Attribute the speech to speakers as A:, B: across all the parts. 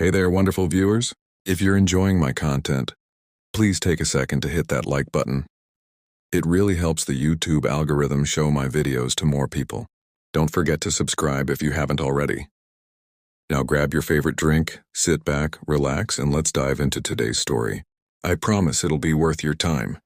A: Hey there, wonderful viewers. If you're enjoying my content, please take a second to hit that like button. It really helps the YouTube algorithm show my videos to more people. Don't forget to subscribe if you haven't already. Now grab your favorite drink, sit back, relax, and let's dive into today's story. I promise it'll be worth your time.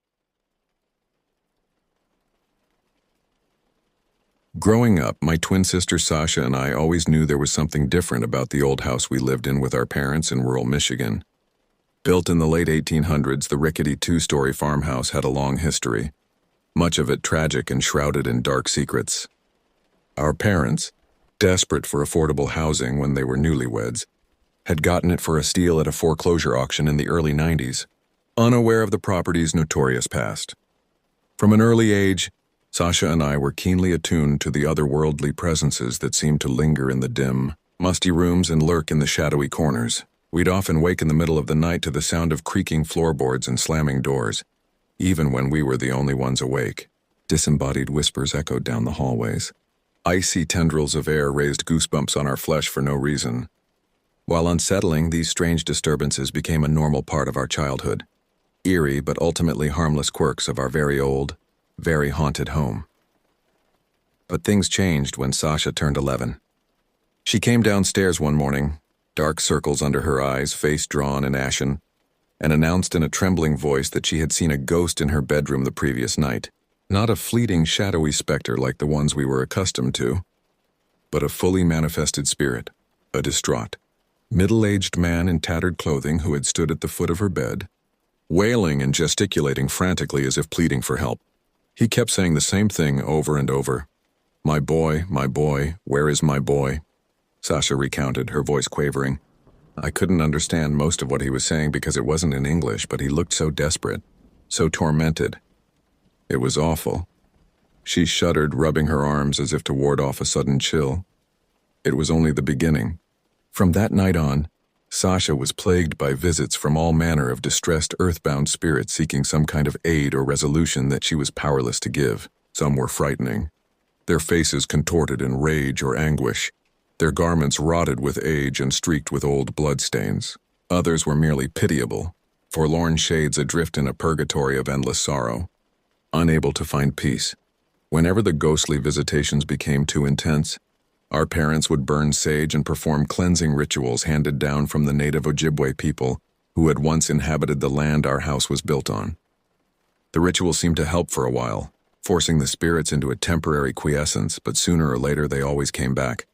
A: Growing up, my twin sister Sasha and I always knew there was something different about the old house we lived in with our parents in rural Michigan. Built in the late 1800s, the rickety two-story farmhouse had a long history, much of it tragic and shrouded in dark secrets. Our parents, desperate for affordable housing when they were newlyweds, had gotten it for a steal at a foreclosure auction in the early 90s, unaware of the property's notorious past. From an early age, Sasha and I were keenly attuned to the otherworldly presences that seemed to linger in the dim, musty rooms and lurk in the shadowy corners. We'd often wake in the middle of the night to the sound of creaking floorboards and slamming doors, even when we were the only ones awake. Disembodied whispers echoed down the hallways. Icy tendrils of air raised goosebumps on our flesh for no reason. While unsettling, these strange disturbances became a normal part of our childhood, eerie but ultimately harmless quirks of our very old, very haunted home. But things changed when Sasha turned 11. She came downstairs one morning, dark circles under her eyes, face drawn and ashen, and announced in a trembling voice that she had seen a ghost in her bedroom the previous night. Not a fleeting, shadowy specter like the ones we were accustomed to, but a fully manifested spirit, a distraught, middle-aged man in tattered clothing who had stood at the foot of her bed, wailing and gesticulating frantically as if pleading for help. He kept saying the same thing over and over. My boy, where is my boy?" Sasha recounted, her voice quavering. I couldn't understand most of what he was saying because it wasn't in English, but he looked so desperate, so tormented. It was awful. She shuddered, rubbing her arms as if to ward off a sudden chill. It was only the beginning. From that night on, Sasha was plagued by visits from all manner of distressed earthbound spirits seeking some kind of aid or resolution that she was powerless to give. Some were frightening, their faces contorted in rage or anguish, their garments rotted with age and streaked with old bloodstains. Others were merely pitiable, forlorn shades adrift in a purgatory of endless sorrow, unable to find peace. Whenever the ghostly visitations became too intense, our parents would burn sage and perform cleansing rituals handed down from the native Ojibwe people who had once inhabited the land our house was built on. The ritual seemed to help for a while, forcing the spirits into a temporary quiescence, but sooner or later they always came back,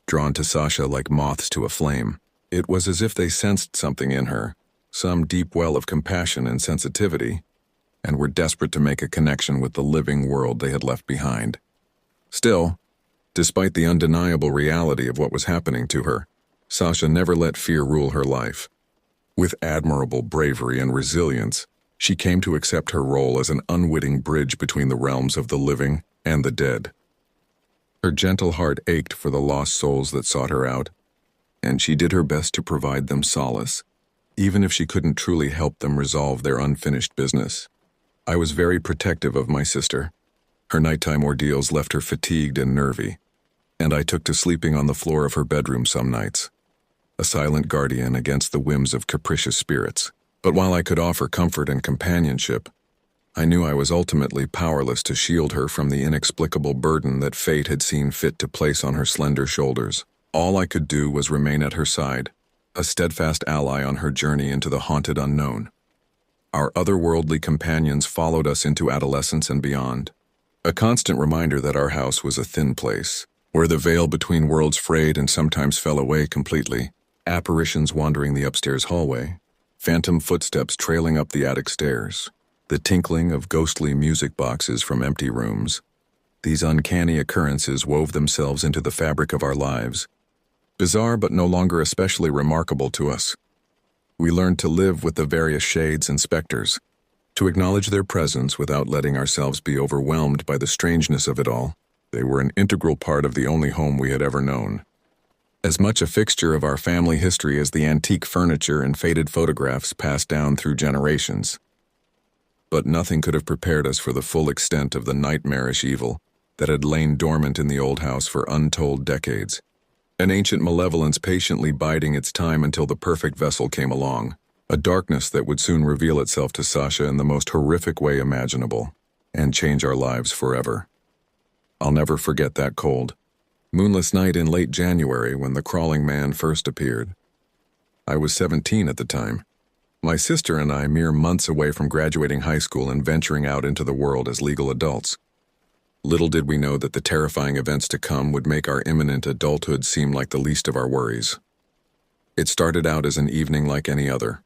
A: drawn to Sasha like moths to a flame. It was as if they sensed something in her, some deep well of compassion and sensitivity, and were desperate to make a connection with the living world they had left behind. Still, despite the undeniable reality of what was happening to her, Sasha never let fear rule her life. With admirable bravery and resilience, she came to accept her role as an unwitting bridge between the realms of the living and the dead. Her gentle heart ached for the lost souls that sought her out, and she did her best to provide them solace, even if she couldn't truly help them resolve their unfinished business. I was very protective of my sister. Her nighttime ordeals left her fatigued and nervy, and I took to sleeping on the floor of her bedroom some nights, a silent guardian against the whims of capricious spirits. But while I could offer comfort and companionship, I knew I was ultimately powerless to shield her from the inexplicable burden that fate had seen fit to place on her slender shoulders. All I could do was remain at her side, a steadfast ally on her journey into the haunted unknown. Our otherworldly companions followed us into adolescence and beyond, a constant reminder that our house was a thin place, where the veil between worlds frayed and sometimes fell away completely. Apparitions wandering the upstairs hallway, phantom footsteps trailing up the attic stairs, the tinkling of ghostly music boxes from empty rooms. These uncanny occurrences wove themselves into the fabric of our lives, bizarre but no longer especially remarkable to us. We learned to live with the various shades and specters, to acknowledge their presence without letting ourselves be overwhelmed by the strangeness of it all. They were an integral part of the only home we had ever known, as much a fixture of our family history as the antique furniture and faded photographs passed down through generations. But nothing could have prepared us for the full extent of the nightmarish evil that had lain dormant in the old house for untold decades. An ancient malevolence patiently biding its time until the perfect vessel came along. A darkness that would soon reveal itself to Sasha in the most horrific way imaginable, and change our lives forever. I'll never forget that cold, moonless night in late January when the crawling man first appeared. I was 17 at the time. My sister and I mere months away from graduating high school and venturing out into the world as legal adults. Little did we know that the terrifying events to come would make our imminent adulthood seem like the least of our worries. It started out as an evening like any other.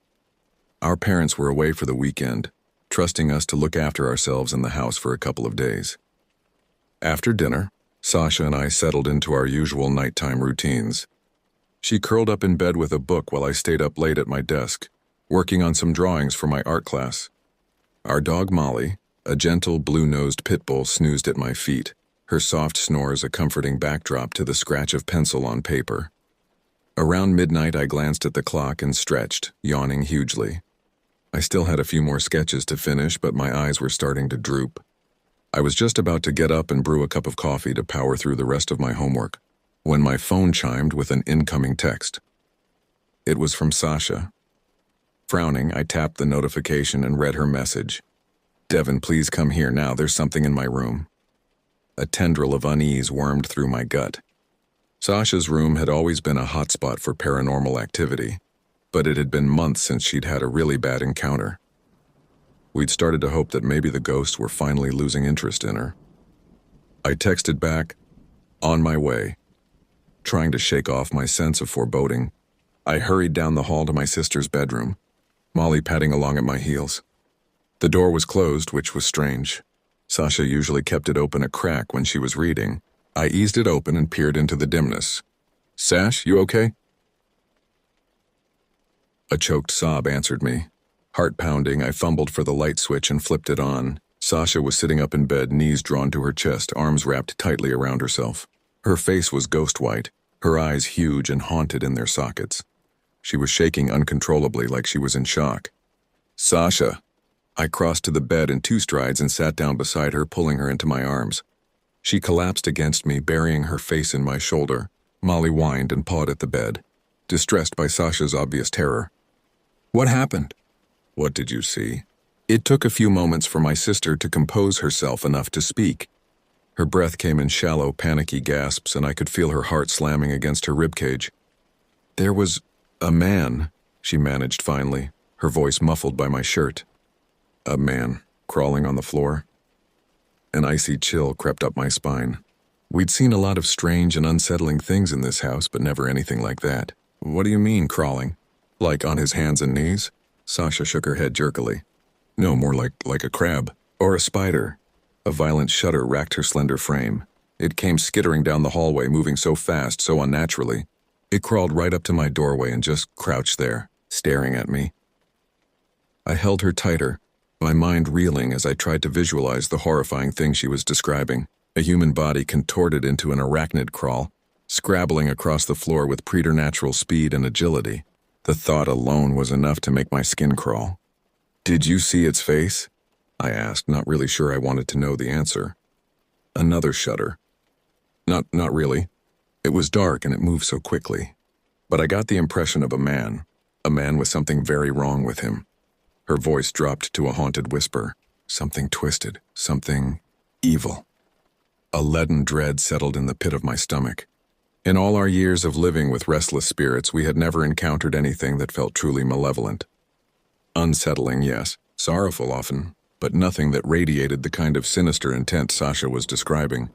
A: Our parents were away for the weekend, trusting us to look after ourselves in the house for a couple of days. After dinner, Sasha and I settled into our usual nighttime routines. She curled up in bed with a book while I stayed up late at my desk, working on some drawings for my art class. Our dog Molly, a gentle blue-nosed pit bull, snoozed at my feet, her soft snores a comforting backdrop to the scratch of pencil on paper. Around midnight I glanced at the clock and stretched, yawning hugely. I still had a few more sketches to finish, but my eyes were starting to droop. I was just about to get up and brew a cup of coffee to power through the rest of my homework, when my phone chimed with an incoming text. It was from Sasha. Frowning, I tapped the notification and read her message. "Devin, please come here now, there's something in my room." A tendril of unease wormed through my gut. Sasha's room had always been a hotspot for paranormal activity, but it had been months since she'd had a really bad encounter. We'd started to hope that maybe the ghosts were finally losing interest in her. I texted back, "On my way." Trying to shake off my sense of foreboding, I hurried down the hall to my sister's bedroom, Molly padding along at my heels. The door was closed, which was strange. Sasha usually kept it open a crack when she was reading. I eased it open and peered into the dimness. "Sash, you okay?" A choked sob answered me. Heart pounding, I fumbled for the light switch and flipped it on. Sasha was sitting up in bed, knees drawn to her chest, arms wrapped tightly around herself. Her face was ghost white, her eyes huge and haunted in their sockets. She was shaking uncontrollably like she was in shock. "Sasha!" I crossed to the bed in 2 strides and sat down beside her, pulling her into my arms. She collapsed against me, burying her face in my shoulder. Molly whined and pawed at the bed, distressed by Sasha's obvious terror. "What happened?" "What did you see?" It took a few moments for my sister to compose herself enough to speak. Her breath came in shallow, panicky gasps, and I could feel her heart slamming against her ribcage. "There was a man," she managed finally, her voice muffled by my shirt. A man, crawling on the floor. An icy chill crept up my spine. We'd seen a lot of strange and unsettling things in this house, but never anything like that. "What do you mean, crawling? Like on his hands and knees?" Sasha shook her head jerkily. "No, more like a crab. Or a spider." A violent shudder racked her slender frame. It came skittering down the hallway, moving so fast, so unnaturally. It crawled right up to my doorway and just crouched there, staring at me. I held her tighter, my mind reeling as I tried to visualize the horrifying thing she was describing. A human body contorted into an arachnid crawl, scrabbling across the floor with preternatural speed and agility. The thought alone was enough to make my skin crawl. "Did you see its face?" I asked, not really sure I wanted to know the answer. Another shudder. Not really. It was dark and it moved so quickly. But I got the impression of a man with something very wrong with him. Her voice dropped to a haunted whisper. Something twisted, something evil. A leaden dread settled in the pit of my stomach. In all our years of living with restless spirits, we had never encountered anything that felt truly malevolent. Unsettling, yes, sorrowful often, but nothing that radiated the kind of sinister intent Sasha was describing.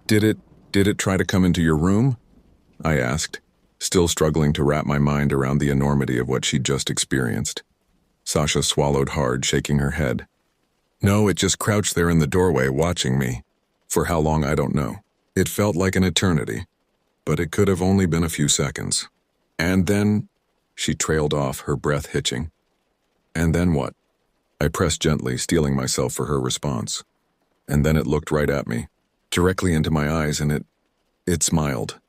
A: Did it try to come into your room?" I asked, still struggling to wrap my mind around the enormity of what she'd just experienced. Sasha swallowed hard, shaking her head. "No, it just crouched there in the doorway, watching me. For how long, I don't know. It felt like an eternity, but it could have only been a few seconds. And then," she trailed off, her breath hitching. "And then what?" I pressed gently, steeling myself for her response. And then it looked right at me, directly into my eyes, and it smiled.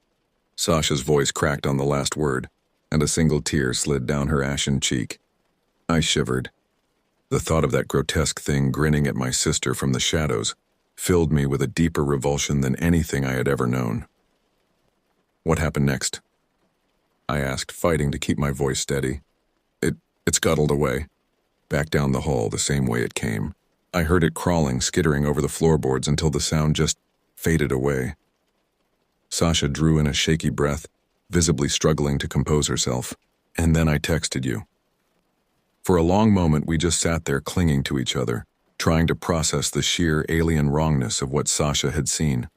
A: Sasha's voice cracked on the last word, and a single tear slid down her ashen cheek. I shivered. The thought of that grotesque thing grinning at my sister from the shadows filled me with a deeper revulsion than anything I had ever known. What happened next? I asked, fighting to keep my voice steady. It scuttled away, back down the hall the same way it came. I heard it crawling, skittering over the floorboards until the sound just faded away. Sasha drew in a shaky breath, visibly struggling to compose herself. And then I texted you. For a long moment, we just sat there clinging to each other, trying to process the sheer alien wrongness of what Sasha had seen.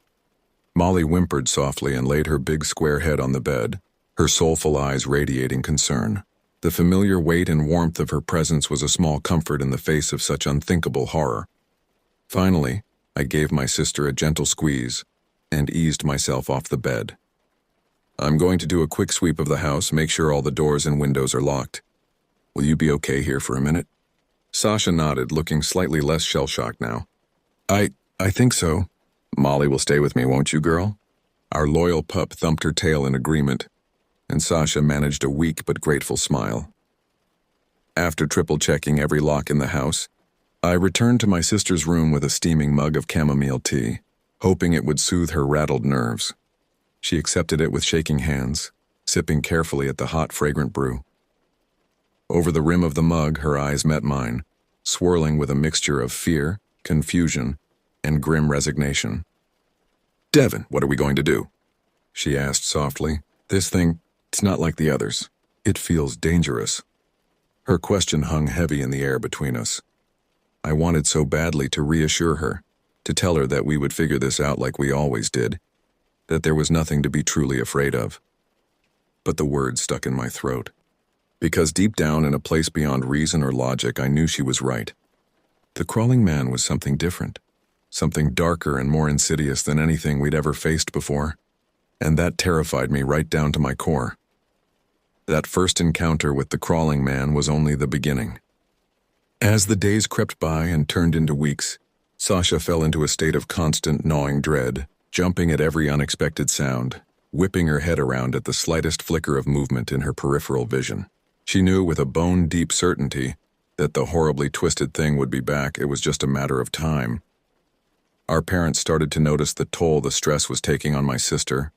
A: Molly whimpered softly and laid her big square head on the bed, her soulful eyes radiating concern. The familiar weight and warmth of her presence was a small comfort in the face of such unthinkable horror. Finally, I gave my sister a gentle squeeze and eased myself off the bed. I'm going to do a quick sweep of the house, make sure all the doors and windows are locked. Will you be okay here for a minute? Sasha nodded, looking slightly less shell-shocked now. I think so. Molly will stay with me, won't you, girl? Our loyal pup thumped her tail in agreement, and Sasha managed a weak but grateful smile. After triple-checking every lock in the house, I returned to my sister's room with a steaming mug of chamomile tea, hoping it would soothe her rattled nerves. She accepted it with shaking hands, sipping carefully at the hot, fragrant brew. Over the rim of the mug, her eyes met mine, swirling with a mixture of fear, confusion, and grim resignation. Devin, what are we going to do? She asked softly. This thing, it's not like the others. It feels dangerous. Her question hung heavy in the air between us. I wanted so badly to reassure her, to tell her that we would figure this out like we always did, that there was nothing to be truly afraid of. But the words stuck in my throat. Because deep down in a place beyond reason or logic, I knew she was right. The crawling man was something different, something darker and more insidious than anything we'd ever faced before, and that terrified me right down to my core. That first encounter with the crawling man was only the beginning. As the days crept by and turned into weeks, Sasha fell into a state of constant gnawing dread, jumping at every unexpected sound, whipping her head around at the slightest flicker of movement in her peripheral vision. She knew with a bone-deep certainty that the horribly twisted thing would be back. It was just a matter of time. Our parents started to notice the toll the stress was taking on my sister.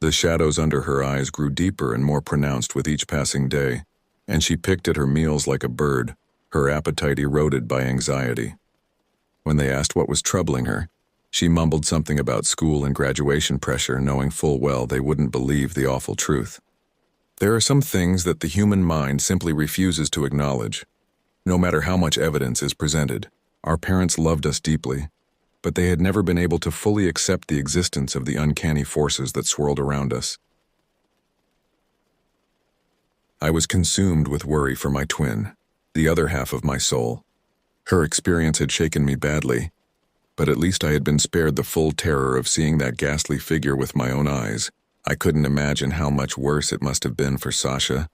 A: The shadows under her eyes grew deeper and more pronounced with each passing day, and she picked at her meals like a bird, her appetite eroded by anxiety. When they asked what was troubling her, she mumbled something about school and graduation pressure, knowing full well they wouldn't believe the awful truth. There are some things that the human mind simply refuses to acknowledge. No matter how much evidence is presented, our parents loved us deeply, but they had never been able to fully accept the existence of the uncanny forces that swirled around us. I was consumed with worry for my twin, the other half of my soul. Her experience had shaken me badly, but at least I had been spared the full terror of seeing that ghastly figure with my own eyes. I couldn't imagine how much worse it must have been for Sasha,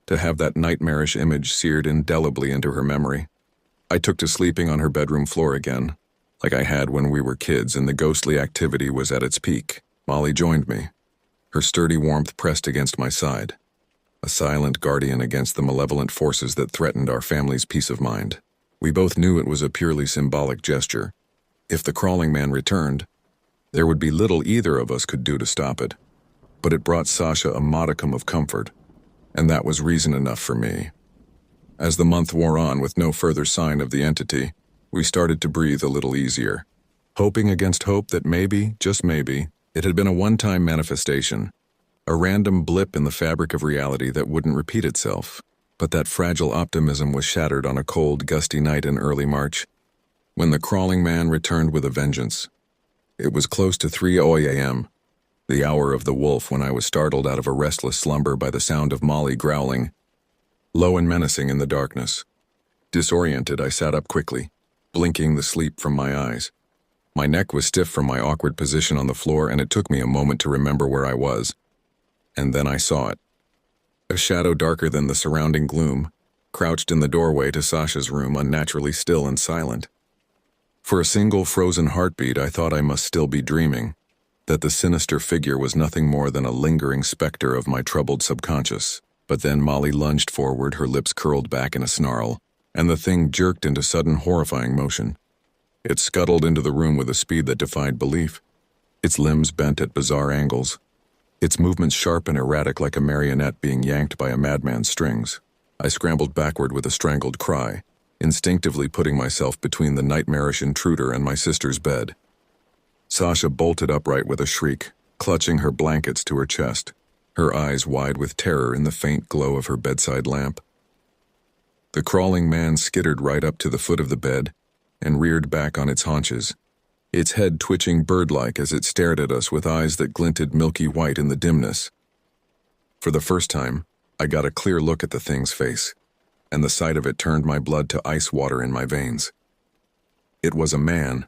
A: to have that nightmarish image seared indelibly into her memory. I took to sleeping on her bedroom floor again, like I had when we were kids and the ghostly activity was at its peak. Molly joined me, her sturdy warmth pressed against my side, a silent guardian against the malevolent forces that threatened our family's peace of mind. We both knew it was a purely symbolic gesture. If the crawling man returned, there would be little either of us could do to stop it. But it brought Sasha a modicum of comfort, and that was reason enough for me. As the month wore on with no further sign of the entity, we started to breathe a little easier, hoping against hope that maybe, just maybe, it had been a one-time manifestation, a random blip in the fabric of reality that wouldn't repeat itself. But that fragile optimism was shattered on a cold, gusty night in early March, when the crawling man returned with a vengeance. It was close to 3 a.m., the hour of the wolf, when I was startled out of a restless slumber by the sound of Molly growling, low and menacing in the darkness. Disoriented, I sat up quickly, blinking the sleep from my eyes. My neck was stiff from my awkward position on the floor, and it took me a moment to remember where I was. And then I saw it. A shadow darker than the surrounding gloom, crouched in the doorway to Sasha's room, unnaturally still and silent. For a single frozen heartbeat, I thought I must still be dreaming, that the sinister figure was nothing more than a lingering specter of my troubled subconscious. But then Molly lunged forward, her lips curled back in a snarl, and the thing jerked into sudden horrifying motion. It scuttled into the room with a speed that defied belief, its limbs bent at bizarre angles, its movements sharp and erratic like a marionette being yanked by a madman's strings. I scrambled backward with a strangled cry, instinctively putting myself between the nightmarish intruder and my sister's bed. Sasha bolted upright with a shriek, clutching her blankets to her chest, her eyes wide with terror in the faint glow of her bedside lamp. The crawling man skittered right up to the foot of the bed and reared back on its haunches, its head twitching bird-like as it stared at us with eyes that glinted milky white in the dimness. For the first time, I got a clear look at the thing's face, and the sight of it turned my blood to ice water in my veins. It was a man,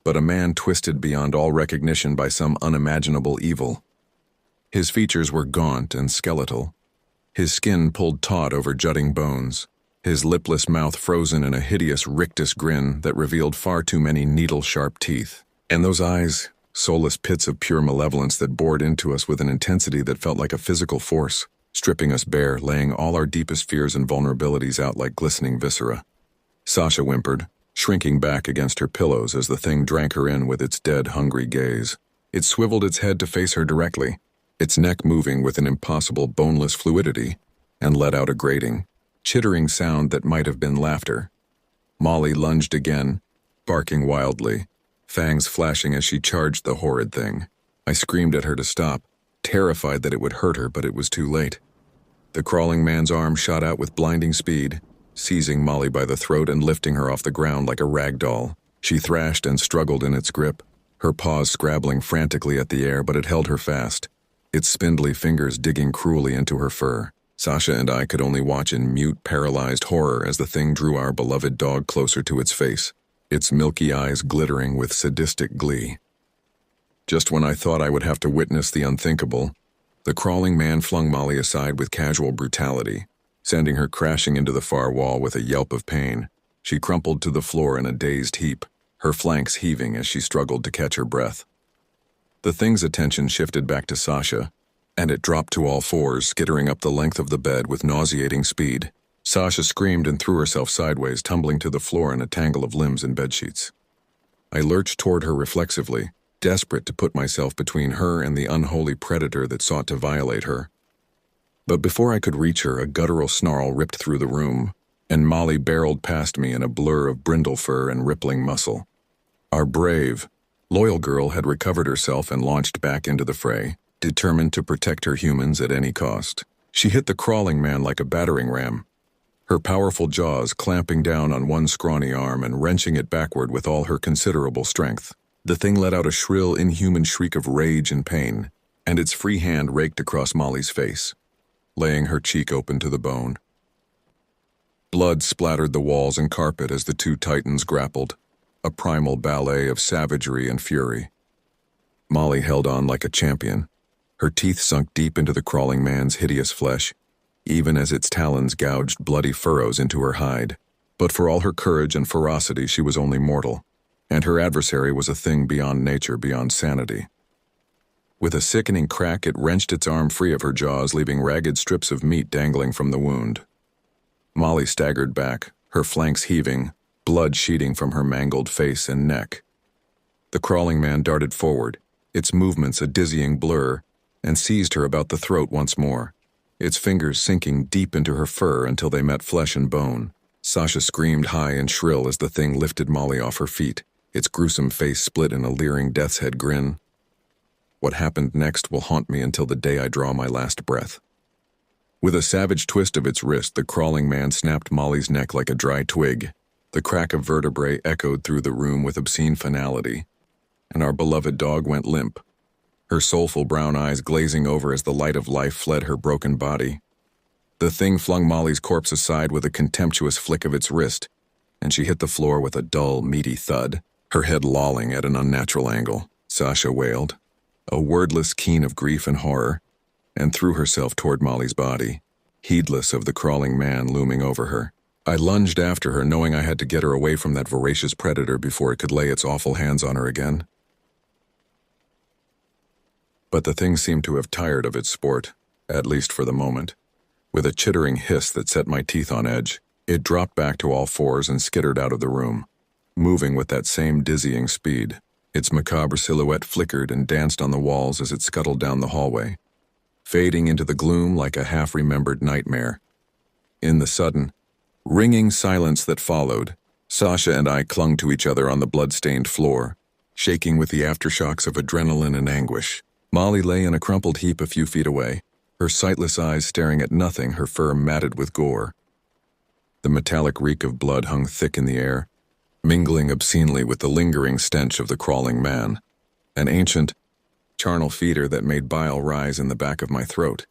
A: but a man twisted beyond all recognition by some unimaginable evil. His features were gaunt and skeletal, his skin pulled taut over jutting bones, his lipless mouth frozen in a hideous rictus grin that revealed far too many needle-sharp teeth. And those eyes, soulless pits of pure malevolence that bored into us with an intensity that felt like a physical force, stripping us bare, laying all our deepest fears and vulnerabilities out like glistening viscera. Sasha whimpered, shrinking back against her pillows as the thing drank her in with its dead, hungry gaze. It swiveled its head to face her directly, its neck moving with an impossible boneless fluidity, and let out a grating, chittering sound that might have been laughter. Molly lunged again, barking wildly, fangs flashing as she charged the horrid thing. I screamed at her to stop, terrified that it would hurt her, but it was too late. The crawling man's arm shot out with blinding speed, seizing Molly by the throat and lifting her off the ground like a rag doll. She thrashed and struggled in its grip, her paws scrabbling frantically at the air, but it held her fast, its spindly fingers digging cruelly into her fur. Sasha and I could only watch in mute, paralyzed horror as the thing drew our beloved dog closer to its face, its milky eyes glittering with sadistic glee. Just when I thought I would have to witness the unthinkable, the crawling man flung Molly aside with casual brutality, sending her crashing into the far wall with a yelp of pain. She crumpled to the floor in a dazed heap, her flanks heaving as she struggled to catch her breath. The thing's attention shifted back to Sasha, and it dropped to all fours, skittering up the length of the bed with nauseating speed. Sasha screamed and threw herself sideways, tumbling to the floor in a tangle of limbs and bedsheets. I lurched toward her reflexively, desperate to put myself between her and the unholy predator that sought to violate her. But before I could reach her, a guttural snarl ripped through the room, and Molly barreled past me in a blur of brindle fur and rippling muscle. Our brave, loyal girl had recovered herself and launched back into the fray, determined to protect her humans at any cost. She hit the crawling man like a battering ram, her powerful jaws clamping down on one scrawny arm and wrenching it backward with all her considerable strength. The thing let out a shrill, inhuman shriek of rage and pain, and its free hand raked across Molly's face, laying her cheek open to the bone. Blood splattered the walls and carpet as the two titans grappled, a primal ballet of savagery and fury. Molly held on like a champion, her teeth sunk deep into the crawling man's hideous flesh, even as its talons gouged bloody furrows into her hide. But for all her courage and ferocity, she was only mortal, and her adversary was a thing beyond nature, beyond sanity. With a sickening crack, it wrenched its arm free of her jaws, leaving ragged strips of meat dangling from the wound. Molly staggered back, her flanks heaving, blood sheeting from her mangled face and neck. The crawling man darted forward, its movements a dizzying blur, and seized her about the throat once more, its fingers sinking deep into her fur until they met flesh and bone. Sasha screamed high and shrill as the thing lifted Molly off her feet, its gruesome face split in a leering death's head grin. What happened next will haunt me until the day I draw my last breath. With a savage twist of its wrist, the crawling man snapped Molly's neck like a dry twig. The crack of vertebrae echoed through the room with obscene finality, and our beloved dog went limp, her soulful brown eyes glazing over as the light of life fled her broken body. The thing flung Molly's corpse aside with a contemptuous flick of its wrist, and she hit the floor with a dull, meaty thud, her head lolling at an unnatural angle. Sasha wailed, a wordless keen of grief and horror, and threw herself toward Molly's body, heedless of the crawling man looming over her. I lunged after her, knowing I had to get her away from that voracious predator before it could lay its awful hands on her again. But the thing seemed to have tired of its sport, at least for the moment. With a chittering hiss that set my teeth on edge, it dropped back to all fours and skittered out of the room, moving with that same dizzying speed. Its macabre silhouette flickered and danced on the walls as it scuttled down the hallway, fading into the gloom like a half-remembered nightmare. In the sudden, ringing silence that followed, Sasha and I clung to each other on the blood-stained floor, shaking with the aftershocks of adrenaline and anguish. Molly lay in a crumpled heap a few feet away, her sightless eyes staring at nothing, her fur matted with gore. The metallic reek of blood hung thick in the air, mingling obscenely with the lingering stench of the crawling man, an ancient, charnel feeder that made bile rise in the back of my throat.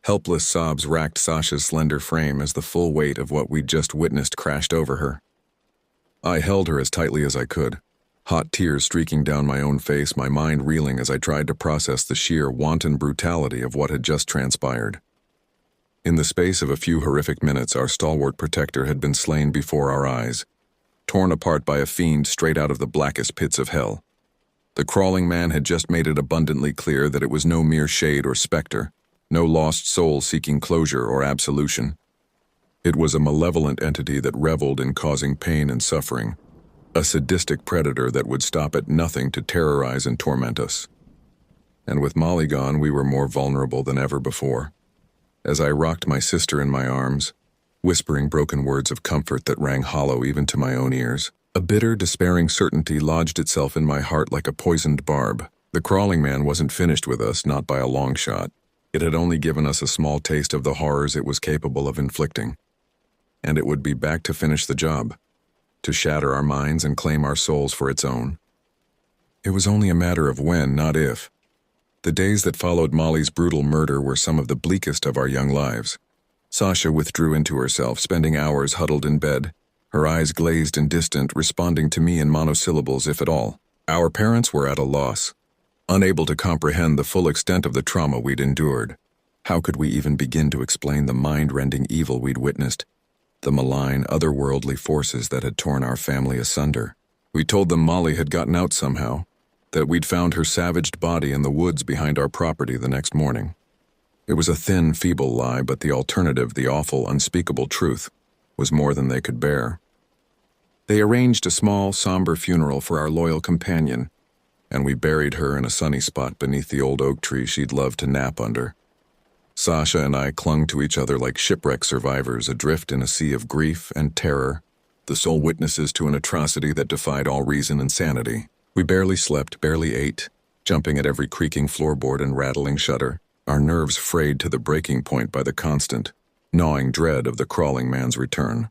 A: Helpless sobs racked Sasha's slender frame as the full weight of what we'd just witnessed crashed over her. I held her as tightly as I could, hot tears streaking down my own face, my mind reeling as I tried to process the sheer wanton brutality of what had just transpired. In the space of a few horrific minutes, our stalwart protector had been slain before our eyes, torn apart by a fiend straight out of the blackest pits of hell. The crawling man had just made it abundantly clear that it was no mere shade or specter, no lost soul seeking closure or absolution. It was a malevolent entity that reveled in causing pain and suffering, a sadistic predator that would stop at nothing to terrorize and torment us. And with Molly gone, we were more vulnerable than ever before. As I rocked my sister in my arms, whispering broken words of comfort that rang hollow even to my own ears, a bitter, despairing certainty lodged itself in my heart like a poisoned barb. The crawling man wasn't finished with us, not by a long shot. It had only given us a small taste of the horrors it was capable of inflicting. And it would be back to finish the job, to shatter our minds and claim our souls for its own. It was only a matter of when, not if. The days that followed Molly's brutal murder were some of the bleakest of our young lives. Sasha withdrew into herself, spending hours huddled in bed, her eyes glazed and distant, responding to me in monosyllables, if at all. Our parents were at a loss, unable to comprehend the full extent of the trauma we'd endured. How could we even begin to explain the mind-rending evil we'd witnessed, the malign, otherworldly forces that had torn our family asunder? We told them Molly had gotten out somehow, that we'd found her savaged body in the woods behind our property the next morning. It was a thin, feeble lie, but the alternative, the awful, unspeakable truth, was more than they could bear. They arranged a small, somber funeral for our loyal companion, and we buried her in a sunny spot beneath the old oak tree she'd loved to nap under. Sasha and I clung to each other like shipwreck survivors adrift in a sea of grief and terror, the sole witnesses to an atrocity that defied all reason and sanity. We barely slept, barely ate, jumping at every creaking floorboard and rattling shutter, our nerves frayed to the breaking point by the constant, gnawing dread of the crawling man's return.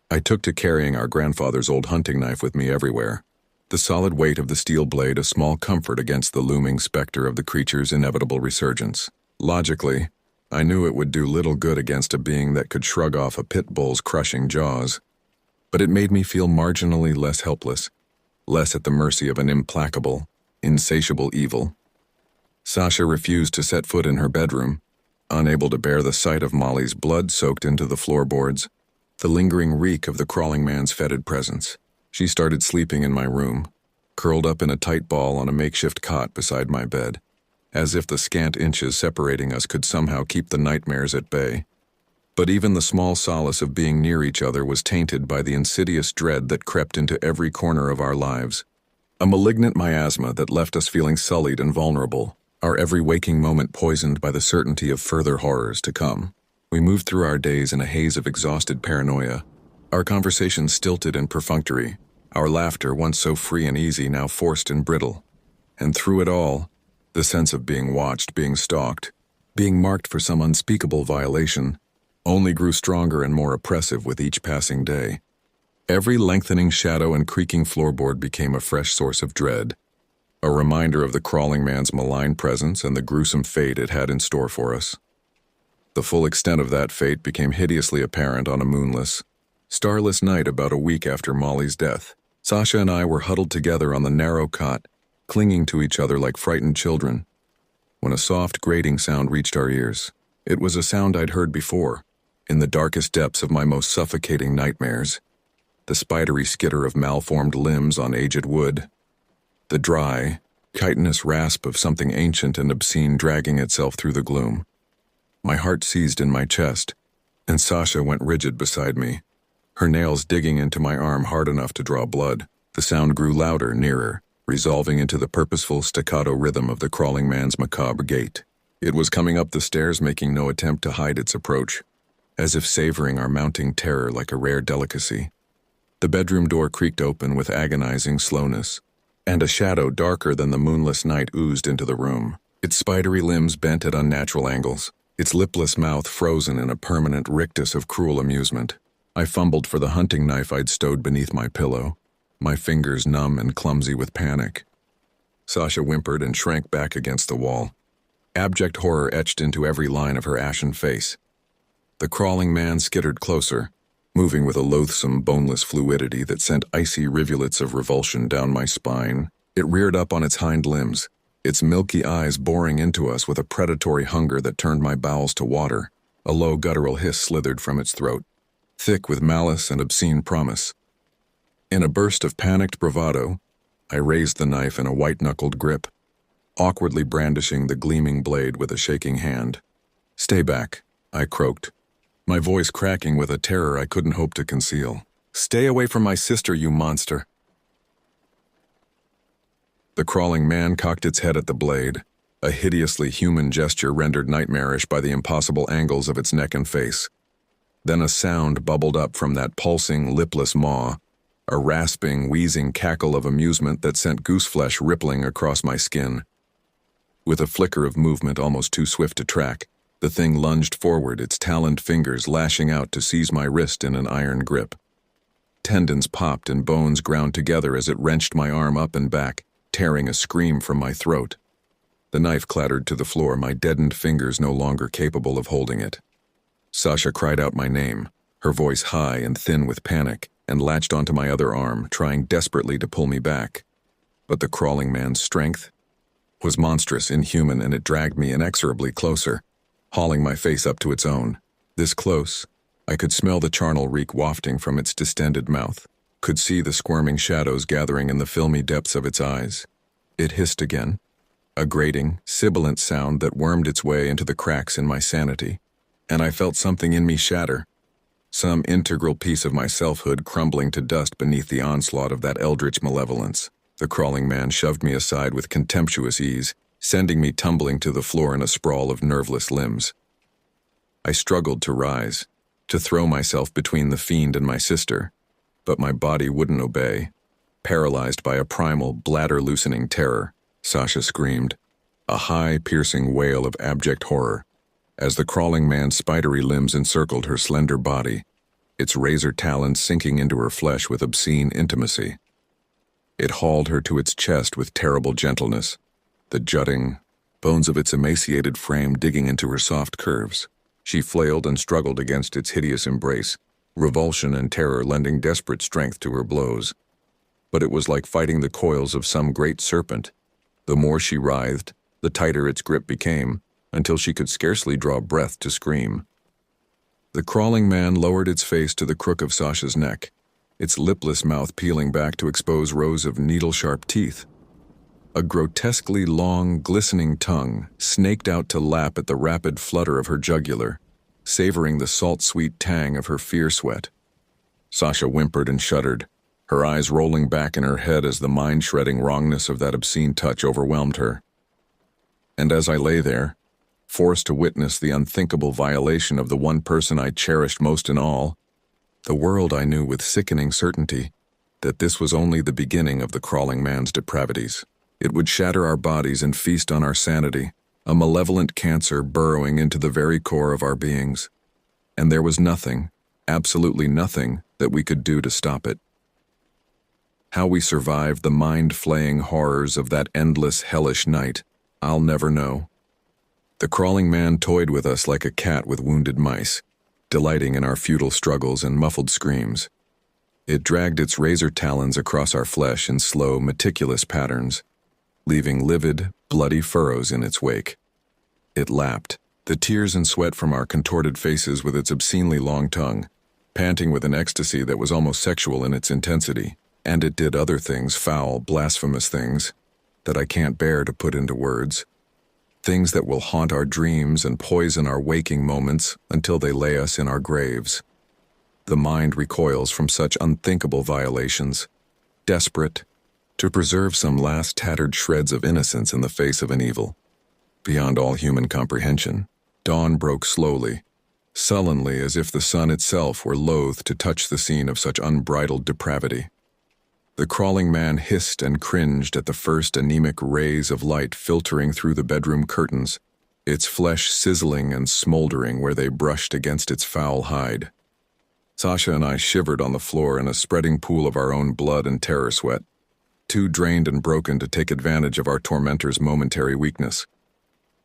A: I took to carrying our grandfather's old hunting knife with me everywhere, the solid weight of the steel blade a small comfort against the looming specter of the creature's inevitable resurgence. Logically, I knew it would do little good against a being that could shrug off a pit bull's crushing jaws, but it made me feel marginally less helpless, less at the mercy of an implacable, insatiable evil. Sasha refused to set foot in her bedroom, unable to bear the sight of Molly's blood soaked into the floorboards, the lingering reek of the crawling man's fetid presence. She started sleeping in my room, curled up in a tight ball on a makeshift cot beside my bed, as if the scant inches separating us could somehow keep the nightmares at bay. But even the small solace of being near each other was tainted by the insidious dread that crept into every corner of our lives, a malignant miasma that left us feeling sullied and vulnerable, our every waking moment poisoned by the certainty of further horrors to come. We moved through our days in a haze of exhausted paranoia, our conversations stilted and perfunctory, our laughter, once so free and easy, now forced and brittle. And through it all, the sense of being watched, being stalked, being marked for some unspeakable violation, only grew stronger and more oppressive with each passing day. Every lengthening shadow and creaking floorboard became a fresh source of dread, a reminder of the crawling man's malign presence and the gruesome fate it had in store for us. The full extent of that fate became hideously apparent on a moonless, starless night about a week after Molly's death. Sasha and I were huddled together on the narrow cot, clinging to each other like frightened children, when a soft grating sound reached our ears. It was a sound I'd heard before, in the darkest depths of my most suffocating nightmares. The spidery skitter of malformed limbs on aged wood, the dry, chitinous rasp of something ancient and obscene dragging itself through the gloom. My heart seized in my chest, and Sasha went rigid beside me, her nails digging into my arm hard enough to draw blood. The sound grew louder, nearer, resolving into the purposeful staccato rhythm of the crawling man's macabre gait. It was coming up the stairs, making no attempt to hide its approach, as if savoring our mounting terror like a rare delicacy. The bedroom door creaked open with agonizing slowness, and a shadow darker than the moonless night oozed into the room, its spidery limbs bent at unnatural angles, its lipless mouth frozen in a permanent rictus of cruel amusement. I fumbled for the hunting knife I'd stowed beneath my pillow, my fingers numb and clumsy with panic. Sasha whimpered and shrank back against the wall, abject horror etched into every line of her ashen face. The crawling man skittered closer, moving with a loathsome, boneless fluidity that sent icy rivulets of revulsion down my spine. It reared up on its hind limbs, its milky eyes boring into us with a predatory hunger that turned my bowels to water. A low guttural hiss slithered from its throat, thick with malice and obscene promise. In a burst of panicked bravado, I raised the knife in a white-knuckled grip, awkwardly brandishing the gleaming blade with a shaking hand. "Stay back," I croaked, my voice cracking with a terror I couldn't hope to conceal. "Stay away from my sister, you monster." The crawling man cocked its head at the blade, a hideously human gesture rendered nightmarish by the impossible angles of its neck and face. Then a sound bubbled up from that pulsing, lipless maw, a rasping, wheezing cackle of amusement that sent gooseflesh rippling across my skin. With a flicker of movement almost too swift to track, the thing lunged forward, its taloned fingers lashing out to seize my wrist in an iron grip. Tendons popped and bones ground together as it wrenched my arm up and back, tearing a scream from my throat. The knife clattered to the floor, my deadened fingers no longer capable of holding it. Sasha cried out my name, her voice high and thin with panic, and latched onto my other arm, trying desperately to pull me back. But the crawling man's strength was monstrous, inhuman, and it dragged me inexorably closer, hauling my face up to its own. This close, I could smell the charnel reek wafting from its distended mouth, could see the squirming shadows gathering in the filmy depths of its eyes. It hissed again, a grating, sibilant sound that wormed its way into the cracks in my sanity, and I felt something in me shatter, some integral piece of my selfhood crumbling to dust beneath the onslaught of that eldritch malevolence. The crawling man shoved me aside with contemptuous ease, sending me tumbling to the floor in a sprawl of nerveless limbs. I struggled to rise, to throw myself between the fiend and my sister, but my body wouldn't obey. Paralyzed by a primal, bladder-loosening terror, Sasha screamed, a high, piercing wail of abject horror, as the crawling man's spidery limbs encircled her slender body, its razor talons sinking into her flesh with obscene intimacy. It hauled her to its chest with terrible gentleness, the jutting bones of its emaciated frame digging into her soft curves. She flailed and struggled against its hideous embrace, revulsion and terror lending desperate strength to her blows. But it was like fighting the coils of some great serpent. The more she writhed, the tighter its grip became, until she could scarcely draw breath to scream. The crawling man lowered its face to the crook of Sasha's neck, its lipless mouth peeling back to expose rows of needle-sharp teeth. A grotesquely long, glistening tongue snaked out to lap at the rapid flutter of her jugular, savoring the salt-sweet tang of her fear sweat. Sasha whimpered and shuddered, her eyes rolling back in her head as the mind-shredding wrongness of that obscene touch overwhelmed her. And as I lay there, forced to witness the unthinkable violation of the one person I cherished most in all, the world, I knew with sickening certainty that this was only the beginning of the crawling man's depravities. It would shatter our bodies and feast on our sanity, a malevolent cancer burrowing into the very core of our beings. And there was nothing, absolutely nothing, that we could do to stop it. How we survived the mind-flaying horrors of that endless, hellish night, I'll never know. The crawling man toyed with us like a cat with wounded mice, delighting in our futile struggles and muffled screams. It dragged its razor talons across our flesh in slow, meticulous patterns, leaving livid, bloody furrows in its wake. It lapped, the tears and sweat from our contorted faces with its obscenely long tongue, panting with an ecstasy that was almost sexual in its intensity. And it did other things, foul, blasphemous things, that I can't bear to put into words. Things that will haunt our dreams and poison our waking moments until they lay us in our graves. The mind recoils from such unthinkable violations, desperate to preserve some last tattered shreds of innocence in the face of an evil. beyond all human comprehension. Dawn broke slowly, sullenly, as if the sun itself were loath to touch the scene of such unbridled depravity. The crawling man hissed and cringed at the first anemic rays of light filtering through the bedroom curtains, its flesh sizzling and smoldering where they brushed against its foul hide. Sasha and I shivered on the floor in a spreading pool of our own blood and terror sweat, too drained and broken to take advantage of our tormentor's momentary weakness.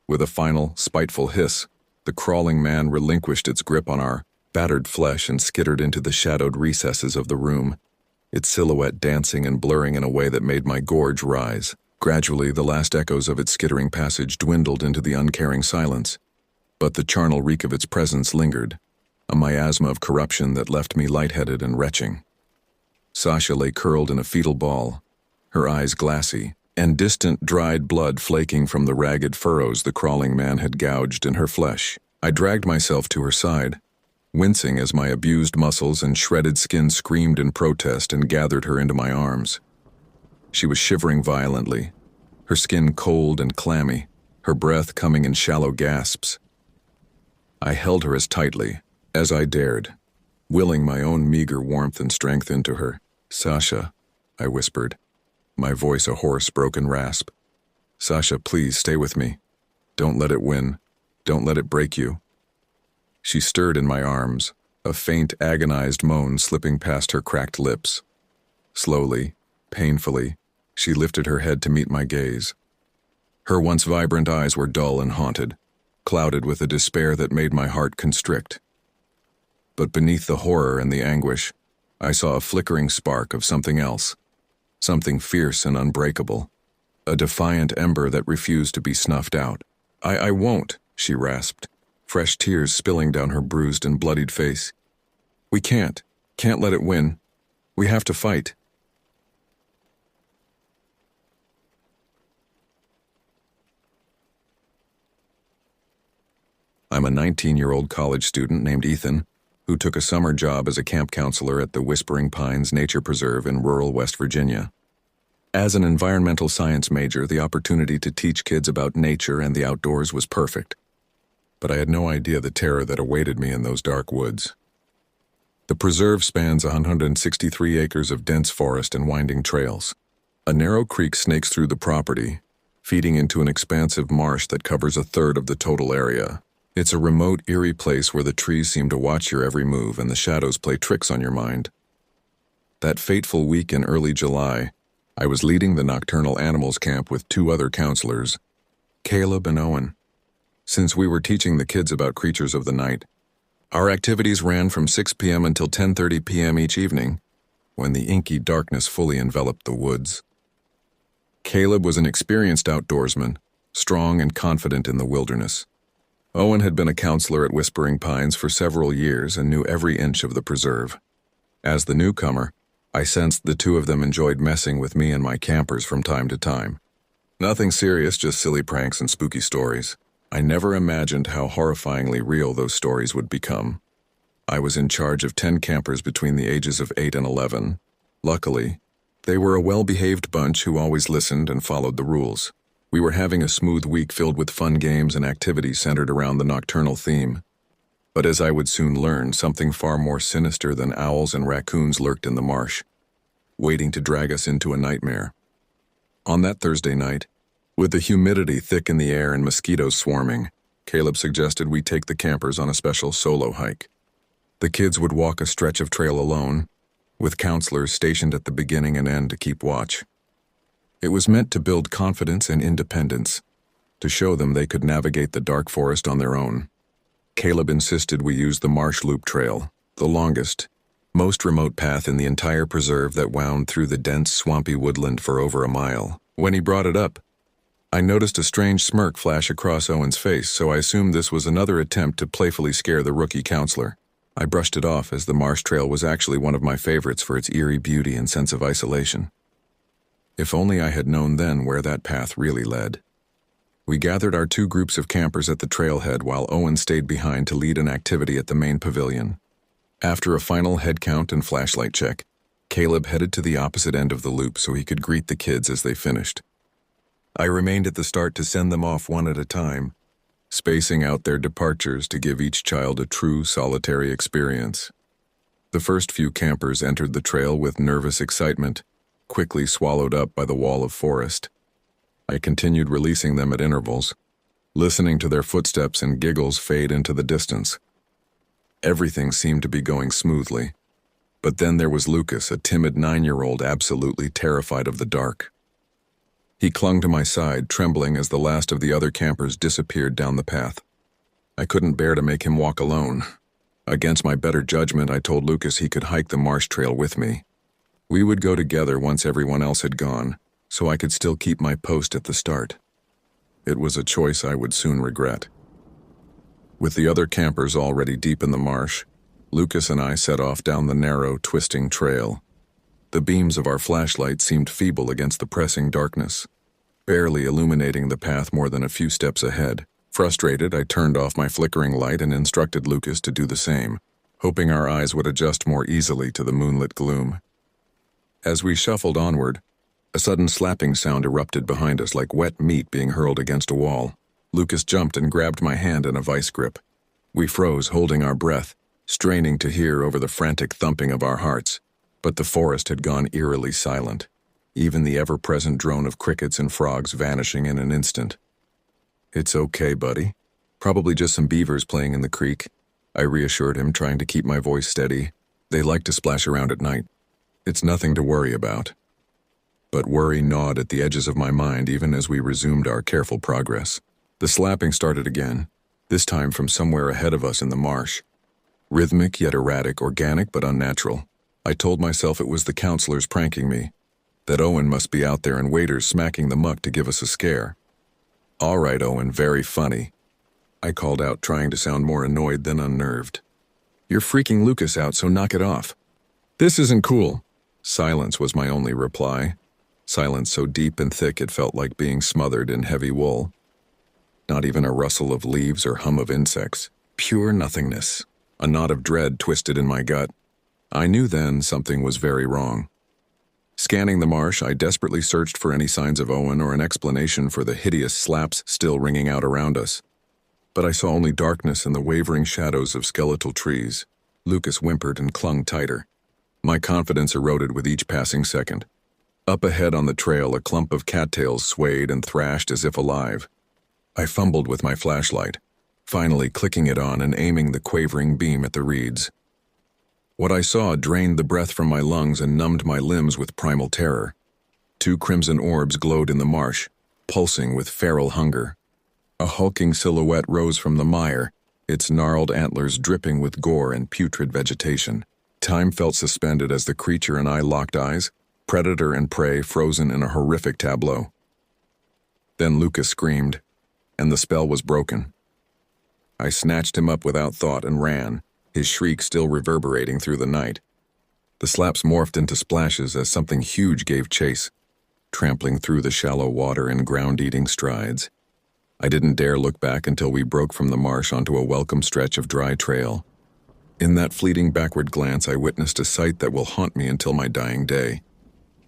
A: With a final, spiteful hiss, the crawling man relinquished its grip on our battered flesh and skittered into the shadowed recesses of the room, its silhouette dancing and blurring in a way that made my gorge rise. Gradually, the last echoes of its skittering passage dwindled into the uncaring silence, but the charnel reek of its presence lingered, a miasma of corruption that left me lightheaded and retching. Sasha lay curled in a fetal ball, her eyes glassy, and distant dried blood flaking from the ragged furrows the crawling man had gouged in her flesh. I dragged myself to her side, wincing as my abused muscles and shredded skin screamed in protest and gathered her into my arms. She was shivering violently, her skin cold and clammy, her breath coming in shallow gasps. I held her as tightly as I dared, willing my own meager warmth and strength into her. "Sasha," I whispered, my voice a hoarse, broken rasp. "Sasha, please stay with me. Don't let it win. Don't let it break you." She stirred in my arms, a faint, agonized moan slipping past her cracked lips. Slowly, painfully, she lifted her head to meet my gaze. Her once vibrant eyes were dull and haunted, clouded with a despair that made my heart constrict. But beneath the horror and the anguish, I saw a flickering spark of something else, something fierce and unbreakable, a defiant ember that refused to be snuffed out. I won't," she rasped, fresh tears spilling down her bruised and bloodied face. "We can't let it win. We have to fight." I'm a 19-year-old college student named Ethan, who took a summer job as a camp counselor at the Whispering Pines Nature Preserve in rural West Virginia. As an environmental science major, the opportunity to teach kids about nature and the outdoors was perfect. But I had no idea the terror that awaited me in those dark woods. The preserve spans 163 acres of dense forest and winding trails. A narrow creek snakes through the property, feeding into an expansive marsh that covers a third of the total area. It's a remote, eerie place where the trees seem to watch your every move and the shadows play tricks on your mind. That fateful week in early July, I was leading the nocturnal animals camp with two other counselors, Caleb and Owen. Since we were teaching the kids about creatures of the night, our activities ran from 6 p.m. until 10:30 p.m. each evening, when the inky darkness fully enveloped the woods. Caleb was an experienced outdoorsman, strong and confident in the wilderness. Owen had been a counselor at Whispering Pines for several years and knew every inch of the preserve. As the newcomer, I sensed the two of them enjoyed messing with me and my campers from time to time. Nothing serious, just silly pranks and spooky stories. I never imagined how horrifyingly real those stories would become. I was in charge of 10 campers between the ages of 8 and 11. Luckily, they were a well-behaved bunch who always listened and followed the rules. We were having a smooth week filled with fun games and activities centered around the nocturnal theme. But as I would soon learn, something far more sinister than owls and raccoons lurked in the marsh, waiting to drag us into a nightmare. On that Thursday night, with the humidity thick in the air and mosquitoes swarming, Caleb suggested we take the campers on a special solo hike. The kids would walk a stretch of trail alone, with counselors stationed at the beginning and end to keep watch. It was meant to build confidence and independence, to show them they could navigate the dark forest on their own. Caleb insisted we use the Marsh Loop Trail, the longest, most remote path in the entire preserve that wound through the dense, swampy woodland for over a mile. When he brought it up, I noticed a strange smirk flash across Owen's face, so I assumed this was another attempt to playfully scare the rookie counselor. I brushed it off, as the Marsh Trail was actually one of my favorites for its eerie beauty and sense of isolation. If only I had known then where that path really led. We gathered our two groups of campers at the trailhead while Owen stayed behind to lead an activity at the main pavilion. After a final head count and flashlight check, Caleb headed to the opposite end of the loop so he could greet the kids as they finished. I remained at the start to send them off one at a time, spacing out their departures to give each child a true solitary experience. The first few campers entered the trail with nervous excitement, quickly swallowed up by the wall of forest. I continued releasing them at intervals, listening to their footsteps and giggles fade into the distance. Everything seemed to be going smoothly. But then there was Lucas, a timid 9-year-old absolutely terrified of the dark. He clung to my side, trembling as the last of the other campers disappeared down the path. I couldn't bear to make him walk alone. Against my better judgment, I told Lucas he could hike the marsh trail with me. We would go together once everyone else had gone, so I could still keep my post at the start. It was a choice I would soon regret. With the other campers already deep in the marsh, Lucas and I set off down the narrow, twisting trail. The beams of our flashlight seemed feeble against the pressing darkness, barely illuminating the path more than a few steps ahead. Frustrated, I turned off my flickering light and instructed Lucas to do the same, hoping our eyes would adjust more easily to the moonlit gloom. As we shuffled onward, a sudden slapping sound erupted behind us like wet meat being hurled against a wall. Lucas jumped and grabbed my hand in a vice grip. We froze, holding our breath, straining to hear over the frantic thumping of our hearts. But the forest had gone eerily silent, even the ever-present drone of crickets and frogs vanishing in an instant. "It's okay, buddy. Probably just some beavers playing in the creek," I reassured him, trying to keep my voice steady. "They like to splash around at night. It's nothing to worry about." But worry gnawed at the edges of my mind even as we resumed our careful progress. The slapping started again, this time from somewhere ahead of us in the marsh. Rhythmic yet erratic, organic but unnatural. I told myself it was the counselors pranking me, that Owen must be out there and waiters smacking the muck to give us a scare. "All right, Owen, very funny," I called out, trying to sound more annoyed than unnerved. "You're freaking Lucas out, so knock it off." "This isn't cool." Silence was my only reply. Silence so deep and thick it felt like being smothered in heavy wool. Not even a rustle of leaves or hum of insects. Pure nothingness. A knot of dread twisted in my gut. I knew then something was very wrong. Scanning the marsh, I desperately searched for any signs of Owen or an explanation for the hideous slaps still ringing out around us. But I saw only darkness and the wavering shadows of skeletal trees. Lucas whimpered and clung tighter. My confidence eroded with each passing second. Up ahead on the trail, a clump of cattails swayed and thrashed as if alive. I fumbled with my flashlight, finally clicking it on and aiming the quavering beam at the reeds. What I saw drained the breath from my lungs and numbed my limbs with primal terror. 2 crimson orbs glowed in the marsh, pulsing with feral hunger. A hulking silhouette rose from the mire, its gnarled antlers dripping with gore and putrid vegetation. Time felt suspended as the creature and I locked eyes, predator and prey frozen in a horrific tableau. Then Lucas screamed, and the spell was broken. I snatched him up without thought and ran, his shriek still reverberating through the night. The slaps morphed into splashes as something huge gave chase, trampling through the shallow water in ground-eating strides. I didn't dare look back until we broke from the marsh onto a welcome stretch of dry trail. In that fleeting backward glance, I witnessed a sight that will haunt me until my dying day.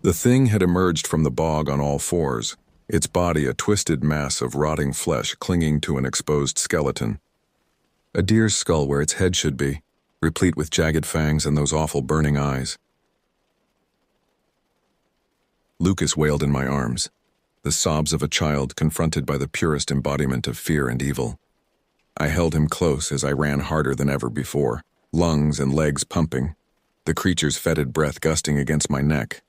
A: The thing had emerged from the bog on all fours, its body a twisted mass of rotting flesh clinging to an exposed skeleton. A deer's skull where its head should be, replete with jagged fangs and those awful burning eyes. Lucas wailed in my arms, the sobs of a child confronted by the purest embodiment of fear and evil. I held him close as I ran harder than ever before, lungs and legs pumping, the creature's fetid breath gusting against my neck.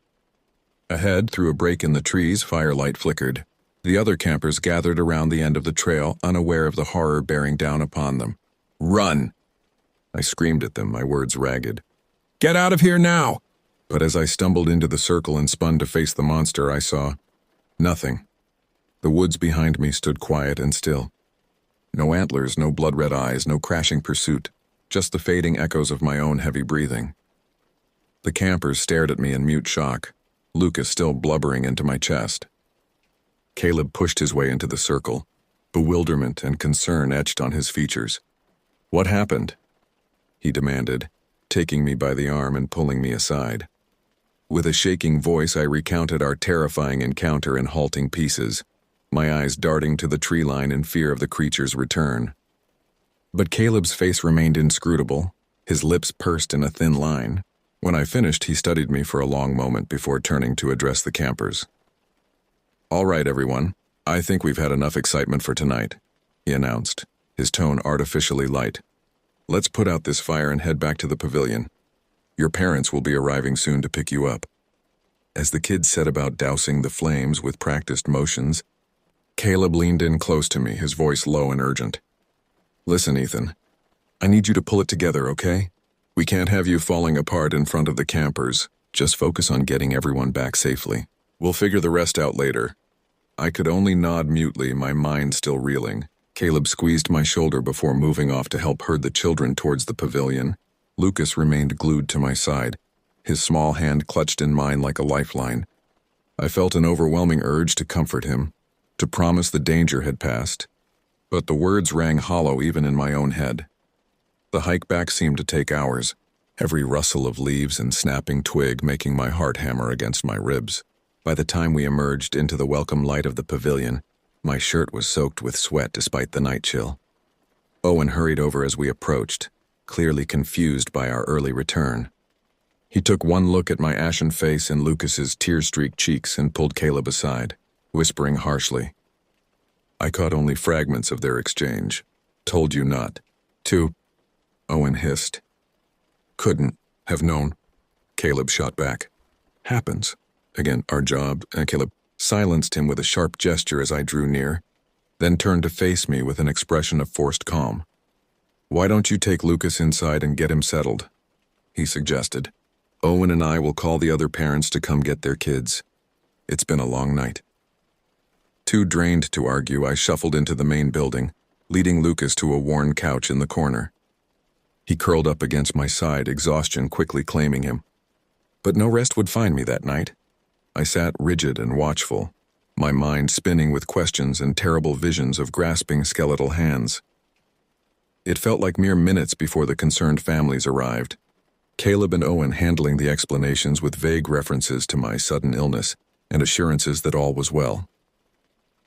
A: Ahead, through a break in the trees, firelight flickered. The other campers gathered around the end of the trail, unaware of the horror bearing down upon them. "Run!" I screamed at them, my words ragged. "Get out of here now!" But as I stumbled into the circle and spun to face the monster, I saw nothing. The woods behind me stood quiet and still. No antlers, no blood-red eyes, no crashing pursuit, just the fading echoes of my own heavy breathing. The campers stared at me in mute shock, Lucas still blubbering into my chest. Caleb pushed his way into the circle, bewilderment and concern etched on his features. "What happened?" he demanded, taking me by the arm and pulling me aside. With a shaking voice, I recounted our terrifying encounter in halting pieces. my eyes darting to the tree line in fear of the creature's return. But Caleb's face remained inscrutable, his lips pursed in a thin line. When I finished, he studied me for a long moment before turning to address the campers. "All right, everyone. I think we've had enough excitement for tonight," he announced, his tone artificially light. "Let's put out this fire and head back to the pavilion. Your parents will be arriving soon to pick you up." As the kids set about dousing the flames with practiced motions, Caleb leaned in close to me, his voice low and urgent. "Listen, Ethan. I need you to pull it together, okay? We can't have you falling apart in front of the campers. Just focus on getting everyone back safely. We'll figure the rest out later." I could only nod mutely, my mind still reeling. Caleb squeezed my shoulder before moving off to help herd the children towards the pavilion. Lucas remained glued to my side, his small hand clutched in mine like a lifeline. I felt an overwhelming urge to comfort him, to promise the danger had passed, but the words rang hollow even in my own head. The hike back seemed to take hours, every rustle of leaves and snapping twig making my heart hammer against my ribs. By the time we emerged into the welcome light of the pavilion, my shirt was soaked with sweat despite the night chill. Owen hurried over as we approached, clearly confused by our early return. He took one look at my ashen face and Lucas's tear-streaked cheeks and pulled Caleb aside, whispering harshly. I caught only fragments of their exchange. "Told you not to," Owen hissed. "Couldn't have known," Caleb shot back. "Happens. Again, our job," Caleb silenced him with a sharp gesture as I drew near, then turned to face me with an expression of forced calm. "Why don't you take Lucas inside and get him settled?" he suggested. "Owen and I will call the other parents to come get their kids. It's been a long night." Too drained to argue, I shuffled into the main building, leading Lucas to a worn couch in the corner. He curled up against my side, exhaustion quickly claiming him. But no rest would find me that night. I sat rigid and watchful, my mind spinning with questions and terrible visions of grasping skeletal hands. It felt like mere minutes before the concerned families arrived, Caleb and Owen handling the explanations with vague references to my sudden illness and assurances that all was well.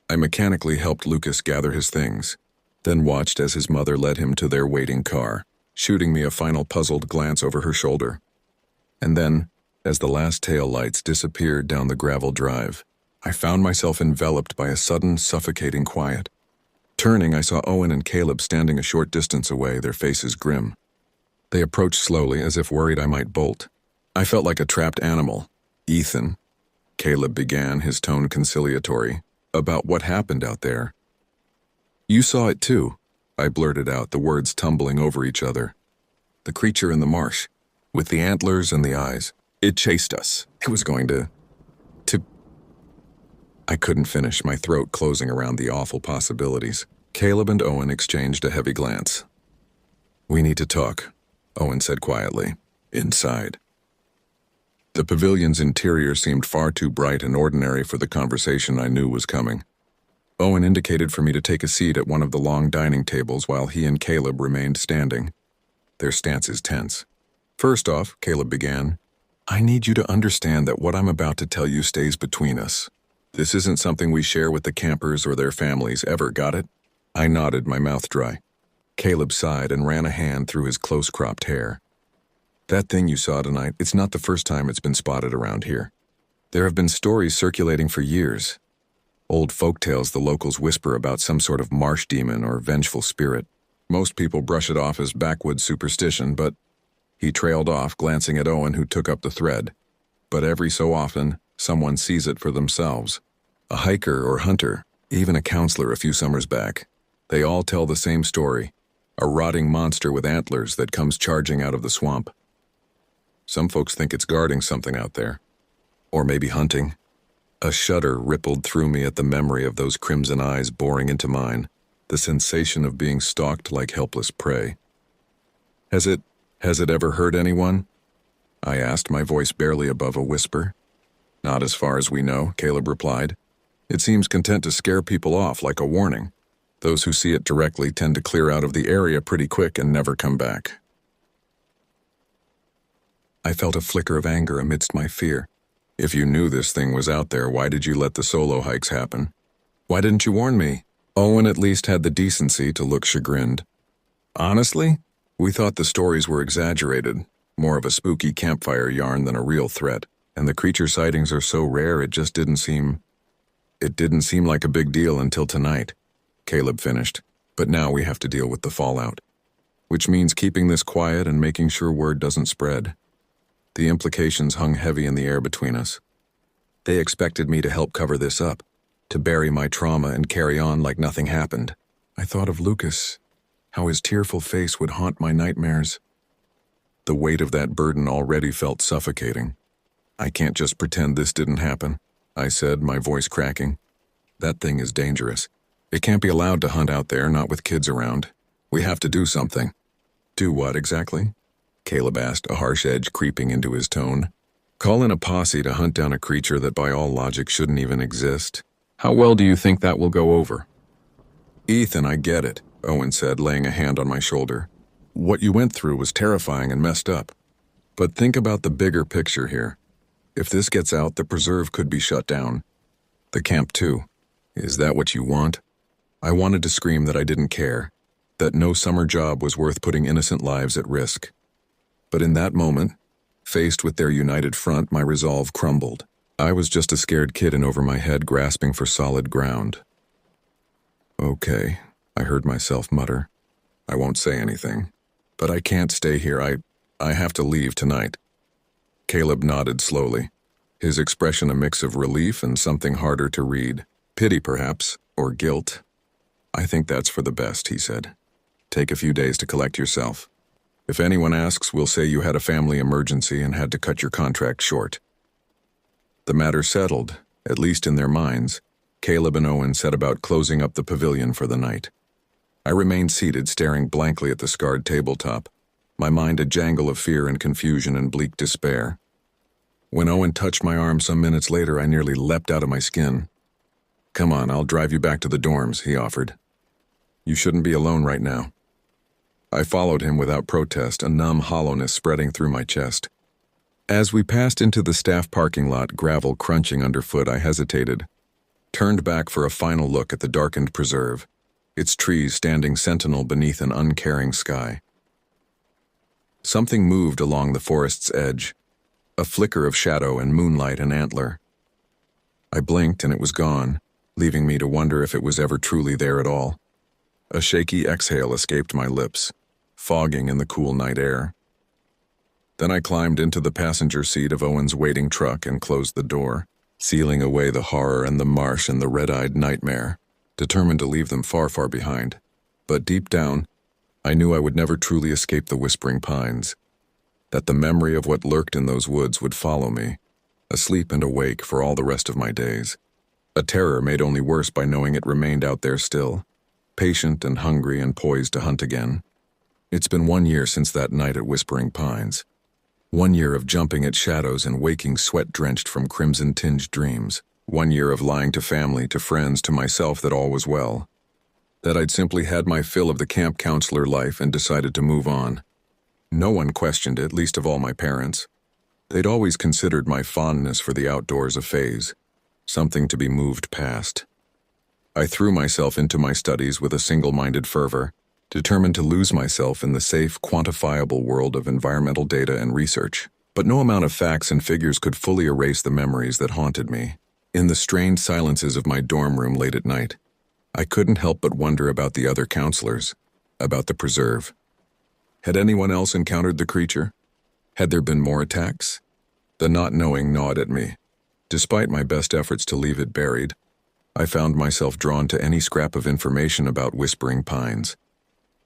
A: I mechanically helped Lucas gather his things, then watched as his mother led him to their waiting car, shooting me a final puzzled glance over her shoulder. And then, as the last tail lights disappeared down the gravel drive, I found myself enveloped by a sudden, suffocating quiet. Turning, I saw Owen and Caleb standing a short distance away, their faces grim. They approached slowly, as if worried I might bolt. I felt like a trapped animal. "Ethan," Caleb began, his tone conciliatory, "about what happened out there." "You saw it too," I blurted out, the words tumbling over each other. "The creature in the marsh, with the antlers and the eyes. It chased us. It was going to... I couldn't finish, my throat closing around the awful possibilities. Caleb and Owen exchanged a heavy glance. "We need to talk," Owen said quietly. "Inside." The pavilion's interior seemed far too bright and ordinary for the conversation I knew was coming. Owen indicated for me to take a seat at one of the long dining tables while he and Caleb remained standing, their stances tense. "First off," Caleb began, "I need you to understand that what I'm about to tell you stays between us. This isn't something we share with the campers or their families ever, got it?" I nodded, my mouth dry. Caleb sighed and ran a hand through his close-cropped hair. "That thing you saw tonight, it's not the first time it's been spotted around here. There have been stories circulating for years. Old folktales the locals whisper about some sort of marsh demon or vengeful spirit. Most people brush it off as backwoods superstition, but..." He trailed off, glancing at Owen, who took up the thread. "But every so often, someone sees it for themselves. A hiker or hunter, even a counselor a few summers back. They all tell the same story. A rotting monster with antlers that comes charging out of the swamp. Some folks think it's guarding something out there. Or maybe hunting." A shudder rippled through me at the memory of those crimson eyes boring into mine, the sensation of being stalked like helpless prey. Has it ever hurt anyone?" I asked, my voice barely above a whisper. "Not as far as we know," Caleb replied. "It seems content to scare people off like a warning. Those who see it directly tend to clear out of the area pretty quick and never come back." I felt a flicker of anger amidst my fear. "If you knew this thing was out there, why did you let the solo hikes happen?" Why didn't you warn me? Owen at least had the decency to look chagrined. Honestly, we thought the stories were exaggerated, more of a spooky campfire yarn than a real threat, and the creature sightings are so rare it didn't seem like a big deal until tonight, Caleb finished, but now we have to deal with the fallout. Which means keeping this quiet and making sure word doesn't spread. The implications hung heavy in the air between us. They expected me to help cover this up, to bury my trauma and carry on like nothing happened. I thought of Lucas, how his tearful face would haunt my nightmares. The weight of that burden already felt suffocating. I can't just pretend this didn't happen, I said, my voice cracking. That thing is dangerous. It can't be allowed to hunt out there, not with kids around. We have to do something. Do what exactly? Caleb asked, a harsh edge creeping into his tone. Call in a posse to hunt down a creature that by all logic shouldn't even exist. How well do you think that will go over? Ethan, I get it, Owen said, laying a hand on my shoulder. What you went through was terrifying and messed up. But think about the bigger picture here. If this gets out, the preserve could be shut down. The camp too. Is that what you want? I wanted to scream that I didn't care, that no summer job was worth putting innocent lives at risk. But in that moment, faced with their united front, my resolve crumbled. I was just a scared kid in over my head grasping for solid ground. Okay, I heard myself mutter. I won't say anything. But I can't stay here. I have to leave tonight. Caleb nodded slowly, his expression a mix of relief and something harder to read. Pity, perhaps, or guilt. I think that's for the best, he said. Take a few days to collect yourself. If anyone asks, we'll say you had a family emergency and had to cut your contract short. The matter settled, at least in their minds, Caleb and Owen set about closing up the pavilion for the night. I remained seated, staring blankly at the scarred tabletop, my mind a jangle of fear and confusion and bleak despair. When Owen touched my arm some minutes later, I nearly leapt out of my skin. Come on, I'll drive you back to the dorms, he offered. You shouldn't be alone right now. I followed him without protest, a numb hollowness spreading through my chest. As we passed into the staff parking lot, gravel crunching underfoot, I hesitated, turned back for a final look at the darkened preserve, its trees standing sentinel beneath an uncaring sky. Something moved along the forest's edge, a flicker of shadow and moonlight and antler. I blinked and it was gone, leaving me to wonder if it was ever truly there at all. A shaky exhale escaped my lips, fogging in the cool night air. Then I climbed into the passenger seat of Owen's waiting truck and closed the door, sealing away the horror and the marsh and the red-eyed nightmare, determined to leave them far, far behind. But deep down, I knew I would never truly escape the Whispering Pines, that the memory of what lurked in those woods would follow me, asleep and awake for all the rest of my days. A terror made only worse by knowing it remained out there still, patient and hungry and poised to hunt again. It's been 1 year since that night at Whispering Pines. 1 year of jumping at shadows and waking sweat-drenched from crimson-tinged dreams. 1 year of lying to family, to friends, to myself that all was well. That I'd simply had my fill of the camp counselor life and decided to move on. No one questioned it, least of all my parents. They'd always considered my fondness for the outdoors a phase, something to be moved past. I threw myself into my studies with a single-minded fervor, determined to lose myself in the safe, quantifiable world of environmental data and research. But no amount of facts and figures could fully erase the memories that haunted me. In the strained silences of my dorm room late at night, I couldn't help but wonder about the other counselors, about the preserve. Had anyone else encountered the creature? Had there been more attacks? The not knowing gnawed at me. Despite my best efforts to leave it buried, I found myself drawn to any scrap of information about Whispering Pines.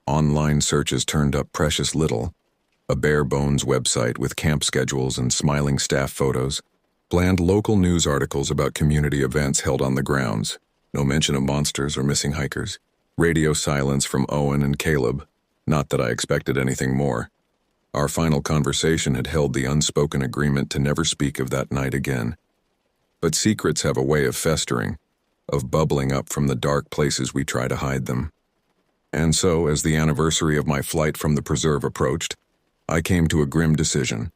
A: Online searches turned up precious little. A bare-bones website with camp schedules and smiling staff photos. Bland local news articles about community events held on the grounds. No mention of monsters or missing hikers. Radio silence from Owen and Caleb. Not that I expected anything more. Our final conversation had held the unspoken agreement to never speak of that night again. But secrets have a way of festering, of bubbling up from the dark places we try to hide them. And so, as the anniversary of my flight from the preserve approached, I came to a grim decision.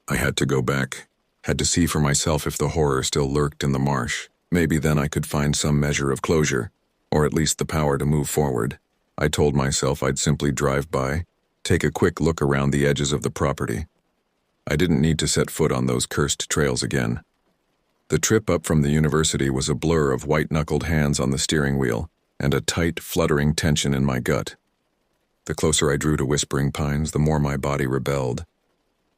A: I had to go back, had to see for myself if the horror still lurked in the marsh. Maybe then I could find some measure of closure, or at least the power to move forward. I told myself I'd simply drive by, take a quick look around the edges of the property. I didn't need to set foot on those cursed trails again. The trip up from the university was a blur of white-knuckled hands on the steering wheel and a tight, fluttering tension in my gut. The closer I drew to Whispering Pines, the more my body rebelled,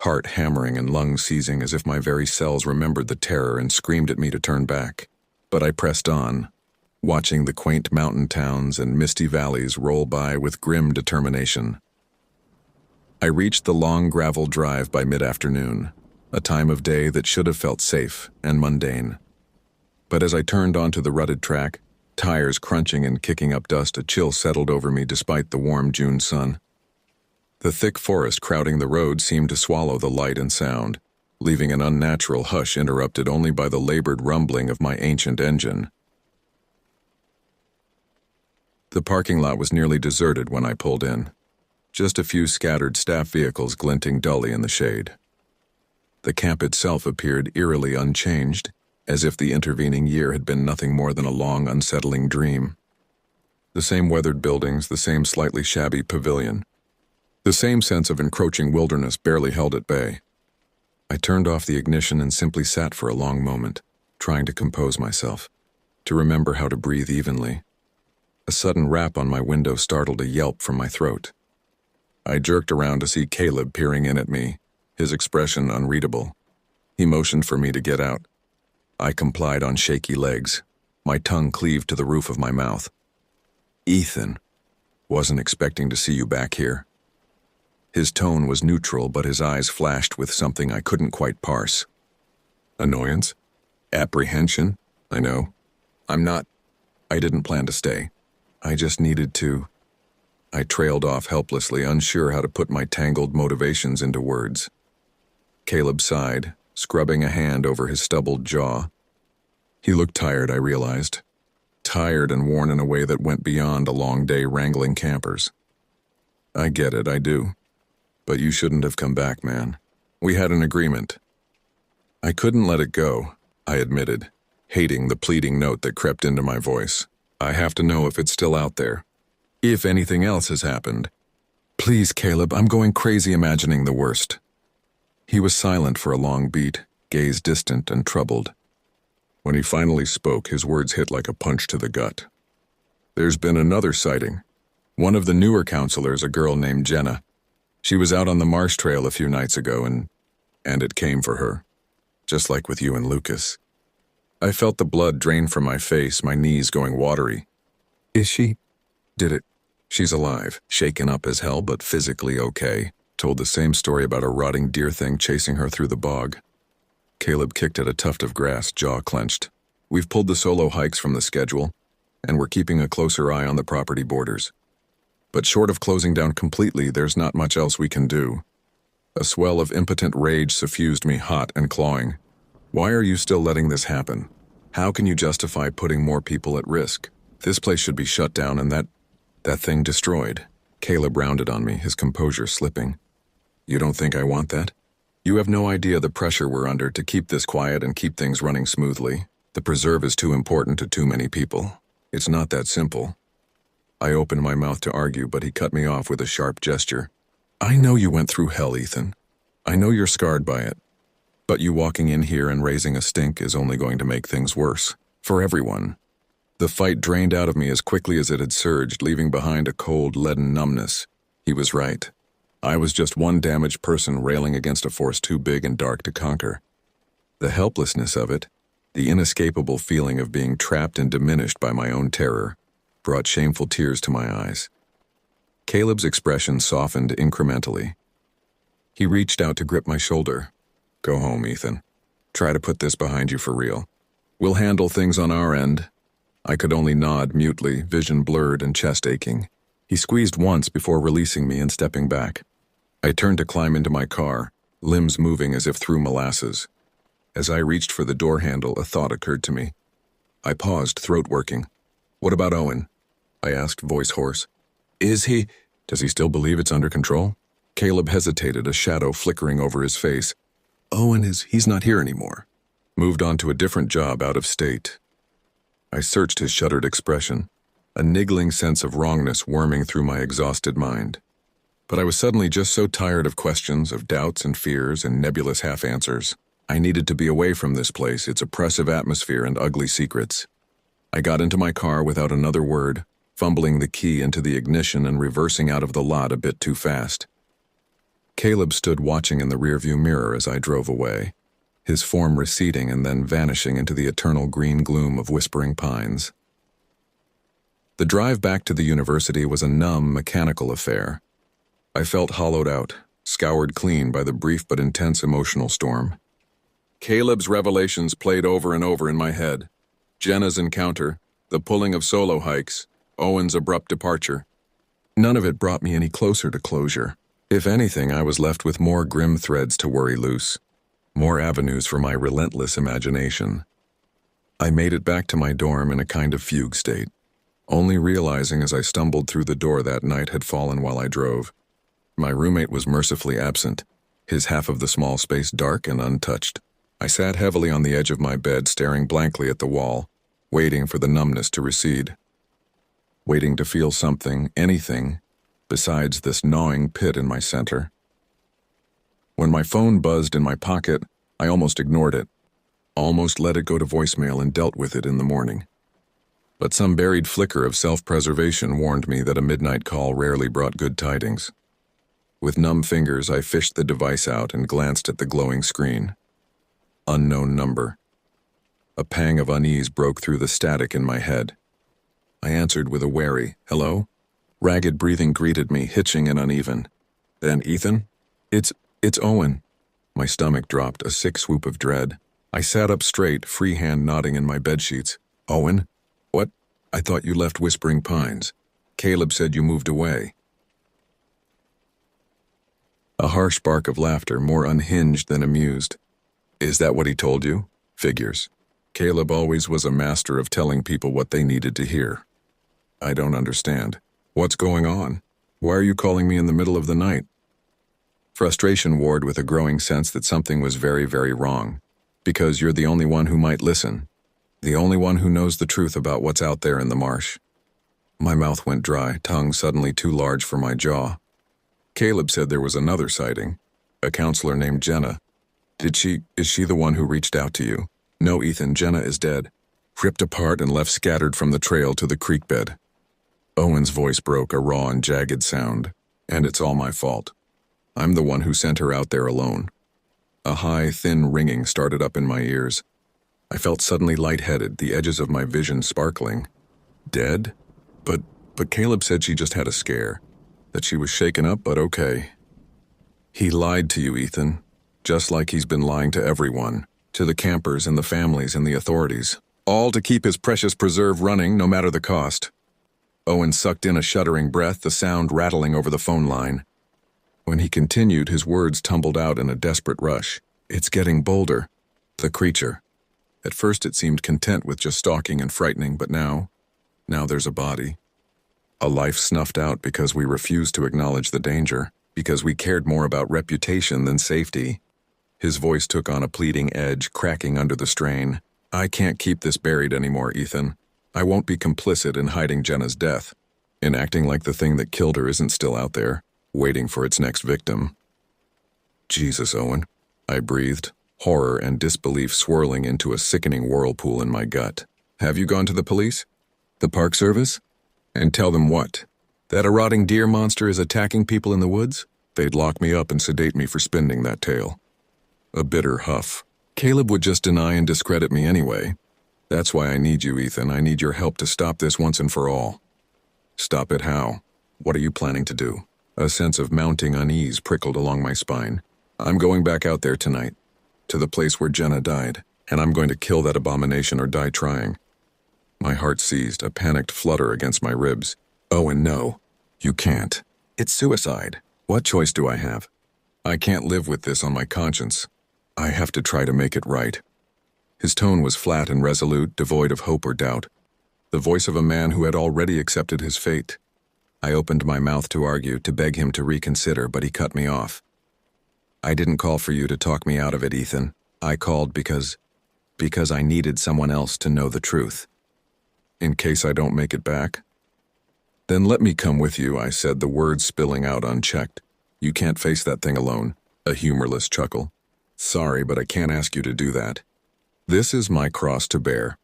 A: heart hammering and lungs seizing as if my very cells remembered the terror and screamed at me to turn back. But I pressed on, watching the quaint mountain towns and misty valleys roll by with grim determination. I reached the long gravel drive by mid-afternoon, a time of day that should have felt safe and mundane. But as I turned onto the rutted track, tires crunching and kicking up dust, a chill settled over me despite the warm June sun. The thick forest crowding the road seemed to swallow the light and sound, leaving an unnatural hush interrupted only by the labored rumbling of my ancient engine. The parking lot was nearly deserted when I pulled in, just a few scattered staff vehicles glinting dully in the shade. The camp itself appeared eerily unchanged, as if the intervening year had been nothing more than a long, unsettling dream. The same weathered buildings, the same slightly shabby pavilion, the same sense of encroaching wilderness barely held at bay. I turned off the ignition and simply sat for a long moment, trying to compose myself, to remember how to breathe evenly. A sudden rap on my window startled a yelp from my throat. I jerked around to see Caleb peering in at me, his expression unreadable. He motioned for me to get out. I complied on shaky legs, my tongue cleaved to the roof of my mouth. "Ethan, wasn't expecting to see you back here." His tone was neutral, but his eyes flashed with something I couldn't quite parse. Annoyance? Apprehension? I know. I didn't plan to stay. I just needed to. I trailed off helplessly, unsure how to put my tangled motivations into words. Caleb sighed, scrubbing a hand over his stubbled jaw. He looked tired, I realized. Tired and worn in a way that went beyond a long day wrangling campers. "I get it, I do. But you shouldn't have come back, man. We had an agreement." I couldn't let it go, I admitted, hating the pleading note that crept into my voice. "I have to know if it's still out there. If anything else has happened." "Please, Caleb, I'm going crazy imagining the worst." He was silent for a long beat, gaze distant and troubled. When he finally spoke, his words hit like a punch to the gut. "There's been another sighting. One of the newer counselors, a girl named Jenna. She was out on the marsh trail a few nights ago and it came for her. Just like with you and Lucas." I felt the blood drain from my face, my knees going watery. "Is she? Did it?" "She's alive, shaken up as hell, but physically okay." Told the same story about a rotting deer thing chasing her through the bog. Caleb kicked at a tuft of grass, jaw clenched. "We've pulled the solo hikes from the schedule, and we're keeping a closer eye on the property borders. But short of closing down completely, there's not much else we can do." A swell of impotent rage suffused me, hot and clawing. "Why are you still letting this happen? How can you justify putting more people at risk? This place should be shut down and that thing destroyed." Caleb rounded on me, his composure slipping. "You don't think I want that? You have no idea the pressure we're under to keep this quiet and keep things running smoothly. The preserve is too important to too many people. It's not that simple." I opened my mouth to argue, but he cut me off with a sharp gesture. "I know you went through hell, Ethan. I know you're scarred by it. But you walking in here and raising a stink is only going to make things worse. For everyone." The fight drained out of me as quickly as it had surged, leaving behind a cold, leaden numbness. He was right. I was just one damaged person railing against a force too big and dark to conquer. The helplessness of it, the inescapable feeling of being trapped and diminished by my own terror, brought shameful tears to my eyes. Caleb's expression softened incrementally. He reached out to grip my shoulder. "Go home, Ethan. Try to put this behind you for real. We'll handle things on our end." I could only nod mutely, vision blurred and chest aching. He squeezed once before releasing me and stepping back. I turned to climb into my car, limbs moving as if through molasses. As I reached for the door handle, a thought occurred to me. I paused, throat working. "What about Owen?" I asked, voice hoarse. Does he still believe it's under control?" Caleb hesitated, a shadow flickering over his face. "He's not here anymore. Moved on to a different job out of state. I searched his shuttered expression, a niggling sense of wrongness worming through my exhausted mind. But I was suddenly just so tired of questions, of doubts and fears and nebulous half-answers. I needed to be away from this place, its oppressive atmosphere and ugly secrets. I got into my car without another word, fumbling the key into the ignition and reversing out of the lot a bit too fast. Caleb stood watching in the rearview mirror as I drove away, his form receding and then vanishing into the eternal green gloom of whispering pines. The drive back to the university was a numb, mechanical affair. I felt hollowed out, scoured clean by the brief but intense emotional storm. Caleb's revelations played over and over in my head. Jenna's encounter, the pulling of solo hikes, Owen's abrupt departure. None of it brought me any closer to closure. If anything, I was left with more grim threads to worry loose, more avenues for my relentless imagination. I made it back to my dorm in a kind of fugue state, only realizing as I stumbled through the door that night had fallen while I drove. My roommate was mercifully absent, his half of the small space dark and untouched. I sat heavily on the edge of my bed, staring blankly at the wall, waiting for the numbness to recede. Waiting to feel something, anything, besides this gnawing pit in my center. When my phone buzzed in my pocket, I almost ignored it, almost let it go to voicemail and dealt with it in the morning. But some buried flicker of self-preservation warned me that a midnight call rarely brought good tidings. With numb fingers, I fished the device out and glanced at the glowing screen. Unknown number. A pang of unease broke through the static in my head. I answered with a wary, "Hello?" Ragged breathing greeted me, hitching and uneven. Then, "Ethan? It's Owen." My stomach dropped, a sick swoop of dread. I sat up straight, free hand nodding in my bedsheets. "Owen? What? I thought you left Whispering Pines. Caleb said you moved away." A harsh bark of laughter, more unhinged than amused. "Is that what he told you? Figures. Caleb always was a master of telling people what they needed to hear." "I don't understand. What's going on? Why are you calling me in the middle of the night?" Frustration warred with a growing sense that something was very, very wrong. "Because you're the only one who might listen. The only one who knows the truth about what's out there in the marsh." My mouth went dry, tongue suddenly too large for my jaw. "Caleb said there was another sighting. A counselor named Jenna. Is she the one who reached out to you?" "No, Ethan, Jenna is dead. Ripped apart and left scattered from the trail to the creek bed." Owen's voice broke, a raw and jagged sound. "And it's all my fault. I'm the one who sent her out there alone." A high, thin ringing started up in my ears. I felt suddenly lightheaded, the edges of my vision sparkling. Dead? But Caleb said she just had a scare. That she was shaken up, but okay. "He lied to you, Ethan. Just like he's been lying to everyone. To the campers and the families and the authorities. All to keep his precious preserve running, no matter the cost." Owen sucked in a shuddering breath, the sound rattling over the phone line. When he continued, his words tumbled out in a desperate rush. "It's getting bolder. The creature. At first it seemed content with just stalking and frightening, but now there's a body. A life snuffed out because we refused to acknowledge the danger, because we cared more about reputation than safety." His voice took on a pleading edge, cracking under the strain. "I can't keep this buried anymore, Ethan. I won't be complicit in hiding Jenna's death, in acting like the thing that killed her isn't still out there, waiting for its next victim." "Jesus, Owen," I breathed, horror and disbelief swirling into a sickening whirlpool in my gut. "Have you gone to the police? The Park Service? And tell them what? That a rotting deer monster is attacking people in the woods? They'd lock me up and sedate me for spinning that tale." A bitter huff. "Caleb would just deny and discredit me anyway. That's why I need you, Ethan. I need your help to stop this once and for all." "Stop it how? What are you planning to do?" A sense of mounting unease prickled along my spine. "I'm going back out there tonight, to the place where Jenna died, and I'm going to kill that abomination or die trying." My heart seized, a panicked flutter against my ribs. "Owen, no. You can't. It's suicide. What choice do I have? I can't live with this on my conscience. I have to try to make it right." His tone was flat and resolute, devoid of hope or doubt. The voice of a man who had already accepted his fate. I opened my mouth to argue, to beg him to reconsider, but he cut me off. "I didn't call for you to talk me out of it, Ethan. I called because I needed someone else to know the truth." In case I don't make it back? Then let me come with you, I said, the words spilling out unchecked. You can't face that thing alone. A humorless chuckle. Sorry, but I can't ask you to do that. This is my cross to bear.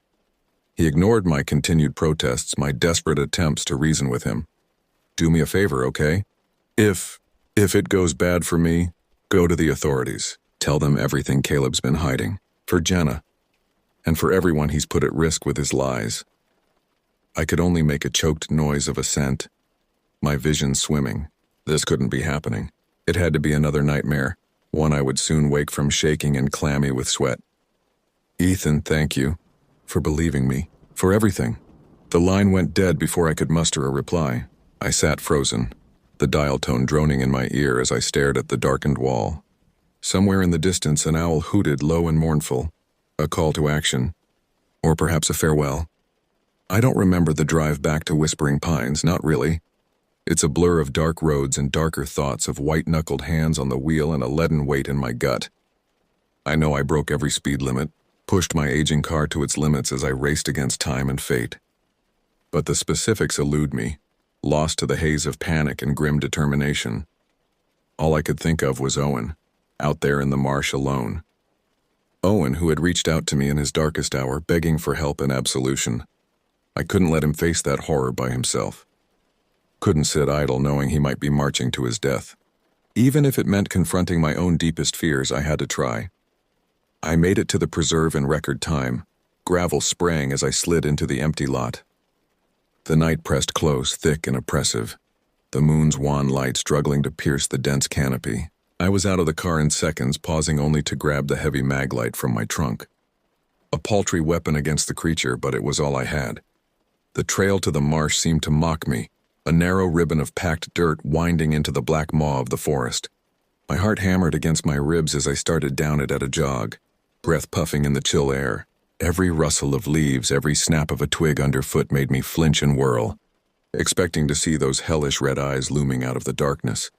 A: He ignored my continued protests, my desperate attempts to reason with him. Do me a favor, okay? If it goes bad for me, go to the authorities. Tell them everything Caleb's been hiding. For Jenna. And for everyone he's put at risk with his lies. I could only make a choked noise of assent. My vision swimming. This couldn't be happening. It had to be another nightmare, one I would soon wake from shaking and clammy with sweat. Ethan, thank you. For believing me. For everything. The line went dead before I could muster a reply. I sat frozen, the dial tone droning in my ear as I stared at the darkened wall. Somewhere in the distance, an owl hooted low and mournful. A call to action. Or perhaps a farewell. I don't remember the drive back to Whispering Pines, not really. It's a blur of dark roads and darker thoughts of white-knuckled hands on the wheel and a leaden weight in my gut. I know I broke every speed limit, pushed my aging car to its limits as I raced against time and fate. But the specifics elude me, lost to the haze of panic and grim determination. All I could think of was Owen, out there in the marsh alone. Owen, who had reached out to me in his darkest hour, begging for help and absolution. I couldn't let him face that horror by himself. Couldn't sit idle knowing he might be marching to his death. Even if it meant confronting my own deepest fears, I had to try. I made it to the preserve in record time, gravel spraying as I slid into the empty lot. The night pressed close, thick and oppressive, the moon's wan light struggling to pierce the dense canopy. I was out of the car in seconds, pausing only to grab the heavy mag light from my trunk. A paltry weapon against the creature, but it was all I had. The trail to the marsh seemed to mock me, a narrow ribbon of packed dirt winding into the black maw of the forest. My heart hammered against my ribs as I started down it at a jog, breath puffing in the chill air. Every rustle of leaves, every snap of a twig underfoot made me flinch and whirl, expecting to see those hellish red eyes looming out of the darkness.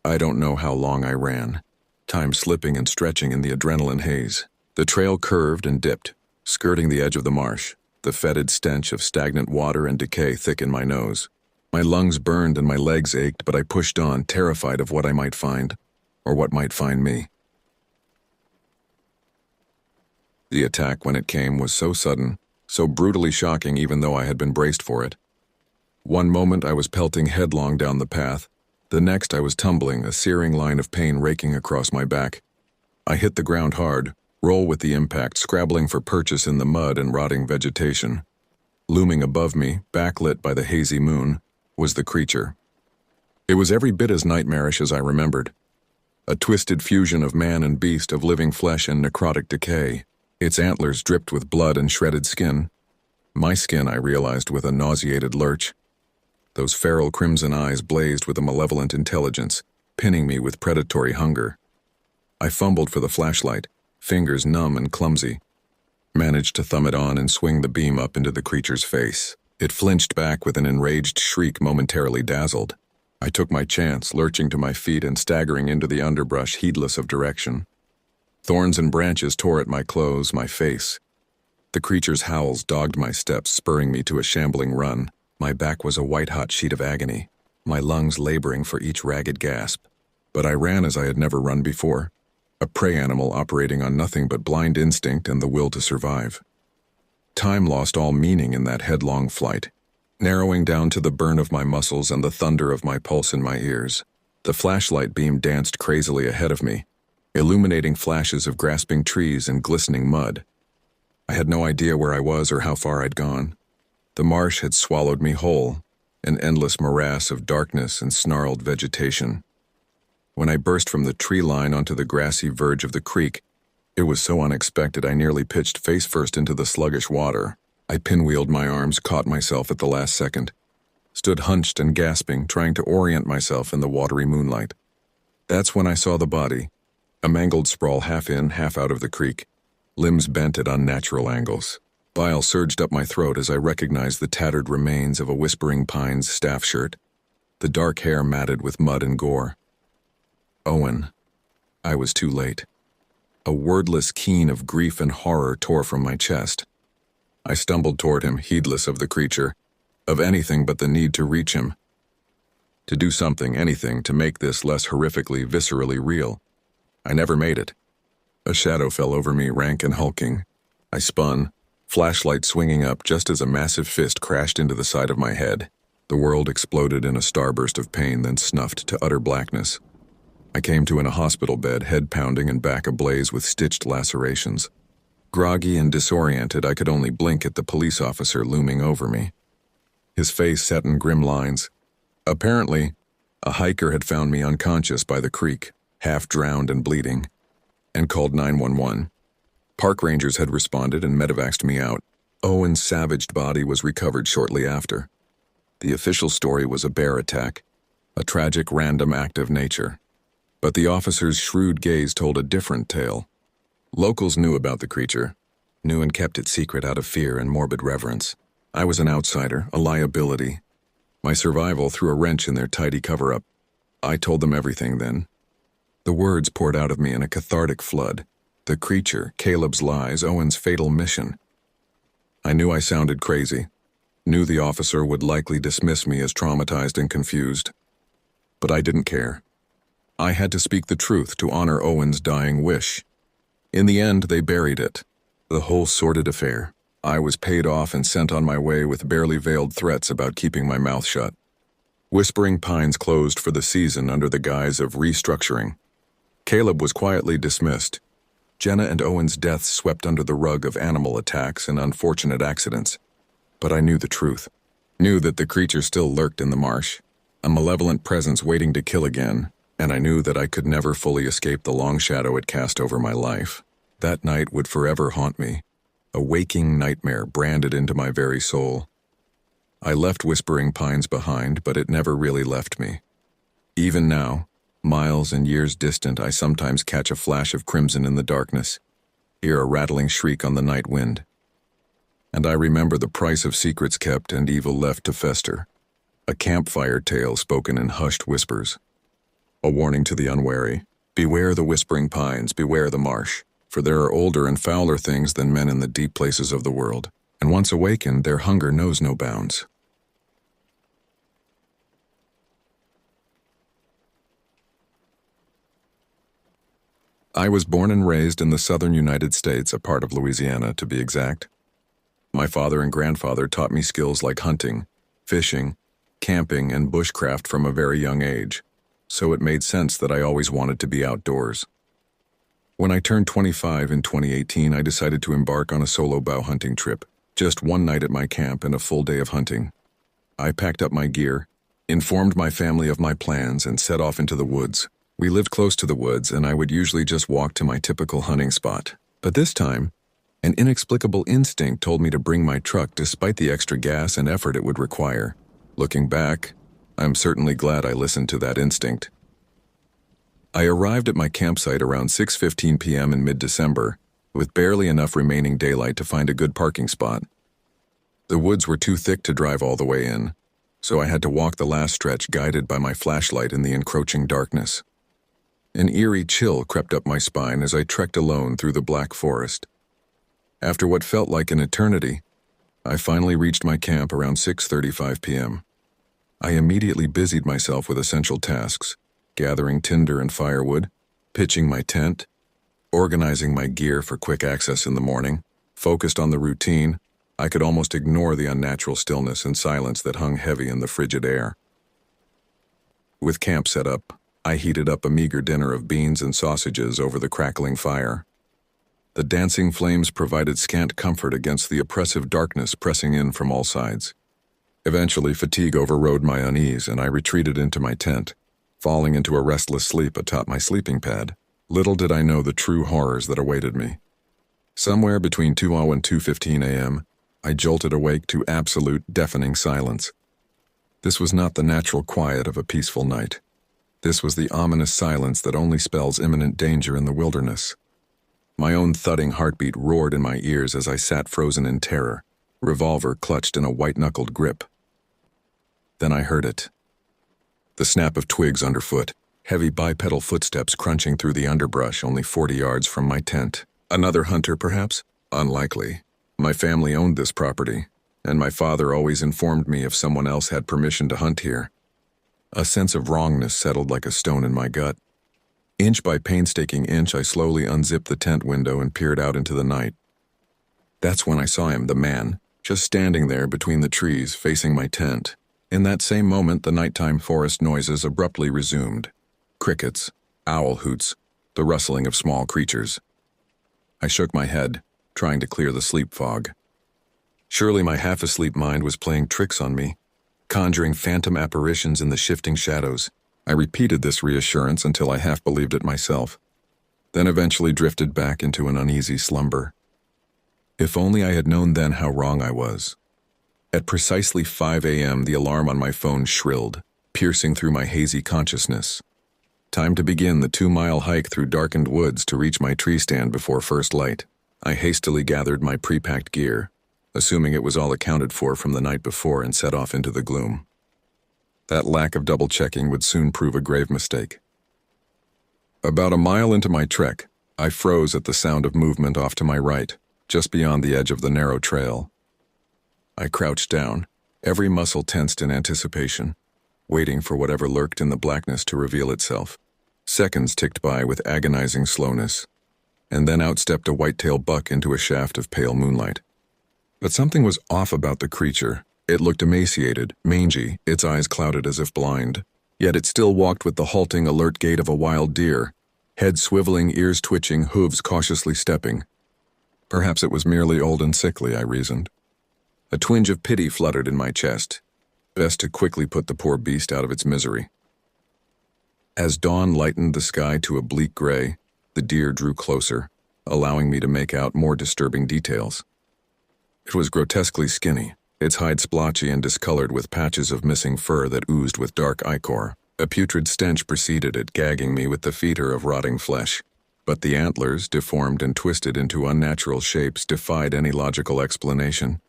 A: I don't know how long I ran, time slipping and stretching in the adrenaline haze. The trail curved and dipped, skirting the edge of the marsh, the fetid stench of stagnant water and decay thick in my nose. My lungs burned and my legs ached, but I pushed on, terrified of what I might find, or what might find me. The attack, when it came, was so sudden, so brutally shocking even though I had been braced for it. One moment I was pelting headlong down the path, the next I was tumbling, a searing line of pain raking across my back. I hit the ground hard, roll with the impact, scrabbling for purchase in the mud and rotting vegetation. Looming above me, backlit by the hazy moon, was the creature. It was every bit as nightmarish as I remembered. A twisted fusion of man and beast, of living flesh and necrotic decay. Its antlers dripped with blood and shredded skin. My skin, I realized with a nauseated lurch. Those feral crimson eyes blazed with a malevolent intelligence, pinning me with predatory hunger. I fumbled for the flashlight, fingers numb and clumsy. Managed to thumb it on and swing the beam up into the creature's face. It flinched back with an enraged shriek, momentarily dazzled. I took my chance, lurching to my feet and staggering into the underbrush, heedless of direction. Thorns and branches tore at my clothes, my face. The creature's howls dogged my steps, spurring me to a shambling run. My back was a white-hot sheet of agony, my lungs laboring for each ragged gasp. But I ran as I had never run before, a prey animal operating on nothing but blind instinct and the will to survive. Time lost all meaning in that headlong flight, narrowing down to the burn of my muscles and the thunder of my pulse in my ears. The flashlight beam danced crazily ahead of me, illuminating flashes of grasping trees and glistening mud. I had no idea where I was or how far I'd gone. The marsh had swallowed me whole, an endless morass of darkness and snarled vegetation. When I burst from the tree line onto the grassy verge of the creek, it was so unexpected I nearly pitched face first into the sluggish water. I pinwheeled my arms, caught myself at the last second, stood hunched and gasping, trying to orient myself in the watery moonlight. That's when I saw the body, a mangled sprawl half in, half out of the creek, limbs bent at unnatural angles. Bile surged up my throat as I recognized the tattered remains of a Whispering Pines staff shirt, the dark hair matted with mud and gore. Owen. I was too late. A wordless keen of grief and horror tore from my chest. I stumbled toward him, heedless of the creature, of anything but the need to reach him. To do something, anything, to make this less horrifically, viscerally real. I never made it. A shadow fell over me, rank and hulking. I spun, flashlight swinging up just as a massive fist crashed into the side of my head. The world exploded in a starburst of pain, then snuffed to utter blackness. I came to in a hospital bed, head pounding and back ablaze with stitched lacerations. Groggy and disoriented, I could only blink at the police officer looming over me. His face set in grim lines. Apparently, a hiker had found me unconscious by the creek, half drowned and bleeding, and called 911. Park rangers had responded and medevaxed me out. Owen's savaged body was recovered shortly after. The official story was a bear attack, a tragic random act of nature. But the officer's shrewd gaze told a different tale. Locals knew about the creature, knew and kept it secret out of fear and morbid reverence. I was an outsider, a liability. My survival threw a wrench in their tidy cover-up. I told them everything then. The words poured out of me in a cathartic flood. The creature, Caleb's lies, Owen's fatal mission. I knew I sounded crazy. Knew the officer would likely dismiss me as traumatized and confused. But I didn't care. I had to speak the truth to honor Owen's dying wish. In the end, they buried it. The whole sordid affair. I was paid off and sent on my way with barely veiled threats about keeping my mouth shut. Whispering Pines closed for the season under the guise of restructuring. Caleb was quietly dismissed. Jenna and Owen's deaths swept under the rug of animal attacks and unfortunate accidents. But I knew the truth. Knew that the creature still lurked in the marsh, a malevolent presence waiting to kill again, and I knew that I could never fully escape the long shadow it cast over my life. That night would forever haunt me, a waking nightmare branded into my very soul. I left Whispering Pines behind, but it never really left me. Even now, miles and years distant, I sometimes catch a flash of crimson in the darkness, hear a rattling shriek on the night wind. And I remember the price of secrets kept and evil left to fester. A campfire tale spoken in hushed whispers. A warning to the unwary. Beware the Whispering Pines, beware the marsh, for there are older and fouler things than men in the deep places of the world, and once awakened, their hunger knows no bounds. I was born and raised in the southern United States, a part of Louisiana, to be exact. My father and grandfather taught me skills like hunting, fishing, camping, and bushcraft from a very young age, so it made sense that I always wanted to be outdoors. When I turned 25 in 2018, I decided to embark on a solo bow hunting trip, just one night at my camp and a full day of hunting. I packed up my gear, informed my family of my plans, and set off into the woods. We lived close to the woods, and I would usually just walk to my typical hunting spot. But this time, an inexplicable instinct told me to bring my truck despite the extra gas and effort it would require. Looking back, I'm certainly glad I listened to that instinct. I arrived at my campsite around 6:15 p.m. in mid-December, with barely enough remaining daylight to find a good parking spot. The woods were too thick to drive all the way in, so I had to walk the last stretch guided by my flashlight in the encroaching darkness. An eerie chill crept up my spine as I trekked alone through the black forest. After what felt like an eternity, I finally reached my camp around 6:35 p.m. I immediately busied myself with essential tasks, gathering tinder and firewood, pitching my tent, organizing my gear for quick access in the morning. Focused on the routine, I could almost ignore the unnatural stillness and silence that hung heavy in the frigid air. With camp set up, I heated up a meager dinner of beans and sausages over the crackling fire. The dancing flames provided scant comfort against the oppressive darkness pressing in from all sides. Eventually, fatigue overrode my unease, and I retreated into my tent, falling into a restless sleep atop my sleeping pad. Little did I know the true horrors that awaited me. Somewhere between 2:00 and 2:15 a.m., I jolted awake to absolute, deafening silence. This was not the natural quiet of a peaceful night. This was the ominous silence that only spells imminent danger in the wilderness. My own thudding heartbeat roared in my ears as I sat frozen in terror, revolver clutched in a white-knuckled grip. Then I heard it. The snap of twigs underfoot, heavy bipedal footsteps crunching through the underbrush only 40 yards from my tent. Another hunter, perhaps? Unlikely. My family owned this property, and my father always informed me if someone else had permission to hunt here. A sense of wrongness settled like a stone in my gut. Inch by painstaking inch, I slowly unzipped the tent window and peered out into the night. That's when I saw him, the man, just standing there between the trees, facing my tent. In that same moment, the nighttime forest noises abruptly resumed. Crickets, owl hoots, the rustling of small creatures. I shook my head, trying to clear the sleep fog. Surely my half-asleep mind was playing tricks on me, conjuring phantom apparitions in the shifting shadows. I repeated this reassurance until I half believed it myself, then eventually drifted back into an uneasy slumber. If only I had known then how wrong I was. At precisely 5 a.m., the alarm on my phone shrilled, piercing through my hazy consciousness. Time to begin the 2-mile hike through darkened woods to reach my tree stand before first light. I hastily gathered my pre-packed gear, assuming it was all accounted for from the night before, and set off into the gloom. That lack of double-checking would soon prove a grave mistake. About a mile into my trek, I froze at the sound of movement off to my right, just beyond the edge of the narrow trail. I crouched down, every muscle tensed in anticipation, waiting for whatever lurked in the blackness to reveal itself. Seconds ticked by with agonizing slowness, and then out stepped a white-tailed buck into a shaft of pale moonlight. But something was off about the creature. It looked emaciated, mangy, its eyes clouded as if blind. Yet it still walked with the halting, alert gait of a wild deer, head swiveling, ears twitching, hooves cautiously stepping. Perhaps it was merely old and sickly, I reasoned. A twinge of pity fluttered in my chest. Best to quickly put the poor beast out of its misery. As dawn lightened the sky to a bleak gray, the deer drew closer, allowing me to make out more disturbing details. It was grotesquely skinny, its hide splotchy and discolored with patches of missing fur that oozed with dark ichor. A putrid stench preceded it, gagging me with the fetor of rotting flesh. But the antlers, deformed and twisted into unnatural shapes, defied any logical explanation.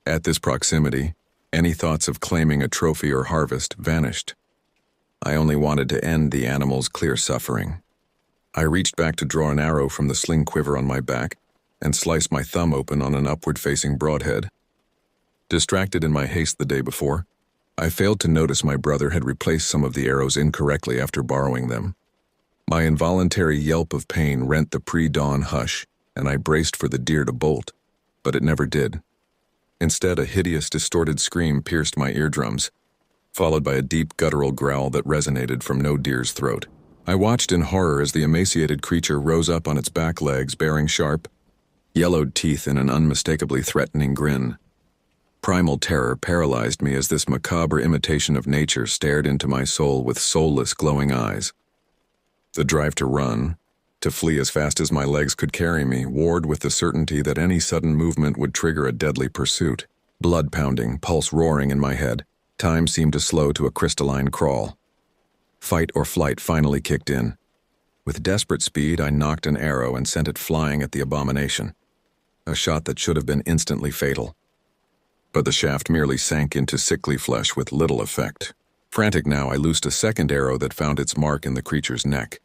A: At this proximity, any thoughts of claiming a trophy or harvest vanished. I only wanted to end the animal's clear suffering. I reached back to draw an arrow from the sling quiver on my back and sliced my thumb open on an upward-facing broadhead. Distracted in my haste the day before, I failed to notice my brother had replaced some of the arrows incorrectly after borrowing them. My involuntary yelp of pain rent the pre-dawn hush, and I braced for the deer to bolt, but it never did. Instead, a hideous, distorted scream pierced my eardrums, followed by a deep guttural growl that resonated from no deer's throat. I watched in horror as the emaciated creature rose up on its back legs, baring sharp, yellowed teeth in an unmistakably threatening grin. Primal terror paralyzed me as this macabre imitation of nature stared into my soul with soulless, glowing eyes. The drive to run, to flee as fast as my legs could carry me, warred with the certainty that any sudden movement would trigger a deadly pursuit. Blood pounding, pulse roaring in my head, time seemed to slow to a crystalline crawl. Fight or flight finally kicked in. With desperate speed, I knocked an arrow and sent it flying at the abomination. A shot that should have been instantly fatal. But the shaft merely sank into sickly flesh with little effect. Frantic now, I loosed a second arrow that found its mark in the creature's neck.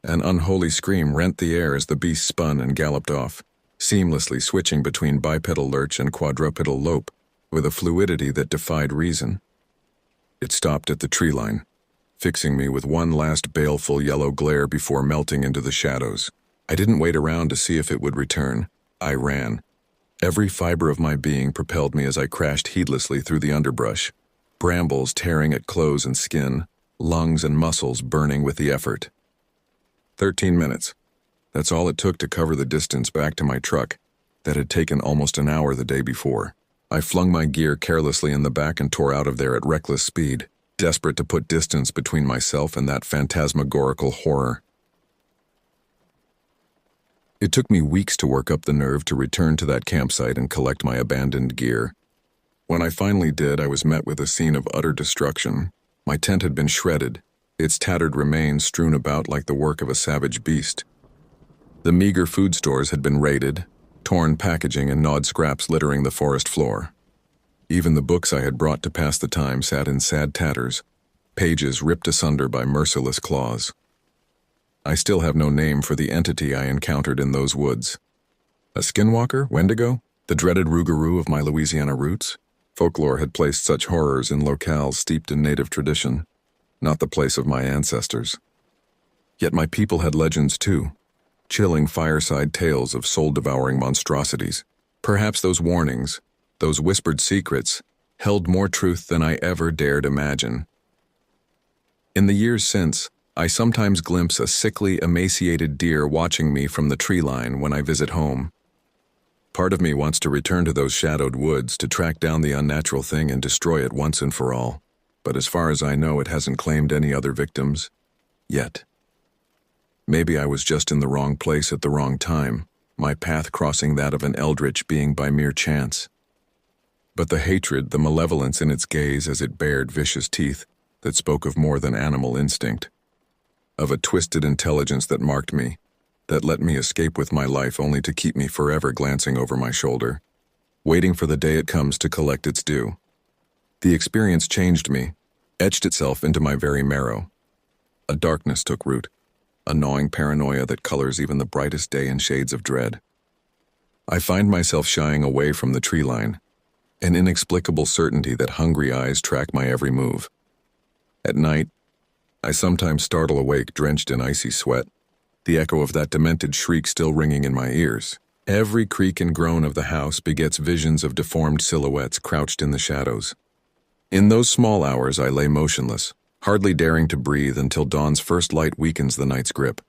A: An unholy scream rent the air as the beast spun and galloped off, seamlessly switching between bipedal lurch and quadrupedal lope, with a fluidity that defied reason. It stopped at the tree line, fixing me with one last baleful yellow glare before melting into the shadows. I didn't wait around to see if it would return. I ran. Every fiber of my being propelled me as I crashed heedlessly through the underbrush, brambles tearing at clothes and skin, lungs and muscles burning with the effort. 13 minutes. That's all it took to cover the distance back to my truck that had taken almost an hour the day before. I flung my gear carelessly in the back and tore out of there at reckless speed, desperate to put distance between myself and that phantasmagorical horror. It took me weeks to work up the nerve to return to that campsite and collect my abandoned gear. When I finally did, I was met with a scene of utter destruction. My tent had been shredded, its tattered remains strewn about like the work of a savage beast. The meager food stores had been raided, torn packaging and gnawed scraps littering the forest floor. Even the books I had brought to pass the time sat in sad tatters, pages ripped asunder by merciless claws. I still have no name for the entity I encountered in those woods. A skinwalker? Wendigo? The dreaded rougarou of my Louisiana roots? Folklore had placed such horrors in locales steeped in native tradition, not the place of my ancestors. Yet my people had legends too, chilling fireside tales of soul-devouring monstrosities. Perhaps those warnings, those whispered secrets, held more truth than I ever dared imagine. In the years since, I sometimes glimpse a sickly, emaciated deer watching me from the tree line when I visit home. Part of me wants to return to those shadowed woods to track down the unnatural thing and destroy it once and for all, but as far as I know, it hasn't claimed any other victims. Yet. Maybe I was just in the wrong place at the wrong time, my path crossing that of an eldritch being by mere chance. But the hatred, the malevolence in its gaze as it bared vicious teeth that spoke of more than animal instinct, of a twisted intelligence that marked me, that let me escape with my life only to keep me forever glancing over my shoulder, waiting for the day it comes to collect its due. The experience changed me, etched itself into my very marrow. A darkness took root, a gnawing paranoia that colors even the brightest day in shades of dread. I find myself shying away from the tree line, an inexplicable certainty that hungry eyes track my every move. At night, I sometimes startle awake drenched in icy sweat, the echo of that demented shriek still ringing in my ears. Every creak and groan of the house begets visions of deformed silhouettes crouched in the shadows. In those small hours I lay motionless, hardly daring to breathe until dawn's first light weakens the night's grip.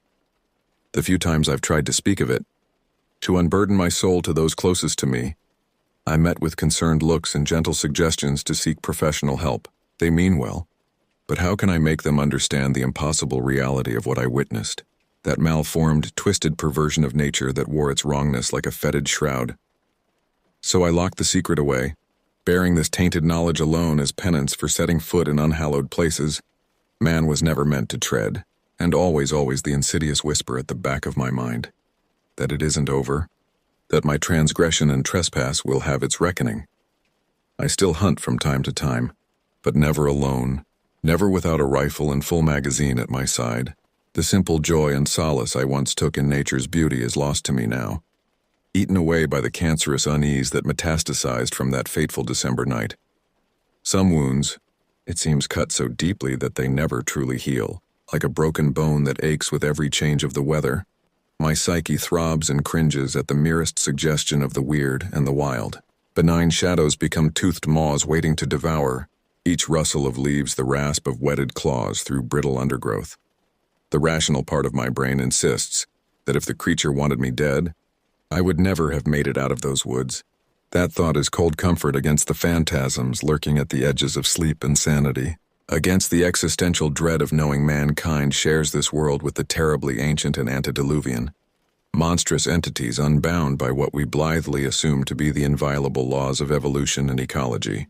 A: The few times I've tried to speak of it, to unburden my soul to those closest to me, I met with concerned looks and gentle suggestions to seek professional help. They mean well, but how can I make them understand the impossible reality of what I witnessed? That malformed, twisted perversion of nature that wore its wrongness like a fetid shroud. So I locked the secret away, bearing this tainted knowledge alone as penance for setting foot in unhallowed places man was never meant to tread, and always the insidious whisper at the back of my mind, that it isn't over, that my transgression and trespass will have its reckoning. I still hunt from time to time, but never alone, never without a rifle and full magazine at my side. The simple joy and solace I once took in nature's beauty is lost to me now, eaten away by the cancerous unease that metastasized from that fateful December night. Some wounds, it seems, cut so deeply that they never truly heal, like a broken bone that aches with every change of the weather. My psyche throbs and cringes at the merest suggestion of the weird and the wild. Benign shadows become toothed maws waiting to devour, each rustle of leaves the rasp of wetted claws through brittle undergrowth. The rational part of my brain insists that if the creature wanted me dead, I would never have made it out of those woods. That thought is cold comfort against the phantasms lurking at the edges of sleep and sanity, against the existential dread of knowing mankind shares this world with the terribly ancient and antediluvian, monstrous entities unbound by what we blithely assume to be the inviolable laws of evolution and ecology.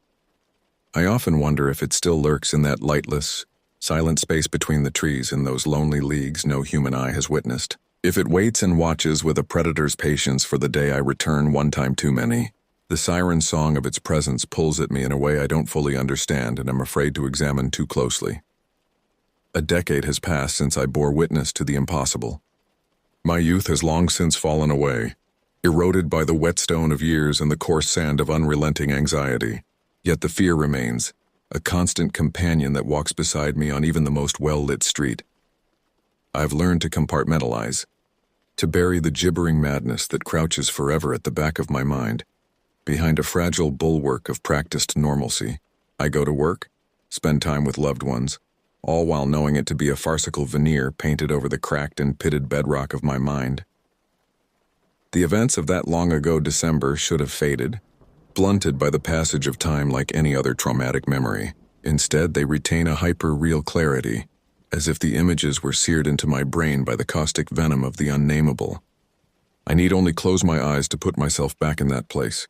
A: I often wonder if it still lurks in that lightless, silent space between the trees in those lonely leagues no human eye has witnessed. If it waits and watches with a predator's patience for the day I return one time too many, the siren song of its presence pulls at me in a way I don't fully understand and am afraid to examine too closely. A decade has passed since I bore witness to the impossible. My youth has long since fallen away, eroded by the whetstone of years and the coarse sand of unrelenting anxiety. Yet the fear remains, a constant companion that walks beside me on even the most well-lit street. I've learned to compartmentalize, to bury the gibbering madness that crouches forever at the back of my mind, behind a fragile bulwark of practiced normalcy. I go to work, spend time with loved ones, all while knowing it to be a farcical veneer painted over the cracked and pitted bedrock of my mind. The events of that long-ago December should have faded, blunted by the passage of time like any other traumatic memory. Instead, they retain a hyper-real clarity, as if the images were seared into my brain by the caustic venom of the unnameable. I need only close my eyes to put myself back in that place,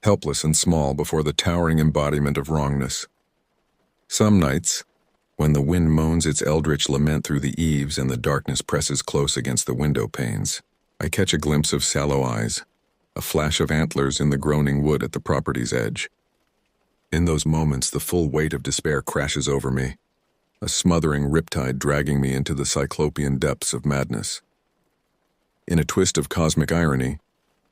A: helpless and small before the towering embodiment of wrongness. Some nights, when the wind moans its eldritch lament through the eaves and the darkness presses close against the window panes, I catch a glimpse of sallow eyes, a flash of antlers in the groaning wood at the property's edge. In those moments, the full weight of despair crashes over me, a smothering riptide dragging me into the cyclopean depths of madness. In a twist of cosmic irony,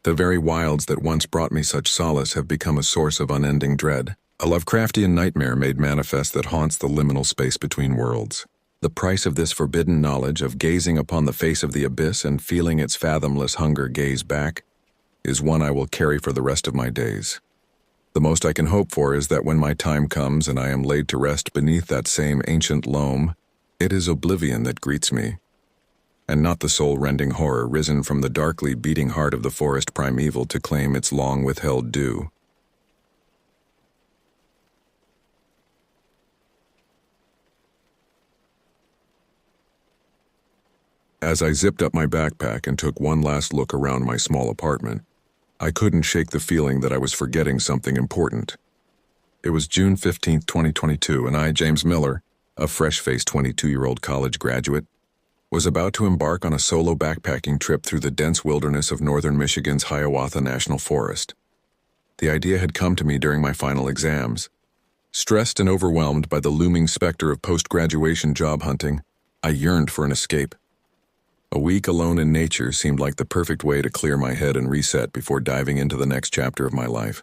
A: The very wilds that once brought me such solace have become a source of unending dread, a Lovecraftian nightmare made manifest that haunts the liminal space between worlds. The price of this forbidden knowledge of gazing upon the face of the abyss and feeling its fathomless hunger gaze back is one I will carry for the rest of my days. The most I can hope for is that when my time comes and I am laid to rest beneath that same ancient loam, it is oblivion that greets me, and not the soul-rending horror risen from the darkly beating heart of the forest primeval to claim its long-withheld due. As I zipped up my backpack and took one last look around my small apartment, I couldn't shake the feeling that I was forgetting something important. It was June 15, 2022, and I, James Miller, a fresh-faced 22-year-old college graduate, was about to embark on a solo backpacking trip through the dense wilderness of northern Michigan's Hiawatha National Forest. The idea had come to me during my final exams. Stressed and overwhelmed by the looming specter of post-graduation job hunting, I yearned for an escape. A week alone in nature seemed like the perfect way to clear my head and reset before diving into the next chapter of my life.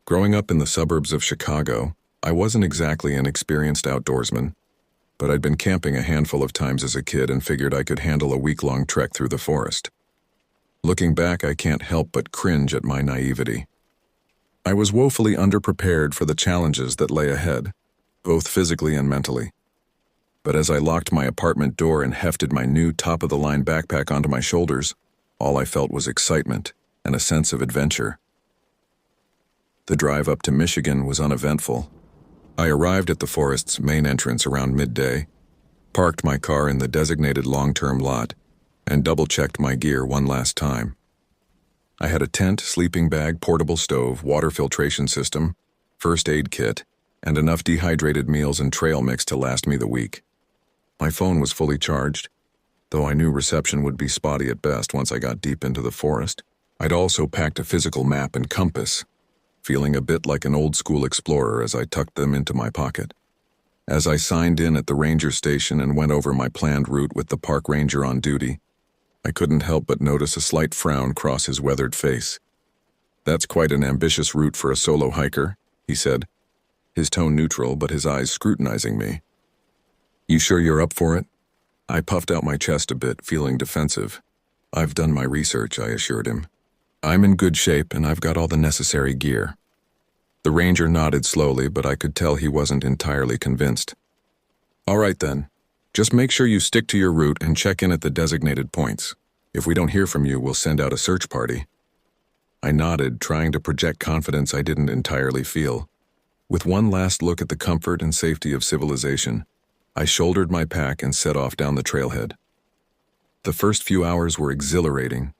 A: Growing up in the suburbs of Chicago, I wasn't exactly an experienced outdoorsman, but I'd been camping a handful of times as a kid and figured I could handle a week-long trek through the forest. Looking back, I can't help but cringe at my naivety. I was woefully underprepared for the challenges that lay ahead, both physically and mentally. But as I locked my apartment door and hefted my new top-of-the-line backpack onto my shoulders, all I felt was excitement and a sense of adventure. The drive up to Michigan was uneventful. I arrived at the forest's main entrance around midday, parked my car in the designated long-term lot, and double-checked my gear one last time. I had a tent, sleeping bag, portable stove, water filtration system, first aid kit, and enough dehydrated meals and trail mix to last me the week. My phone was fully charged, though I knew reception would be spotty at best once I got deep into the forest. I'd also packed a physical map and compass, feeling a bit like an old-school explorer as I tucked them into my pocket. As I signed in at the ranger station and went over my planned route with the park ranger on duty, I couldn't help but notice a slight frown cross his weathered face. "That's quite an ambitious route for a solo hiker," he said, his tone neutral but his eyes scrutinizing me. "You sure you're up for it?" I puffed out my chest a bit, feeling defensive. "I've done my research," I assured him. "I'm in good shape and I've got all the necessary gear." The ranger nodded slowly, but I could tell he wasn't entirely convinced. "All right then. Just make sure you stick to your route and check in at the designated points. If we don't hear from you, we'll send out a search party." I nodded, trying to project confidence I didn't entirely feel. With one last look at the comfort and safety of civilization, I shouldered my pack and set off down the trailhead. The first few hours were exhilarating.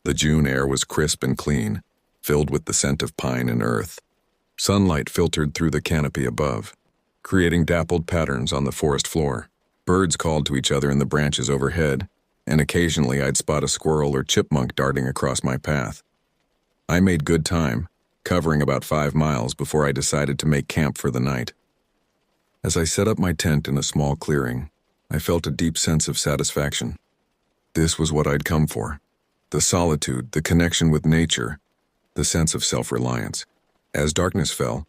A: The June air was crisp and clean, filled with the scent of pine and earth. Sunlight filtered through the canopy above, creating dappled patterns on the forest floor. Birds called to each other in the branches overhead, and occasionally I'd spot a squirrel or chipmunk darting across my path. I made good time, covering about 5 miles before I decided to make camp for the night. As I set up my tent in a small clearing, I felt a deep sense of satisfaction. This was what I'd come for. The solitude, the connection with nature, the sense of self-reliance. As darkness fell,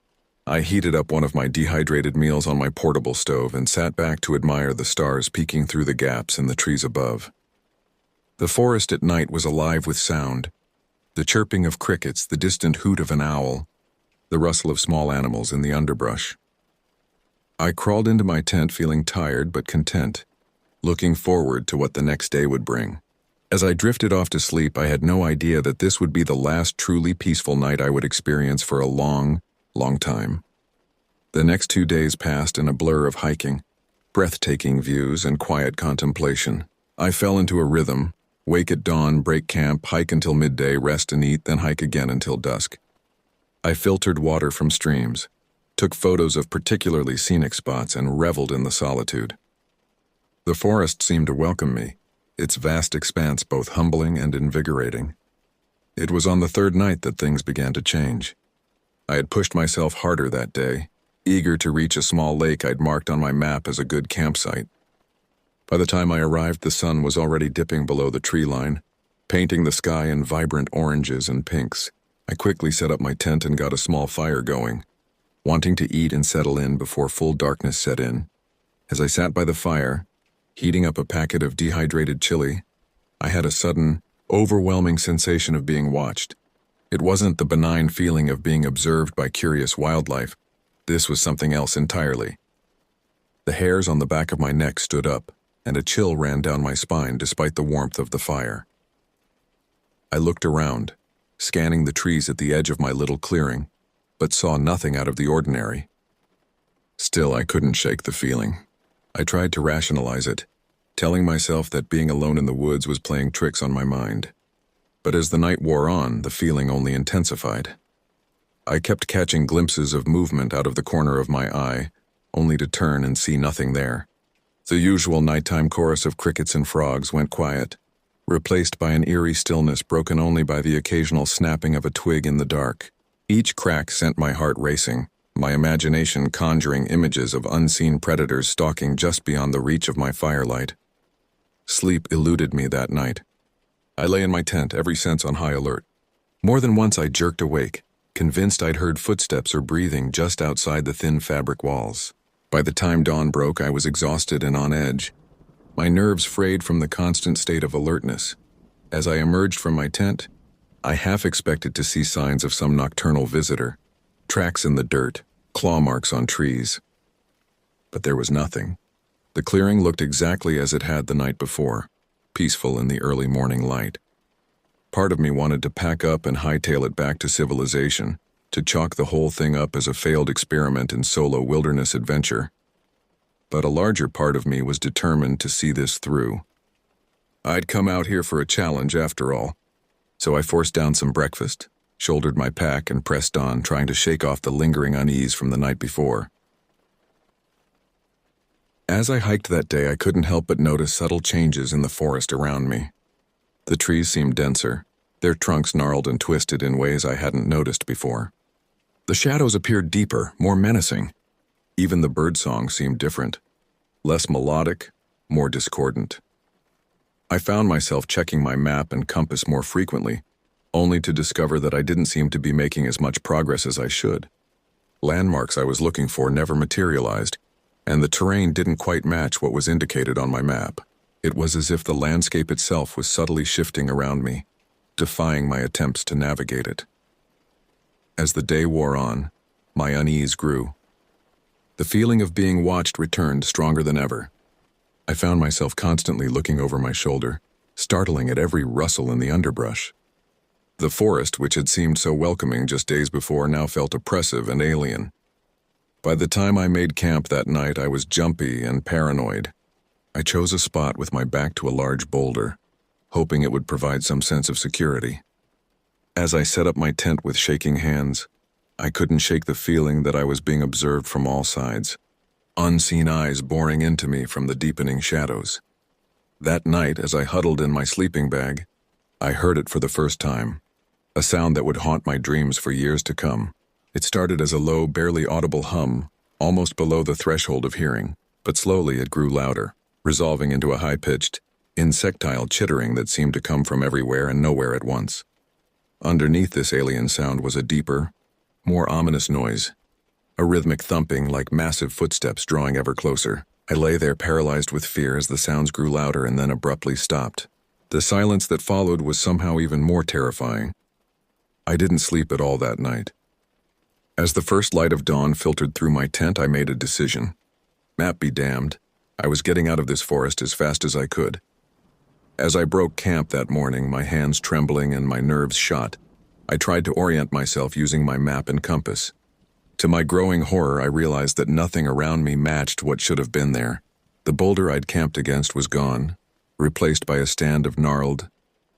A: I heated up one of my dehydrated meals on my portable stove and sat back to admire the stars peeking through the gaps in the trees above. The forest at night was alive with sound. The chirping of crickets, the distant hoot of an owl, the rustle of small animals in the underbrush. I crawled into my tent feeling tired but content, looking forward to what the next day would bring. As I drifted off to sleep, I had no idea that this would be the last truly peaceful night I would experience for a long, long time. The next 2 days passed in a blur of hiking, breathtaking views, and quiet contemplation. I fell into a rhythm: wake at dawn, break camp, hike until midday, rest and eat, then hike again until dusk. I filtered water from streams, took photos of particularly scenic spots, and reveled in the solitude. The forest seemed to welcome me, its vast expanse both humbling and invigorating. It was on the third night that things began to change. I had pushed myself harder that day, eager to reach a small lake I'd marked on my map as a good campsite. By the time I arrived, the sun was already dipping below the tree line, painting the sky in vibrant oranges and pinks. I quickly set up my tent and got a small fire going, wanting to eat and settle in before full darkness set in. As I sat by the fire, heating up a packet of dehydrated chili, I had a sudden, overwhelming sensation of being watched. It wasn't the benign feeling of being observed by curious wildlife. This was something else entirely. The hairs on the back of my neck stood up, and a chill ran down my spine despite the warmth of the fire. I looked around, scanning the trees at the edge of my little clearing, but saw nothing out of the ordinary. Still, I couldn't shake the feeling. I tried to rationalize it, telling myself that being alone in the woods was playing tricks on my mind. But as the night wore on, the feeling only intensified. I kept catching glimpses of movement out of the corner of my eye, only to turn and see nothing there. The usual nighttime chorus of crickets and frogs went quiet, replaced by an eerie stillness broken only by the occasional snapping of a twig in the dark. Each crack sent my heart racing, my imagination conjuring images of unseen predators stalking just beyond the reach of my firelight. Sleep eluded me that night. I lay in my tent, every sense on high alert. More than once I jerked awake, convinced I'd heard footsteps or breathing just outside the thin fabric walls. By the time dawn broke, I was exhausted and on edge, my nerves frayed from the constant state of alertness. As I emerged from my tent, I half expected to see signs of some nocturnal visitor, tracks in the dirt, claw marks on trees. But there was nothing. The clearing looked exactly as it had the night before, peaceful in the early morning light. Part of me wanted to pack up and hightail it back to civilization, to chalk the whole thing up as a failed experiment in solo wilderness adventure. But a larger part of me was determined to see this through. I'd come out here for a challenge after all, so I forced down some breakfast, shouldered my pack, and pressed on, trying to shake off the lingering unease from the night before. As I hiked that day, I couldn't help but notice subtle changes in the forest around me. The trees seemed denser, their trunks gnarled and twisted in ways I hadn't noticed before. The shadows appeared deeper, more menacing. Even the birdsong seemed different, less melodic, more discordant. I found myself checking my map and compass more frequently, only to discover that I didn't seem to be making as much progress as I should. Landmarks I was looking for never materialized, and the terrain didn't quite match what was indicated on my map. It was as if the landscape itself was subtly shifting around me, defying my attempts to navigate it. As the day wore on, my unease grew. The feeling of being watched returned stronger than ever. I found myself constantly looking over my shoulder, startling at every rustle in the underbrush. The forest, which had seemed so welcoming just days before, now felt oppressive and alien. By the time I made camp that night, I was jumpy and paranoid. I chose a spot with my back to a large boulder, hoping it would provide some sense of security. As I set up my tent with shaking hands, I couldn't shake the feeling that I was being observed from all sides, unseen eyes boring into me from the deepening shadows. That night, as I huddled in my sleeping bag, I heard it for the first time, a sound that would haunt my dreams for years to come. It started as a low, barely audible hum, almost below the threshold of hearing, but slowly it grew louder, resolving into a high-pitched, insectile chittering that seemed to come from everywhere and nowhere at once. Underneath this alien sound was a deeper, more ominous noise, a rhythmic thumping like massive footsteps drawing ever closer. I lay there paralyzed with fear as the sounds grew louder and then abruptly stopped. The silence that followed was somehow even more terrifying. I didn't sleep at all that night. As the first light of dawn filtered through my tent, I made a decision. Map be damned, I was getting out of this forest as fast as I could. As I broke camp that morning, my hands trembling and my nerves shot, I tried to orient myself using my map and compass. To my growing horror, I realized that nothing around me matched what should have been there. The boulder I'd camped against was gone, replaced by a stand of gnarled,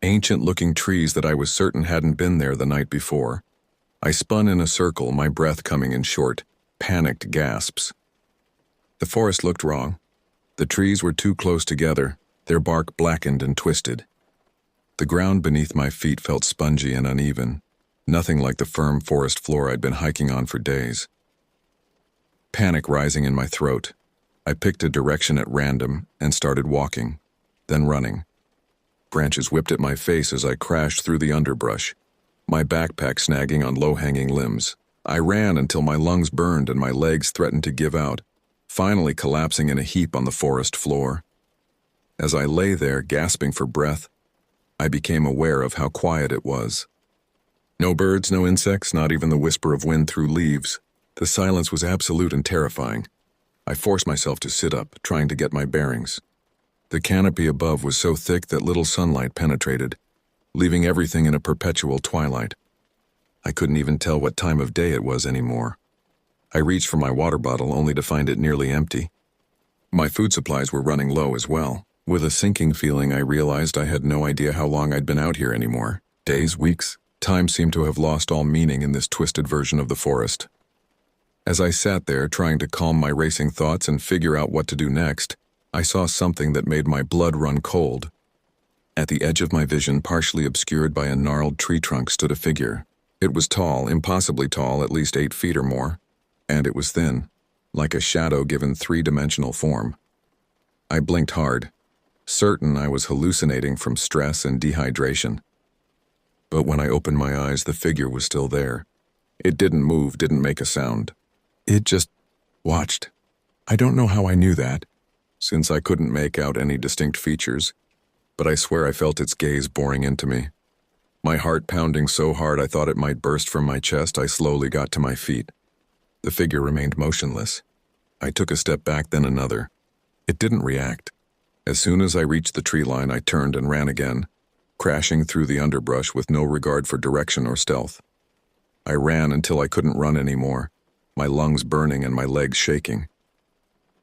A: ancient-looking trees that I was certain hadn't been there the night before. I spun in a circle, my breath coming in short, panicked gasps. The forest looked wrong. The trees were too close together, their bark blackened and twisted. The ground beneath my feet felt spongy and uneven, nothing like the firm forest floor I'd been hiking on for days. Panic rising in my throat, I picked a direction at random and started walking, then running. Branches whipped at my face as I crashed through the underbrush, my backpack snagging on low-hanging limbs. I ran until my lungs burned and my legs threatened to give out, finally collapsing in a heap on the forest floor. As I lay there, gasping for breath, I became aware of how quiet it was. No birds, no insects, not even the whisper of wind through leaves. The silence was absolute and terrifying. I forced myself to sit up, trying to get my bearings. The canopy above was so thick that little sunlight penetrated, leaving everything in a perpetual twilight. I couldn't even tell what time of day it was anymore. I reached for my water bottle only to find it nearly empty. My food supplies were running low as well. With a sinking feeling, I realized I had no idea how long I'd been out here anymore. Days, weeks, time seemed to have lost all meaning in this twisted version of the forest. As I sat there trying to calm my racing thoughts and figure out what to do next, I saw something that made my blood run cold. At the edge of my vision, partially obscured by a gnarled tree trunk, stood a figure. It was tall, impossibly tall, at least 8 feet or more, and it was thin, like a shadow given 3-dimensional form. I blinked hard, certain I was hallucinating from stress and dehydration. But when I opened my eyes, the figure was still there. It didn't move, didn't make a sound. It just watched. I don't know how I knew that, since I couldn't make out any distinct features, but I swear I felt its gaze boring into me. My heart pounding so hard I thought it might burst from my chest, I slowly got to my feet. The figure remained motionless. I took a step back, then another. It didn't react. As soon as I reached the tree line, I turned and ran again, crashing through the underbrush with no regard for direction or stealth. I ran until I couldn't run anymore, my lungs burning and my legs shaking.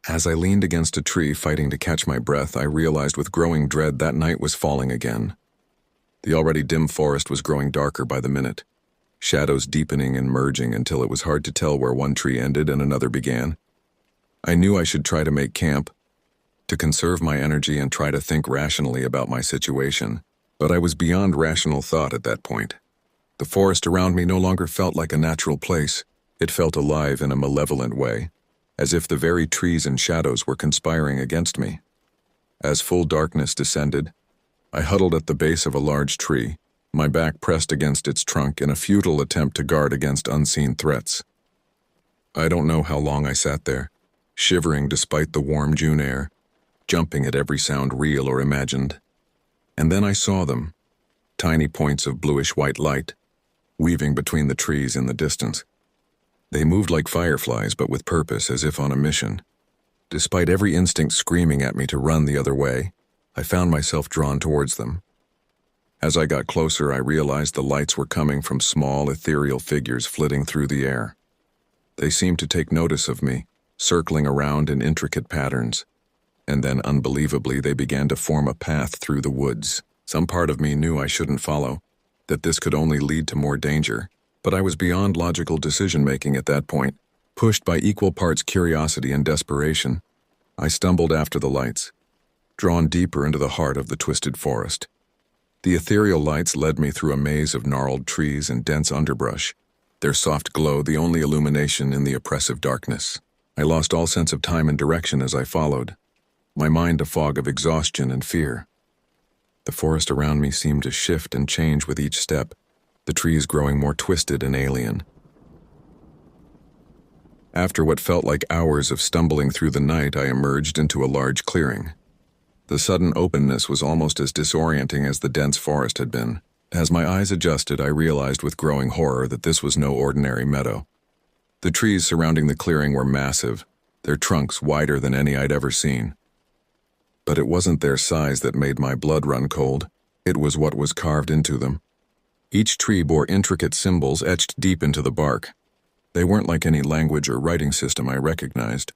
A: As I leaned against a tree fighting to catch my breath, I realized with growing dread that night was falling again. The already dim forest was growing darker by the minute, shadows deepening and merging until it was hard to tell where one tree ended and another began. I knew I should try to make camp, to conserve my energy and try to think rationally about my situation, but I was beyond rational thought at that point. The forest around me no longer felt like a natural place. It felt alive in a malevolent way, as if the very trees and shadows were conspiring against me. As full darkness descended, I huddled at the base of a large tree, my back pressed against its trunk in a futile attempt to guard against unseen threats. I don't know how long I sat there, shivering despite the warm June air, jumping at every sound real or imagined. And then I saw them, tiny points of bluish-white light, weaving between the trees in the distance. They moved like fireflies, but with purpose, as if on a mission. Despite every instinct screaming at me to run the other way, I found myself drawn towards them. As I got closer, I realized the lights were coming from small, ethereal figures flitting through the air. They seemed to take notice of me, circling around in intricate patterns. And then, unbelievably, they began to form a path through the woods. Some part of me knew I shouldn't follow, that this could only lead to more danger. But I was beyond logical decision-making at that point, pushed by equal parts curiosity and desperation. I stumbled after the lights, drawn deeper into the heart of the twisted forest. The ethereal lights led me through a maze of gnarled trees and dense underbrush, their soft glow the only illumination in the oppressive darkness. I lost all sense of time and direction as I followed, my mind a fog of exhaustion and fear. The forest around me seemed to shift and change with each step, the trees growing more twisted and alien. After what felt like hours of stumbling through the night, I emerged into a large clearing. The sudden openness was almost as disorienting as the dense forest had been. As my eyes adjusted, I realized with growing horror that this was no ordinary meadow. The trees surrounding the clearing were massive, their trunks wider than any I'd ever seen. But it wasn't their size that made my blood run cold. It was what was carved into them. Each tree bore intricate symbols etched deep into the bark. They weren't like any language or writing system I recognized.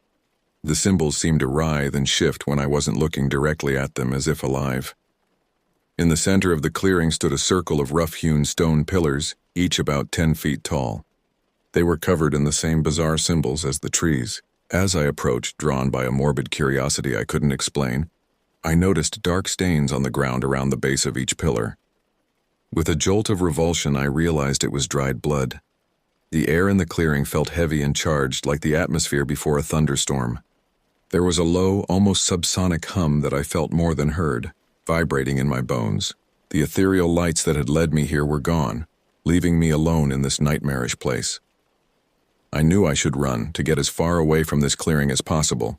A: The symbols seemed to writhe and shift when I wasn't looking directly at them, as if alive. In the center of the clearing stood a circle of rough-hewn stone pillars, each about 10 feet tall. They were covered in the same bizarre symbols as the trees. As I approached, drawn by a morbid curiosity I couldn't explain, I noticed dark stains on the ground around the base of each pillar. With a jolt of revulsion, I realized it was dried blood. The air in the clearing felt heavy and charged, like the atmosphere before a thunderstorm. There was a low, almost subsonic hum that I felt more than heard, vibrating in my bones. The ethereal lights that had led me here were gone, leaving me alone in this nightmarish place. I knew I should run to get as far away from this clearing as possible,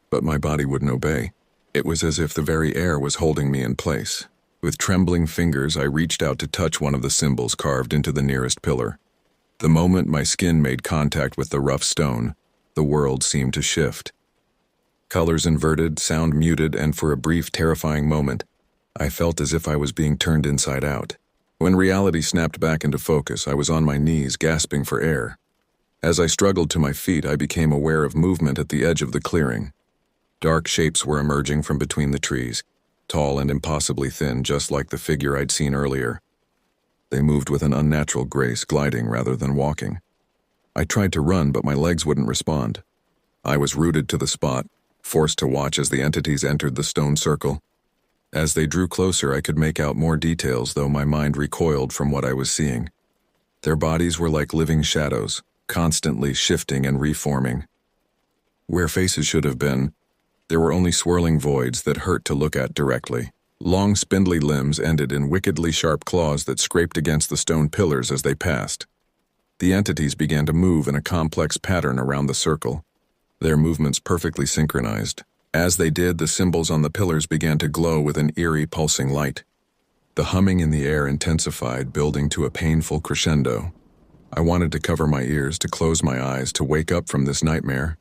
A: but my body wouldn't obey. It was as if the very air was holding me in place. With trembling fingers, I reached out to touch one of the symbols carved into the nearest pillar. The moment my skin made contact with the rough stone, the world seemed to shift. Colors inverted, sound muted, and for a brief, terrifying moment, I felt as if I was being turned inside out. When reality snapped back into focus, I was on my knees, gasping for air. As I struggled to my feet, I became aware of movement at the edge of the clearing. Dark shapes were emerging from between the trees, tall and impossibly thin, just like the figure I'd seen earlier. They moved with an unnatural grace, gliding rather than walking. I tried to run, but my legs wouldn't respond. I was rooted to the spot, forced to watch as the entities entered the stone circle. As they drew closer, I could make out more details, though my mind recoiled from what I was seeing. Their bodies were like living shadows, constantly shifting and reforming. Where faces should have been, there were only swirling voids that hurt to look at directly. Long, spindly limbs ended in wickedly sharp claws that scraped against the stone pillars as they passed. The entities began to move in a complex pattern around the circle, their movements perfectly synchronized. As they did, the symbols on the pillars began to glow with an eerie, pulsing light. The humming in the air intensified, building to a painful crescendo. I wanted to cover my ears, to close my eyes, to wake up from this nightmare,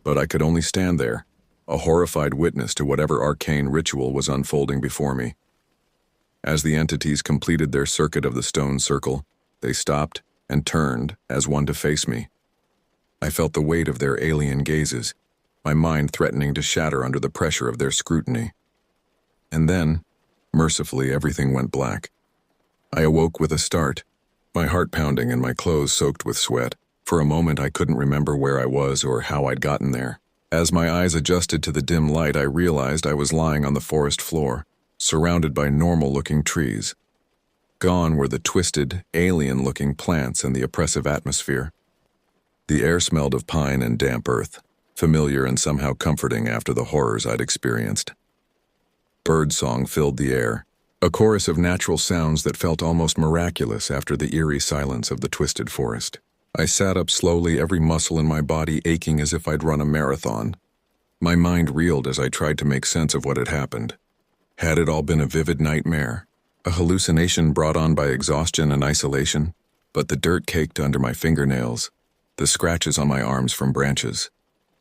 A: but I could only stand there, a horrified witness to whatever arcane ritual was unfolding before me. As the entities completed their circuit of the stone circle, they stopped and turned as one to face me. I felt the weight of their alien gazes, my mind threatening to shatter under the pressure of their scrutiny. And then, mercifully, everything went black. I awoke with a start, my heart pounding and my clothes soaked with sweat. For a moment, I couldn't remember where I was or how I'd gotten there. As my eyes adjusted to the dim light, I realized I was lying on the forest floor, surrounded by normal-looking trees. Gone were the twisted, alien-looking plants and the oppressive atmosphere. The air smelled of pine and damp earth, familiar and somehow comforting after the horrors I'd experienced. Birdsong filled the air, a chorus of natural sounds that felt almost miraculous after the eerie silence of the twisted forest. I sat up slowly, every muscle in my body aching as if I'd run a marathon. My mind reeled as I tried to make sense of what had happened. Had it all been a vivid nightmare, a hallucination brought on by exhaustion and isolation? But the dirt caked under my fingernails, the scratches on my arms from branches,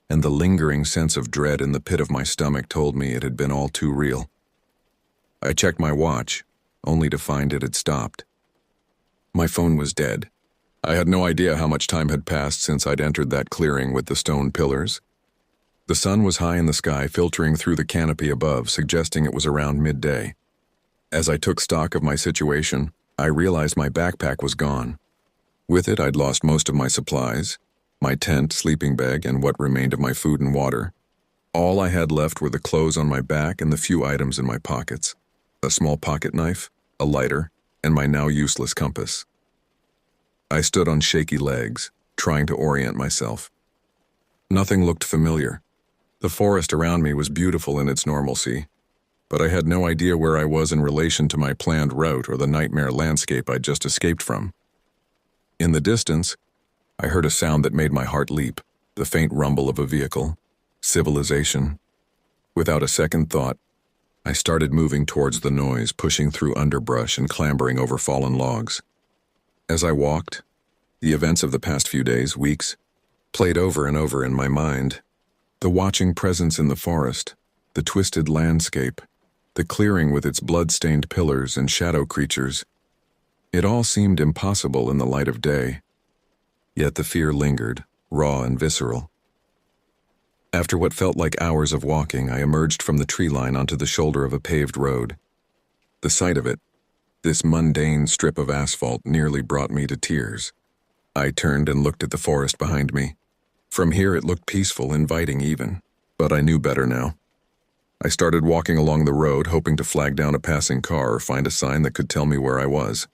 A: and the lingering sense of dread in the pit of my stomach told me it had been all too real. I checked my watch, only to find it had stopped. My phone was dead. I had no idea how much time had passed since I'd entered that clearing with the stone pillars. The sun was high in the sky, filtering through the canopy above, suggesting it was around midday. As I took stock of my situation, I realized my backpack was gone. With it, I'd lost most of my supplies, my tent, sleeping bag, and what remained of my food and water. All I had left were the clothes on my back and the few items in my pockets: a small pocket knife, a lighter, and my now useless compass. I stood on shaky legs, trying to orient myself. Nothing looked familiar. The forest around me was beautiful in its normalcy, but I had no idea where I was in relation to my planned route or the nightmare landscape I'd just escaped from. In the distance, I heard a sound that made my heart leap, the faint rumble of a vehicle. Civilization. Without a second thought, I started moving towards the noise, pushing through underbrush and clambering over fallen logs. As I walked, the events of the past few days, weeks, played over and over in my mind. The watching presence in the forest, the twisted landscape, the clearing with its blood-stained pillars and shadow creatures. It all seemed impossible in the light of day. Yet the fear lingered, raw and visceral. After what felt like hours of walking, I emerged from the tree line onto the shoulder of a paved road. The sight of it, this mundane strip of asphalt, nearly brought me to tears. I turned and looked at the forest behind me. From here it looked peaceful, inviting even, but I knew better now. I started walking along the road, hoping to flag down a passing car or find a sign that could tell me where I was.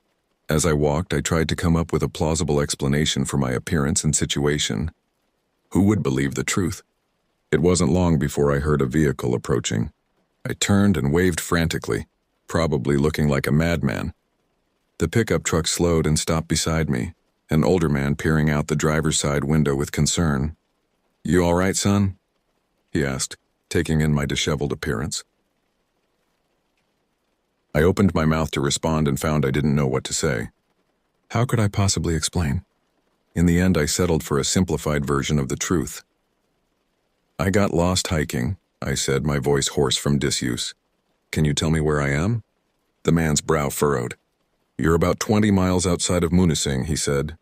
A: As I walked, I tried to come up with a plausible explanation for my appearance and situation. Who would believe the truth? It wasn't long before I heard a vehicle approaching. I turned and waved frantically, probably looking like a madman. The pickup truck slowed and stopped beside me, an older man peering out the driver's side window with concern. "You all right, son?" he asked, taking in my disheveled appearance. I opened my mouth to respond and found I didn't know what to say. How could I possibly explain? In the end, I settled for a simplified version of the truth. "I got lost hiking," I said, my voice hoarse from disuse. "Can you tell me where I am?" The man's brow furrowed. "You're about 20 miles outside of Munising," he said.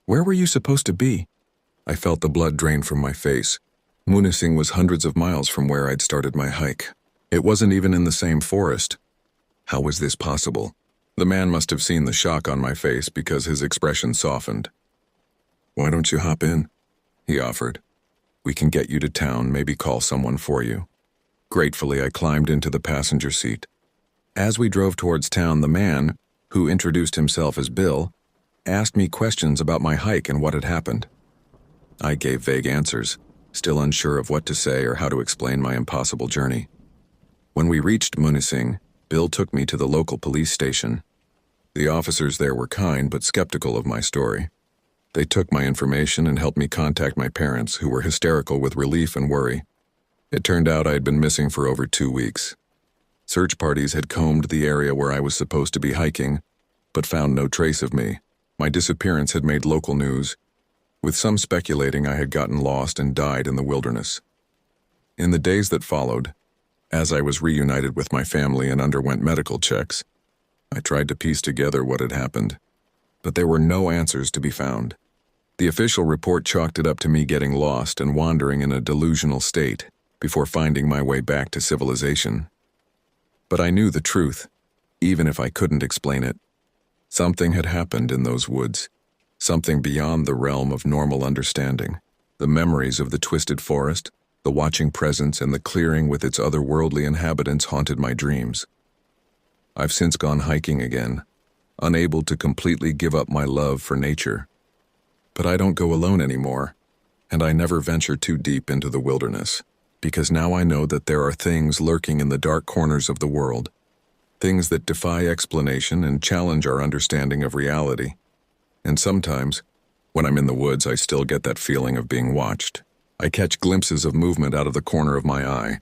A: "Where were you supposed to be?" I felt the blood drain from my face. Munising was hundreds of miles from where I'd started my hike. It wasn't even in the same forest. How was this possible? The man must have seen the shock on my face because his expression softened. "Why don't you hop in?" he offered. "We can get you to town, maybe call someone for you." Gratefully, I climbed into the passenger seat. As we drove towards town, the man, who introduced himself as Bill, asked me questions about my hike and what had happened. I gave vague answers, still unsure of what to say or how to explain my impossible journey. When we reached Munising, Bill took me to the local police station. The officers there were kind but skeptical of my story. They took my information and helped me contact my parents, who were hysterical with relief and worry. It turned out I had been missing for over 2 weeks. Search parties had combed the area where I was supposed to be hiking, but found no trace of me. My disappearance had made local news, with some speculating I had gotten lost and died in the wilderness. In the days that followed, as I was reunited with my family and underwent medical checks, I tried to piece together what had happened, but there were no answers to be found. The official report chalked it up to me getting lost and wandering in a delusional state before finding my way back to civilization. But I knew the truth, even if I couldn't explain it. Something had happened in those woods, something beyond the realm of normal understanding. The memories of the twisted forest, the watching presence, and the clearing with its otherworldly inhabitants haunted my dreams. I've since gone hiking again, unable to completely give up my love for nature. But I don't go alone anymore, and I never venture too deep into the wilderness, because now I know that there are things lurking in the dark corners of the world, things that defy explanation and challenge our understanding of reality. And sometimes, when I'm in the woods, I still get that feeling of being watched. I catch glimpses of movement out of the corner of my eye,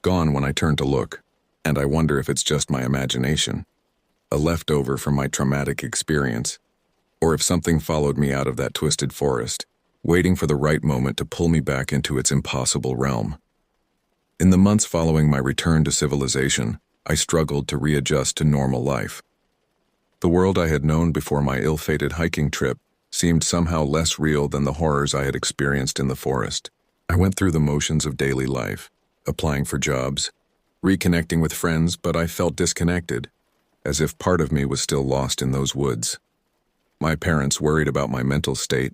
A: gone when I turn to look, and I wonder if it's just my imagination, a leftover from my traumatic experience, or if something followed me out of that twisted forest, waiting for the right moment to pull me back into its impossible realm. In the months following my return to civilization, I struggled to readjust to normal life. The world I had known before my ill-fated hiking trip seemed somehow less real than the horrors I had experienced in the forest. I went through the motions of daily life, applying for jobs, reconnecting with friends, but I felt disconnected, as if part of me was still lost in those woods. My parents, worried about my mental state,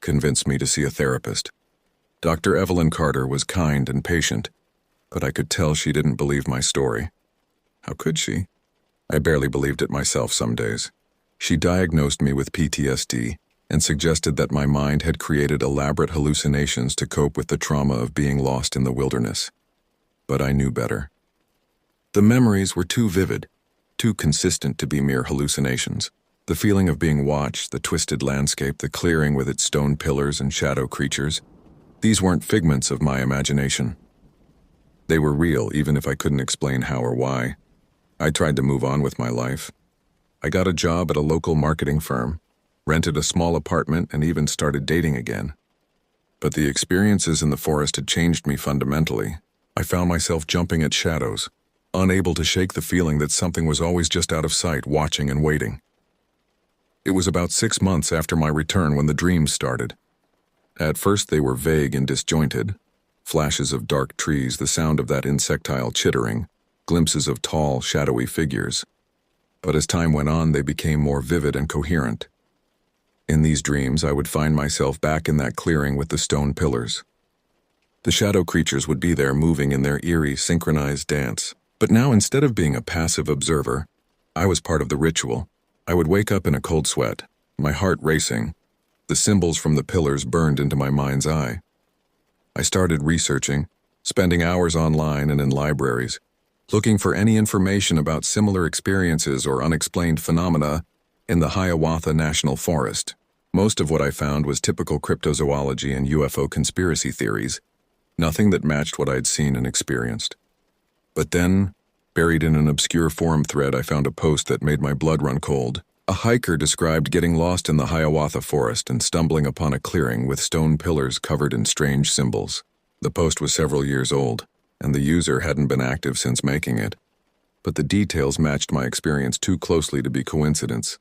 A: convinced me to see a therapist. Dr. Evelyn Carter was kind and patient, but I could tell she didn't believe my story. How could she? I barely believed it myself some days. She diagnosed me with PTSD and suggested that my mind had created elaborate hallucinations to cope with the trauma of being lost in the wilderness. But I knew better. The memories were too vivid, too consistent to be mere hallucinations. The feeling of being watched, the twisted landscape, the clearing with its stone pillars and shadow creatures, these weren't figments of my imagination. They were real, even if I couldn't explain how or why. I tried to move on with my life. I got a job at a local marketing firm, rented a small apartment, and even started dating again. But the experiences in the forest had changed me fundamentally. I found myself jumping at shadows, unable to shake the feeling that something was always just out of sight, watching and waiting. It was about 6 months after my return when the dreams started. At first they were vague and disjointed, flashes of dark trees, the sound of that insectile chittering, glimpses of tall, shadowy figures. But as time went on, they became more vivid and coherent. In these dreams, I would find myself back in that clearing with the stone pillars. The shadow creatures would be there, moving in their eerie, synchronized dance. But now, instead of being a passive observer, I was part of the ritual. I would wake up in a cold sweat, my heart racing. The symbols from the pillars burned into my mind's eye. I started researching, spending hours online and in libraries, looking for any information about similar experiences or unexplained phenomena in the Hiawatha National Forest. Most of what I found was typical cryptozoology and UFO conspiracy theories, nothing that matched what I'd seen and experienced. But then, buried in an obscure forum thread, I found a post that made my blood run cold. A hiker described getting lost in the Hiawatha forest and stumbling upon a clearing with stone pillars covered in strange symbols. The post was several years old, and the user hadn't been active since making it, but the details matched my experience too closely to be coincidence.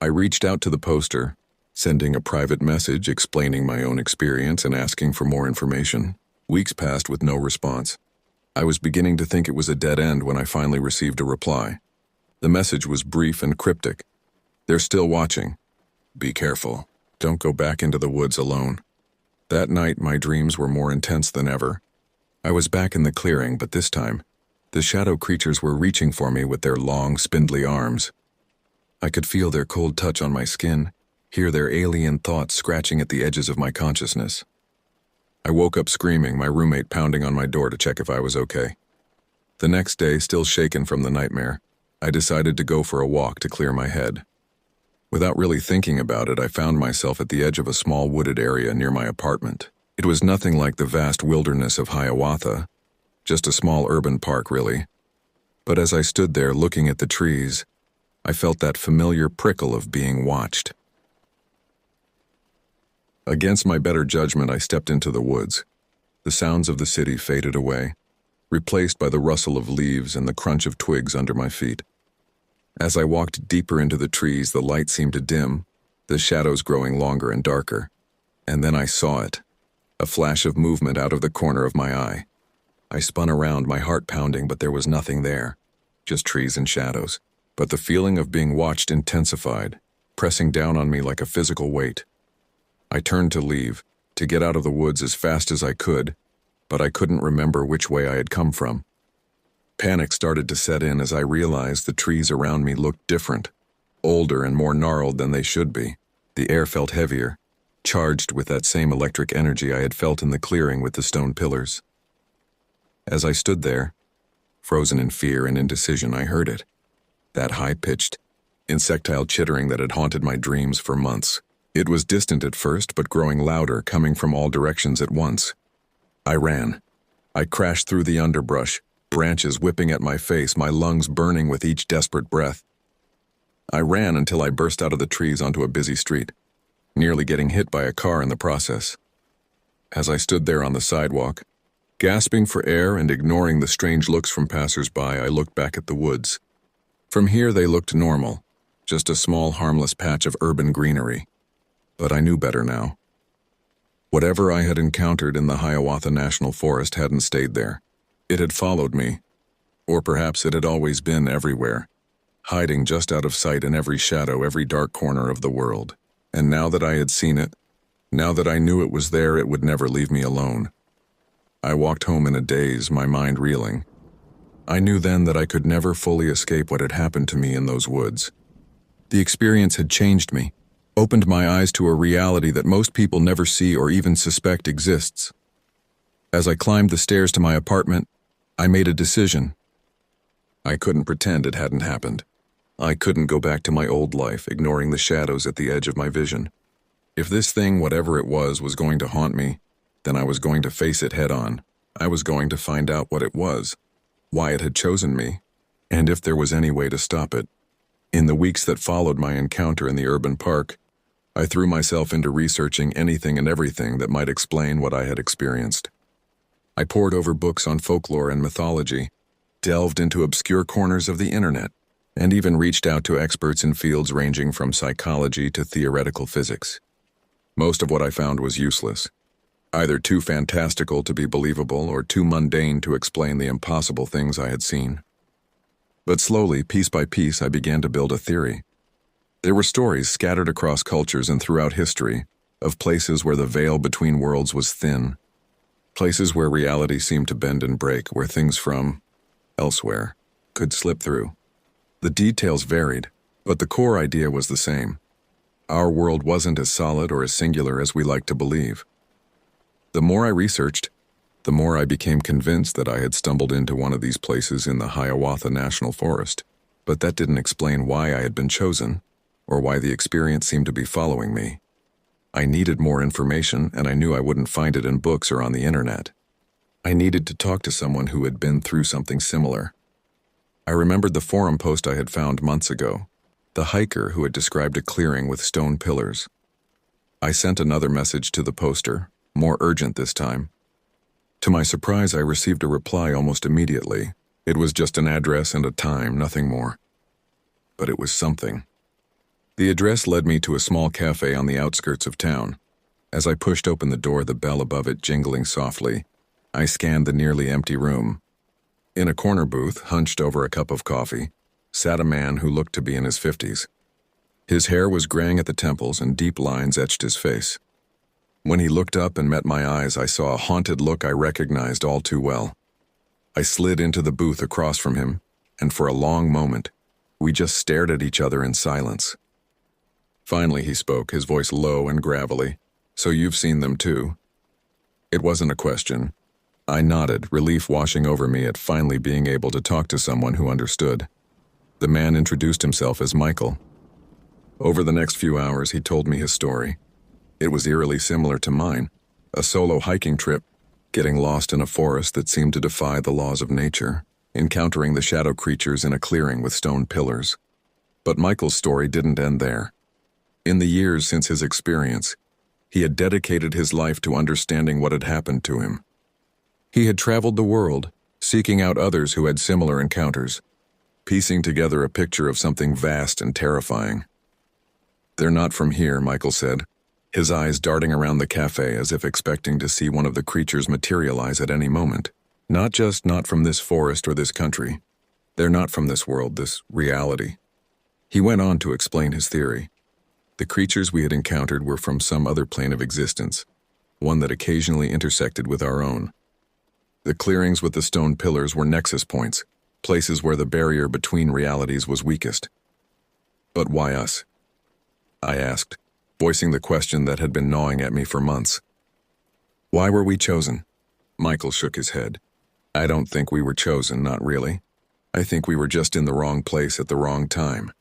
A: I reached out to the poster, sending a private message explaining my own experience and asking for more information. Weeks passed with no response. I was beginning to think it was a dead end when I finally received a reply. The message was brief and cryptic. "They're still watching. Be careful. Don't go back into the woods alone." That night, my dreams were more intense than ever. I was back in the clearing, but this time, the shadow creatures were reaching for me with their long, spindly arms. I could feel their cold touch on my skin, hear their alien thoughts scratching at the edges of my consciousness. I woke up screaming, my roommate pounding on my door to check if I was okay. The next day, still shaken from the nightmare, I decided to go for a walk to clear my head. Without really thinking about it, I found myself at the edge of a small wooded area near my apartment. It was nothing like the vast wilderness of Hiawatha, just a small urban park, really. But as I stood there looking at the trees, I felt that familiar prickle of being watched. Against my better judgment, I stepped into the woods. The sounds of the city faded away, replaced by the rustle of leaves and the crunch of twigs under my feet. As I walked deeper into the trees, the light seemed to dim, the shadows growing longer and darker. And then I saw it, a flash of movement out of the corner of my eye. I spun around, my heart pounding, but there was nothing there, just trees and shadows. But the feeling of being watched intensified, pressing down on me like a physical weight. I turned to leave, to get out of the woods as fast as I could, but I couldn't remember which way I had come from. Panic started to set in as I realized the trees around me looked different, older and more gnarled than they should be. The air felt heavier, charged with that same electric energy I had felt in the clearing with the stone pillars. As I stood there, frozen in fear and indecision, I heard it. That high-pitched, insectile chittering that had haunted my dreams for months. It was distant at first, but growing louder, coming from all directions at once. I ran. I crashed through the underbrush, branches whipping at my face, my lungs burning with each desperate breath. I ran until I burst out of the trees onto a busy street, nearly getting hit by a car in the process. As I stood there on the sidewalk, gasping for air and ignoring the strange looks from passers-by, I looked back at the woods. From here they looked normal, just a small harmless patch of urban greenery. But I knew better now. Whatever I had encountered in the Hiawatha National Forest hadn't stayed there. It had followed me, or perhaps it had always been everywhere, hiding just out of sight in every shadow, every dark corner of the world. And now that I had seen it, now that I knew it was there, it would never leave me alone. I walked home in a daze, my mind reeling. I knew then that I could never fully escape what had happened to me in those woods. The experience had changed me, opened my eyes to a reality that most people never see or even suspect exists. As I climbed the stairs to my apartment, I made a decision. I couldn't pretend it hadn't happened. I couldn't go back to my old life, ignoring the shadows at the edge of my vision. If this thing, whatever it was going to haunt me, then I was going to face it head on. I was going to find out what it was, why it had chosen me, and if there was any way to stop it. In the weeks that followed my encounter in the urban park, I threw myself into researching anything and everything that might explain what I had experienced. I pored over books on folklore and mythology, delved into obscure corners of the internet, and even reached out to experts in fields ranging from psychology to theoretical physics. Most of what I found was useless, either too fantastical to be believable or too mundane to explain the impossible things I had seen. But slowly, piece by piece, I began to build a theory. There were stories scattered across cultures and throughout history of places where the veil between worlds was thin, places where reality seemed to bend and break, where things from elsewhere could slip through. The details varied, but the core idea was the same. Our world wasn't as solid or as singular as we like to believe. The more I researched, the more I became convinced that I had stumbled into one of these places in the Hiawatha National Forest, but that didn't explain why I had been chosen, or why the experience seemed to be following me. I needed more information, and I knew I wouldn't find it in books or on the internet. I needed to talk to someone who had been through something similar. I remembered the forum post I had found months ago, the hiker who had described a clearing with stone pillars. I sent another message to the poster, more urgent this time. To my surprise, I received a reply almost immediately. It was just an address and a time, nothing more. But it was something. The address led me to a small cafe on the outskirts of town. As I pushed open the door, the bell above it jingling softly, I scanned the nearly empty room. In a corner booth, hunched over a cup of coffee, sat a man who looked to be in his 50s. His hair was graying at the temples and deep lines etched his face. When he looked up and met my eyes, I saw a haunted look I recognized all too well. I slid into the booth across from him, and for a long moment, we just stared at each other in silence. Finally he spoke, his voice low and gravelly. "So you've seen them too?" It wasn't a question. I nodded, relief washing over me at finally being able to talk to someone who understood. The man introduced himself as Michael. Over the next few hours, he told me his story. It was eerily similar to mine, a solo hiking trip, getting lost in a forest that seemed to defy the laws of nature, encountering the shadow creatures in a clearing with stone pillars. But Michael's story didn't end there. In the years since his experience, he had dedicated his life to understanding what had happened to him. He had traveled the world, seeking out others who had similar encounters, piecing together a picture of something vast and terrifying. "They're not from here," Michael said, his eyes darting around the cafe as if expecting to see one of the creatures materialize at any moment. "Not just not from this forest or this country. They're not from this world, this reality." He went on to explain his theory. The creatures we had encountered were from some other plane of existence, one that occasionally intersected with our own. The clearings with the stone pillars were nexus points, places where the barrier between realities was weakest. "But why us?" I asked, voicing the question that had been gnawing at me for months. "Why were we chosen?" Michael shook his head. "I don't think we were chosen, not really. I think we were just in the wrong place at the wrong time.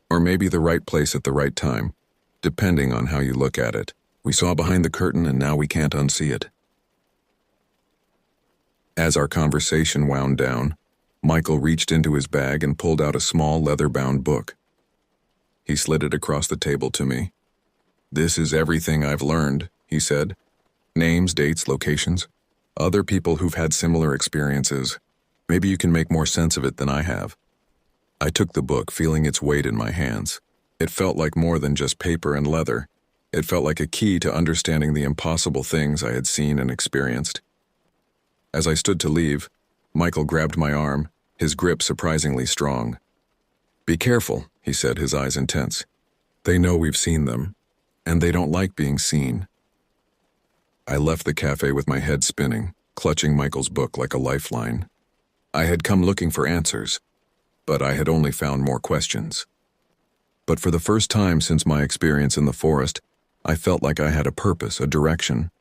A: Or maybe the right place at the right time, depending on how you look at it. We saw behind the curtain and now we can't unsee it." As our conversation wound down, Michael reached into his bag and pulled out a small leather-bound book. He slid it across the table to me. "This is everything I've learned," he said. "Names, dates, locations. Other people who've had similar experiences. Maybe you can make more sense of it than I have." I took the book, feeling its weight in my hands. It felt like more than just paper and leather. It felt like a key to understanding the impossible things I had seen and experienced. As I stood to leave, Michael grabbed my arm, his grip surprisingly strong. "Be careful," he said, his eyes intense. "They know we've seen them, and they don't like being seen." I left the cafe with my head spinning, clutching Michael's book like a lifeline. I had come looking for answers, but I had only found more questions. But for the first time since my experience in the forest, I felt like I had a purpose, a direction.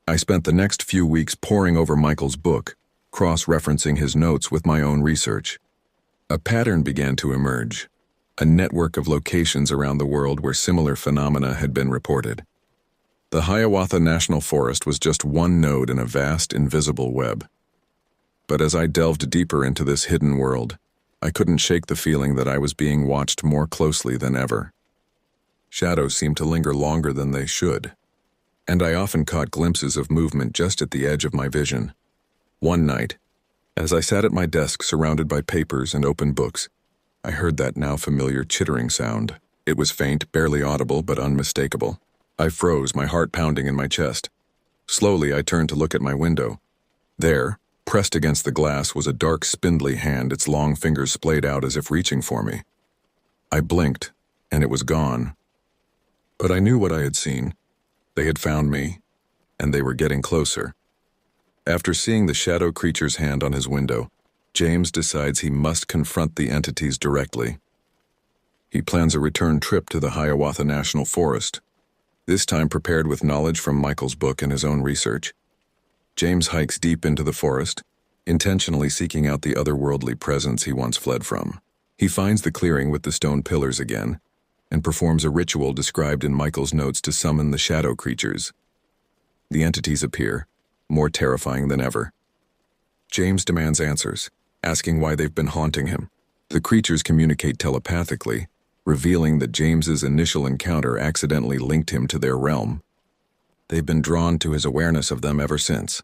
A: I spent the next few weeks poring over Michael's book, cross-referencing his notes with my own research. A pattern began to emerge, a network of locations around the world where similar phenomena had been reported. The Hiawatha National Forest was just one node in a vast, invisible web. But as I delved deeper into this hidden world, I couldn't shake the feeling that I was being watched more closely than ever. Shadows seemed to linger longer than they should, and I often caught glimpses of movement just at the edge of my vision. One night, as I sat at my desk surrounded by papers and open books, I heard that now familiar chittering sound. It was faint, barely audible, but unmistakable. I froze, my heart pounding in my chest. Slowly, I turned to look at my window. There, pressed against the glass, was a dark, spindly hand, its long fingers splayed out as if reaching for me. I blinked, and it was gone. But I knew what I had seen. They had found me, and they were getting closer. After seeing the shadow creature's hand on his window, James decides he must confront the entities directly. He plans a return trip to the Hiawatha National Forest, this time prepared with knowledge from Michael's book and his own research. James hikes deep into the forest, intentionally seeking out the otherworldly presence he once fled from. He finds the clearing with the stone pillars again, and performs a ritual described in Michael's notes to summon the shadow creatures. The entities appear, more terrifying than ever. James demands answers, asking why they've been haunting him. The creatures communicate telepathically, revealing that James's initial encounter accidentally linked him to their realm. They've been drawn to his awareness of them ever since.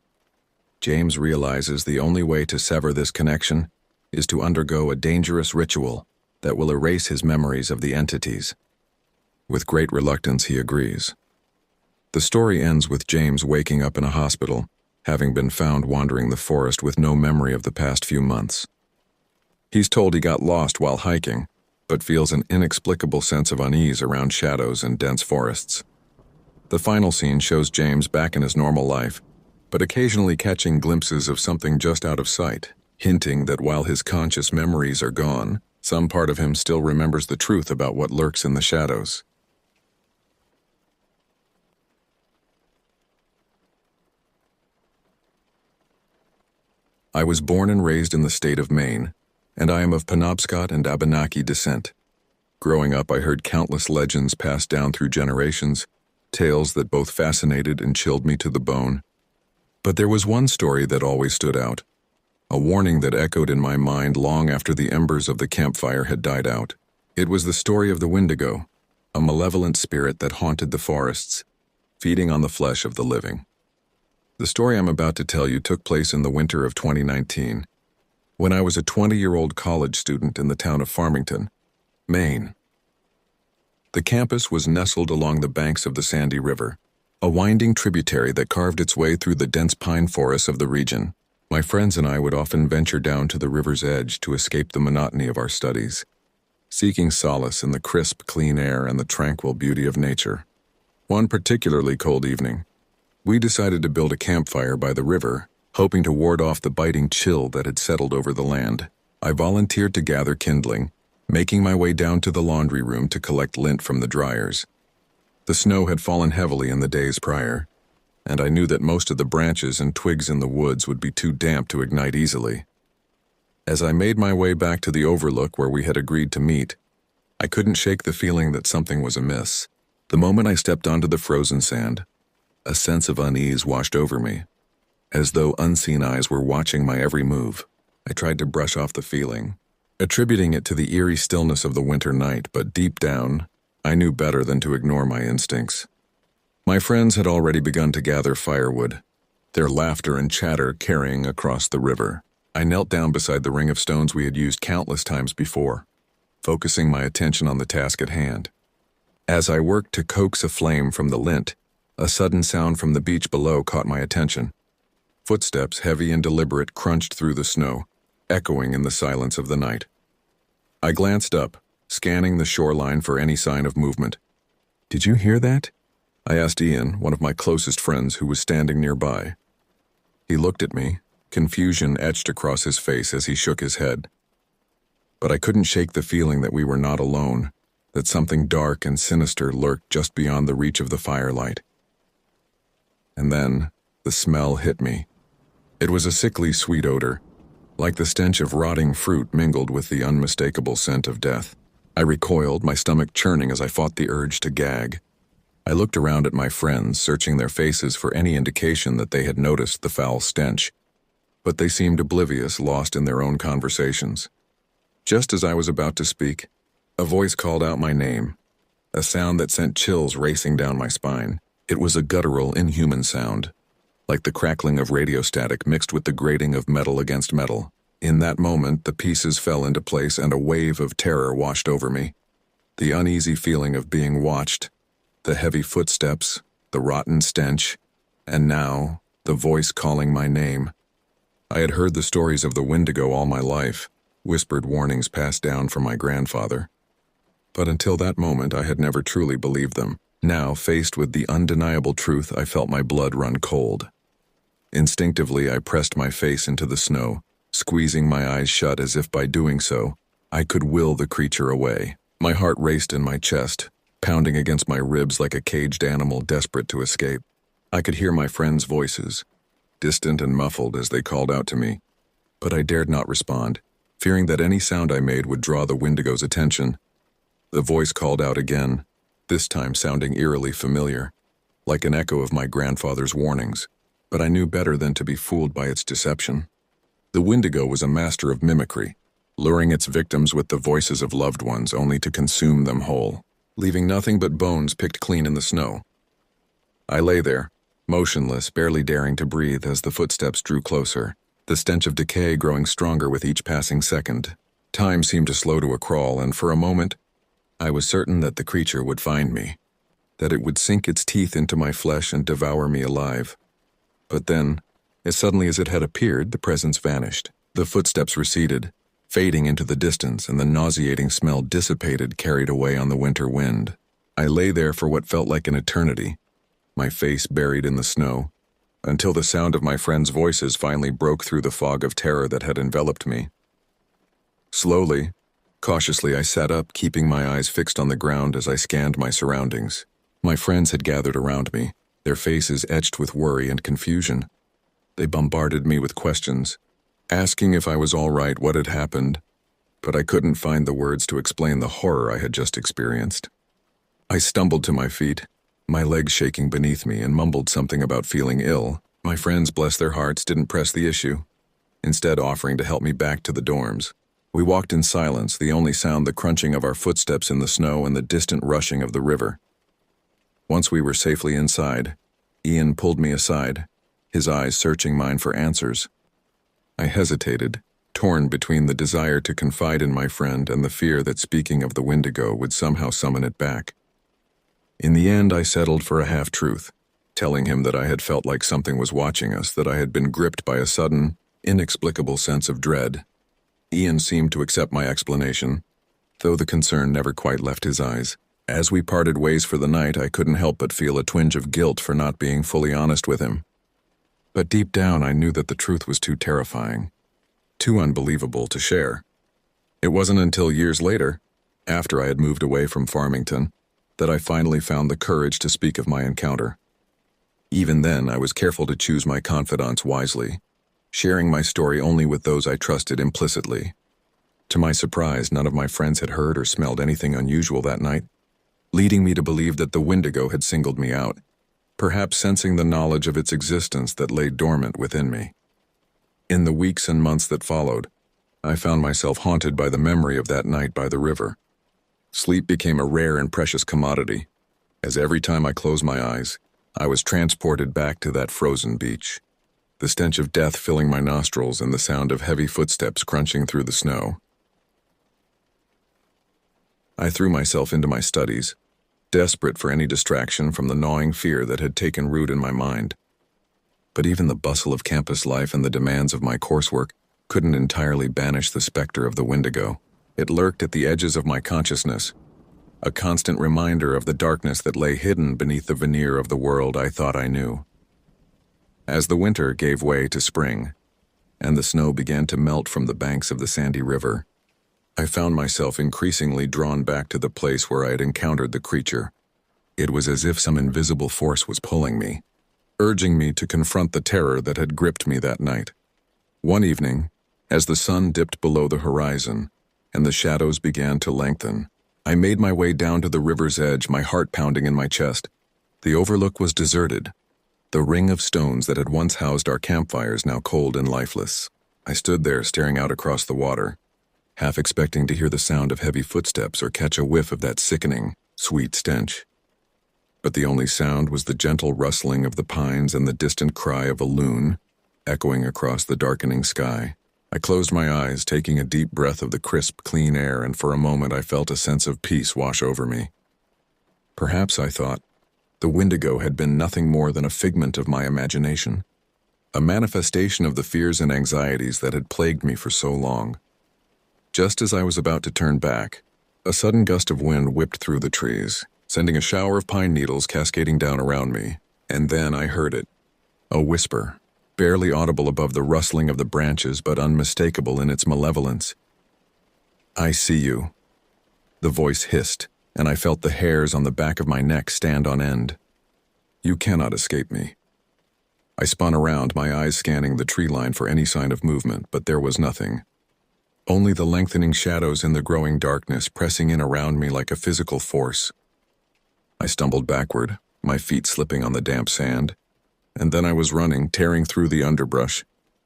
A: James realizes the only way to sever this connection is to undergo a dangerous ritual that will erase his memories of the entities. With great reluctance, he agrees. The story ends with James waking up in a hospital, having been found wandering the forest with no memory of the past few months. He's told he got lost while hiking, but feels an inexplicable sense of unease around shadows and dense forests. The final scene shows James back in his normal life, but occasionally catching glimpses of something just out of sight, hinting that while his conscious memories are gone, some part of him still remembers the truth about what lurks in the shadows. I was born and raised in the state of Maine, and I am of Penobscot and Abenaki descent. Growing up, I heard countless legends passed down through generations, tales that both fascinated and chilled me to the bone. But there was one story that always stood out, a warning that echoed in my mind long after the embers of the campfire had died out. It was the story of the Wendigo, a malevolent spirit that haunted the forests, feeding on the flesh of the living. The story I'm about to tell you took place in the winter of 2019, when I was a 20-year-old college student in the town of Farmington, Maine. The campus was nestled along the banks of the Sandy River, a winding tributary that carved its way through the dense pine forests of the region. My friends and I would often venture down to the river's edge to escape the monotony of our studies, seeking solace in the crisp, clean air and the tranquil beauty of nature. One particularly cold evening, we decided to build a campfire by the river, hoping to ward off the biting chill that had settled over the land. I volunteered to gather kindling, making my way down to the laundry room to collect lint from the dryers. The snow had fallen heavily in the days prior, and I knew that most of the branches and twigs in the woods would be too damp to ignite easily. As I made my way back to the overlook where we had agreed to meet, I couldn't shake the feeling that something was amiss. The moment I stepped onto the frozen sand, a sense of unease washed over me, as though unseen eyes were watching my every move. I tried to brush off the feeling, attributing it to the eerie stillness of the winter night, but deep down, I knew better than to ignore my instincts. My friends had already begun to gather firewood, their laughter and chatter carrying across the river. I knelt down beside the ring of stones we had used countless times before, focusing my attention on the task at hand. As I worked to coax a flame from the lint, a sudden sound from the beach below caught my attention. Footsteps, heavy and deliberate, crunched through the snow, echoing in the silence of the night. I glanced up, scanning the shoreline for any sign of movement. "Did you hear that?" I asked Ian, one of my closest friends who was standing nearby. He looked at me, confusion etched across his face as he shook his head. But I couldn't shake the feeling that we were not alone, that something dark and sinister lurked just beyond the reach of the firelight. And then, the smell hit me. It was a sickly sweet odor, like the stench of rotting fruit mingled with the unmistakable scent of death. I recoiled, my stomach churning as I fought the urge to gag. I looked around at my friends, searching their faces for any indication that they had noticed the foul stench, but they seemed oblivious, lost in their own conversations. Just as I was about to speak, a voice called out my name, a sound that sent chills racing down my spine. It was a guttural, inhuman sound, like the crackling of radio static mixed with the grating of metal against metal. In that moment, the pieces fell into place and a wave of terror washed over me. The uneasy feeling of being watched, the heavy footsteps, the rotten stench, and now, the voice calling my name. I had heard the stories of the Wendigo all my life, whispered warnings passed down from my grandfather. But until that moment, I had never truly believed them. Now, faced with the undeniable truth, I felt my blood run cold. Instinctively, I pressed my face into the snow, squeezing my eyes shut as if by doing so, I could will the creature away. My heart raced in my chest, pounding against my ribs like a caged animal desperate to escape. I could hear my friends' voices, distant and muffled as they called out to me. But I dared not respond, fearing that any sound I made would draw the Wendigo's attention. The voice called out again, this time sounding eerily familiar, like an echo of my grandfather's warnings, but I knew better than to be fooled by its deception. The Wendigo was a master of mimicry, luring its victims with the voices of loved ones only to consume them whole, leaving nothing but bones picked clean in the snow. I lay there, motionless, barely daring to breathe as the footsteps drew closer, the stench of decay growing stronger with each passing second. Time seemed to slow to a crawl, and for a moment, I was certain that the creature would find me, that it would sink its teeth into my flesh and devour me alive. But then, as suddenly as it had appeared, the presence vanished. The footsteps receded, fading into the distance, and the nauseating smell dissipated, carried away on the winter wind. I lay there for what felt like an eternity, my face buried in the snow, until the sound of my friends' voices finally broke through the fog of terror that had enveloped me. Slowly, cautiously, I sat up, keeping my eyes fixed on the ground as I scanned my surroundings. My friends had gathered around me, their faces etched with worry and confusion. They bombarded me with questions, asking if I was all right, what had happened, but I couldn't find the words to explain the horror I had just experienced. I stumbled to my feet, my legs shaking beneath me, and mumbled something about feeling ill. My friends, bless their hearts, didn't press the issue, instead offering to help me back to the dorms. We walked in silence, the only sound the crunching of our footsteps in the snow and the distant rushing of the river. Once we were safely inside, Ian pulled me aside, his eyes searching mine for answers. I hesitated, torn between the desire to confide in my friend and the fear that speaking of the Wendigo would somehow summon it back. In the end, I settled for a half-truth, telling him that I had felt like something was watching us, that I had been gripped by a sudden, inexplicable sense of dread. Ian seemed to accept my explanation, though the concern never quite left his eyes. As we parted ways for the night, I couldn't help but feel a twinge of guilt for not being fully honest with him. But deep down, I knew that the truth was too terrifying, too unbelievable to share. It wasn't until years later, after I had moved away from Farmington, that I finally found the courage to speak of my encounter. Even then, I was careful to choose my confidants wisely, sharing my story only with those I trusted implicitly. To my surprise, none of my friends had heard or smelled anything unusual that night, leading me to believe that the Wendigo had singled me out, perhaps sensing the knowledge of its existence that lay dormant within me. In the weeks and months that followed, I found myself haunted by the memory of that night by the river. Sleep became a rare and precious commodity, as every time I closed my eyes, I was transported back to that frozen beach, the stench of death filling my nostrils and the sound of heavy footsteps crunching through the snow. I threw myself into my studies, desperate for any distraction from the gnawing fear that had taken root in my mind. But even the bustle of campus life and the demands of my coursework couldn't entirely banish the specter of the Wendigo. It lurked at the edges of my consciousness, a constant reminder of the darkness that lay hidden beneath the veneer of the world I thought I knew. As the winter gave way to spring, and the snow began to melt from the banks of the sandy river, I found myself increasingly drawn back to the place where I had encountered the creature. It was as if some invisible force was pulling me, urging me to confront the terror that had gripped me that night. One evening, as the sun dipped below the horizon and the shadows began to lengthen, I made my way down to the river's edge, my heart pounding in my chest. The overlook was deserted, the ring of stones that had once housed our campfires now cold and lifeless. I stood there staring out across the water, half expecting to hear the sound of heavy footsteps or catch a whiff of that sickening, sweet stench. But the only sound was the gentle rustling of the pines and the distant cry of a loon, echoing across the darkening sky. I closed my eyes, taking a deep breath of the crisp, clean air, and for a moment I felt a sense of peace wash over me. Perhaps, I thought, the Wendigo had been nothing more than a figment of my imagination, a manifestation of the fears and anxieties that had plagued me for so long. Just as I was about to turn back, a sudden gust of wind whipped through the trees, sending a shower of pine needles cascading down around me, and then I heard it, a whisper, barely audible above the rustling of the branches but unmistakable in its malevolence. "I see you." The voice hissed, and I felt the hairs on the back of my neck stand on end. "You cannot escape me." I spun around, my eyes scanning the tree line for any sign of movement, but there was nothing. Only the lengthening shadows in the growing darkness pressing in around me like a physical force. I stumbled backward, my feet slipping on the damp sand, and then I was running, tearing through the underbrush,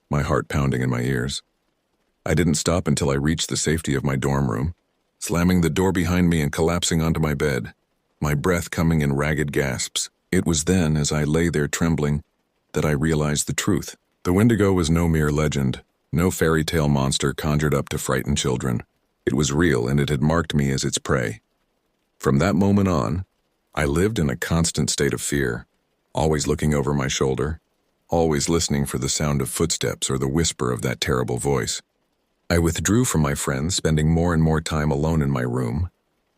A: my heart pounding in my ears. I didn't stop until I reached the safety of my dorm room, slamming the door behind me and collapsing onto my bed, my breath coming in ragged gasps. It was then, as I lay there trembling, that I realized the truth. The Wendigo was no mere legend, no fairy tale monster conjured up to frighten children. It was real, and it had marked me as its prey. From that moment on, I lived in a constant state of fear, always looking over my shoulder, always listening for the sound of footsteps or the whisper of that terrible voice. I withdrew from my friends, spending more and more time alone in my room,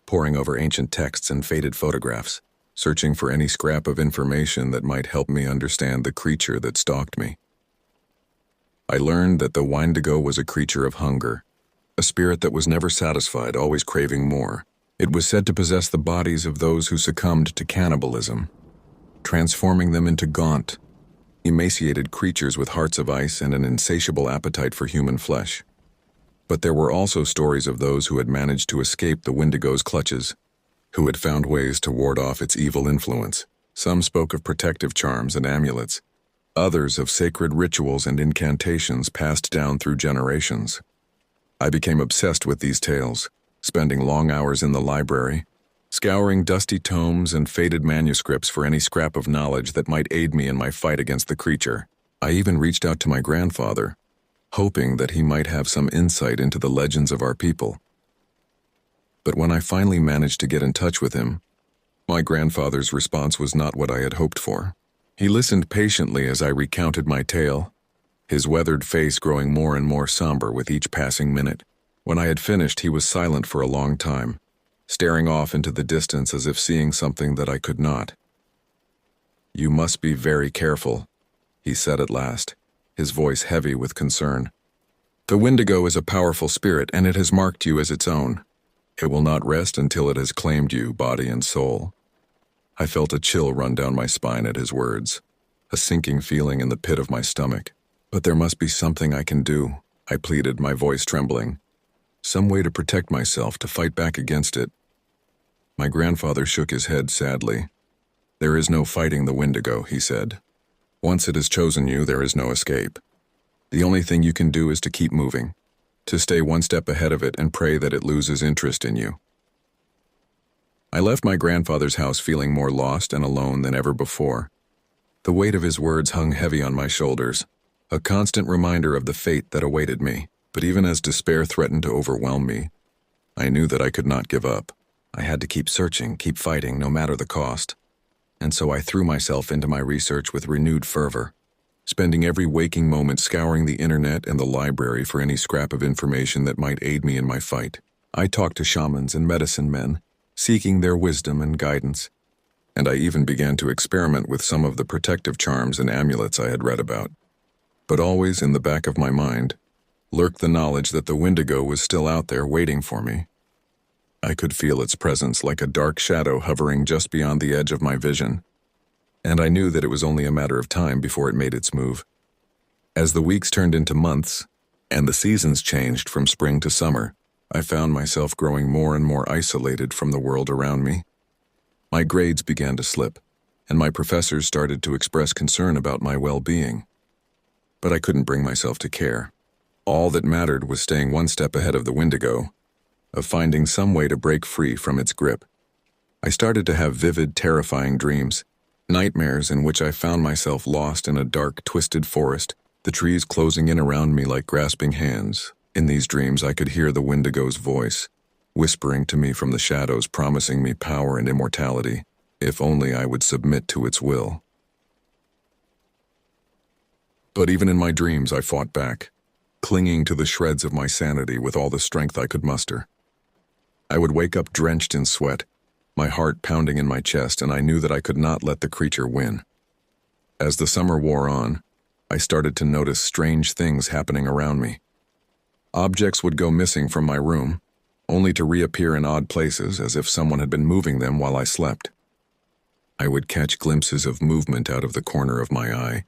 A: poring over ancient texts and faded photographs, searching for any scrap of information that might help me understand the creature that stalked me. I learned that the Wendigo was a creature of hunger, a spirit that was never satisfied, always craving more. It was said to possess the bodies of those who succumbed to cannibalism, transforming them into gaunt, emaciated creatures with hearts of ice and an insatiable appetite for human flesh. But there were also stories of those who had managed to escape the Wendigo's clutches, who had found ways to ward off its evil influence. Some spoke of protective charms and amulets, others of sacred rituals and incantations passed down through generations. I became obsessed with these tales, spending long hours in the library, scouring dusty tomes and faded manuscripts for any scrap of knowledge that might aid me in my fight against the creature. I even reached out to my grandfather, hoping that he might have some insight into the legends of our people. But when I finally managed to get in touch with him, my grandfather's response was not what I had hoped for. He listened patiently as I recounted my tale, his weathered face growing more and more somber with each passing minute. When I had finished, he was silent for a long time, staring off into the distance as if seeing something that I could not. "You must be very careful," he said at last, his voice heavy with concern. "The Wendigo is a powerful spirit, and it has marked you as its own. It will not rest until it has claimed you, body and soul." I felt a chill run down my spine at his words, a sinking feeling in the pit of my stomach. "But there must be something I can do," I pleaded, my voice trembling. "Some way to protect myself, to fight back against it." My grandfather shook his head sadly. "There is no fighting the Wendigo," he said. "Once it has chosen you, there is no escape. The only thing you can do is to keep moving, to stay one step ahead of it and pray that it loses interest in you." I left my grandfather's house feeling more lost and alone than ever before. The weight of his words hung heavy on my shoulders, a constant reminder of the fate that awaited me. But even as despair threatened to overwhelm me, I knew that I could not give up. I had to keep searching, keep fighting, no matter the cost. And so I threw myself into my research with renewed fervor, spending every waking moment scouring the internet and the library for any scrap of information that might aid me in my fight. I talked to shamans and medicine men, seeking their wisdom and guidance, and I even began to experiment with some of the protective charms and amulets I had read about. But always in the back of my mind lurked the knowledge that the Wendigo was still out there waiting for me. I could feel its presence like a dark shadow hovering just beyond the edge of my vision, and I knew that it was only a matter of time before it made its move. As the weeks turned into months, and the seasons changed from spring to summer, I found myself growing more and more isolated from the world around me. My grades began to slip, and my professors started to express concern about my well-being. But I couldn't bring myself to care. All that mattered was staying one step ahead of the Wendigo, of finding some way to break free from its grip. I started to have vivid, terrifying dreams, nightmares in which I found myself lost in a dark, twisted forest, the trees closing in around me like grasping hands. In these dreams, I could hear the Wendigo's voice, whispering to me from the shadows, promising me power and immortality, if only I would submit to its will. But even in my dreams, I fought back, clinging to the shreds of my sanity with all the strength I could muster. I would wake up drenched in sweat, my heart pounding in my chest, and I knew that I could not let the creature win. As the summer wore on, I started to notice strange things happening around me. Objects would go missing from my room, only to reappear in odd places as if someone had been moving them while I slept. I would catch glimpses of movement out of the corner of my eye,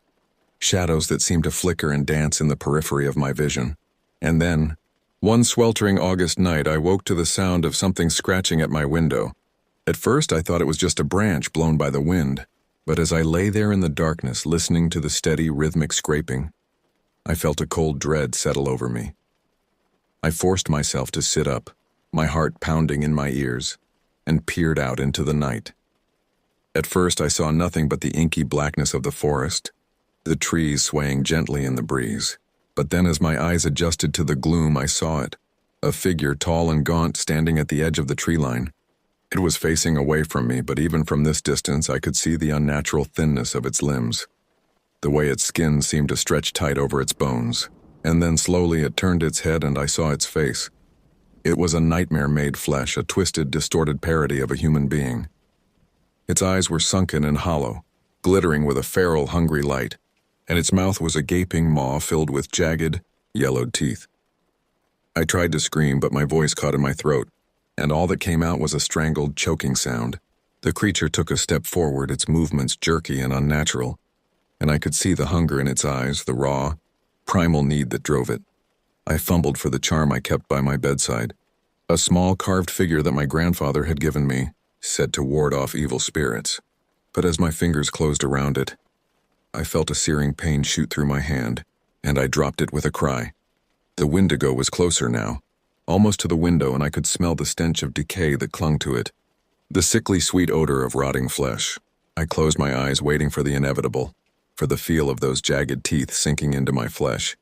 A: shadows that seemed to flicker and dance in the periphery of my vision. And then, one sweltering August night, I woke to the sound of something scratching at my window. At first, I thought it was just a branch blown by the wind, but as I lay there in the darkness listening to the steady, rhythmic scraping, I felt a cold dread settle over me. I forced myself to sit up, my heart pounding in my ears, and peered out into the night. At first, I saw nothing but the inky blackness of the forest, the trees swaying gently in the breeze. But then as my eyes adjusted to the gloom, I saw it, a figure tall and gaunt standing at the edge of the tree line. It was facing away from me, but even from this distance I could see the unnatural thinness of its limbs, the way its skin seemed to stretch tight over its bones. And then slowly it turned its head and I saw its face. It was a nightmare-made flesh, a twisted, distorted parody of a human being. Its eyes were sunken and hollow, glittering with a feral, hungry light, and its mouth was a gaping maw filled with jagged, yellowed teeth. I tried to scream, but my voice caught in my throat, and all that came out was a strangled, choking sound. The creature took a step forward, its movements jerky and unnatural, and I could see the hunger in its eyes, the raw, primal need that drove it. I fumbled for the charm I kept by my bedside, a small carved figure that my grandfather had given me, said to ward off evil spirits. But as my fingers closed around it, I felt a searing pain shoot through my hand, and I dropped it with a cry. The Wendigo was closer now, almost to the window, and I could smell the stench of decay that clung to it, the sickly sweet odor of rotting flesh. I closed my eyes, waiting for the inevitable, for the feel of those jagged teeth sinking into my flesh.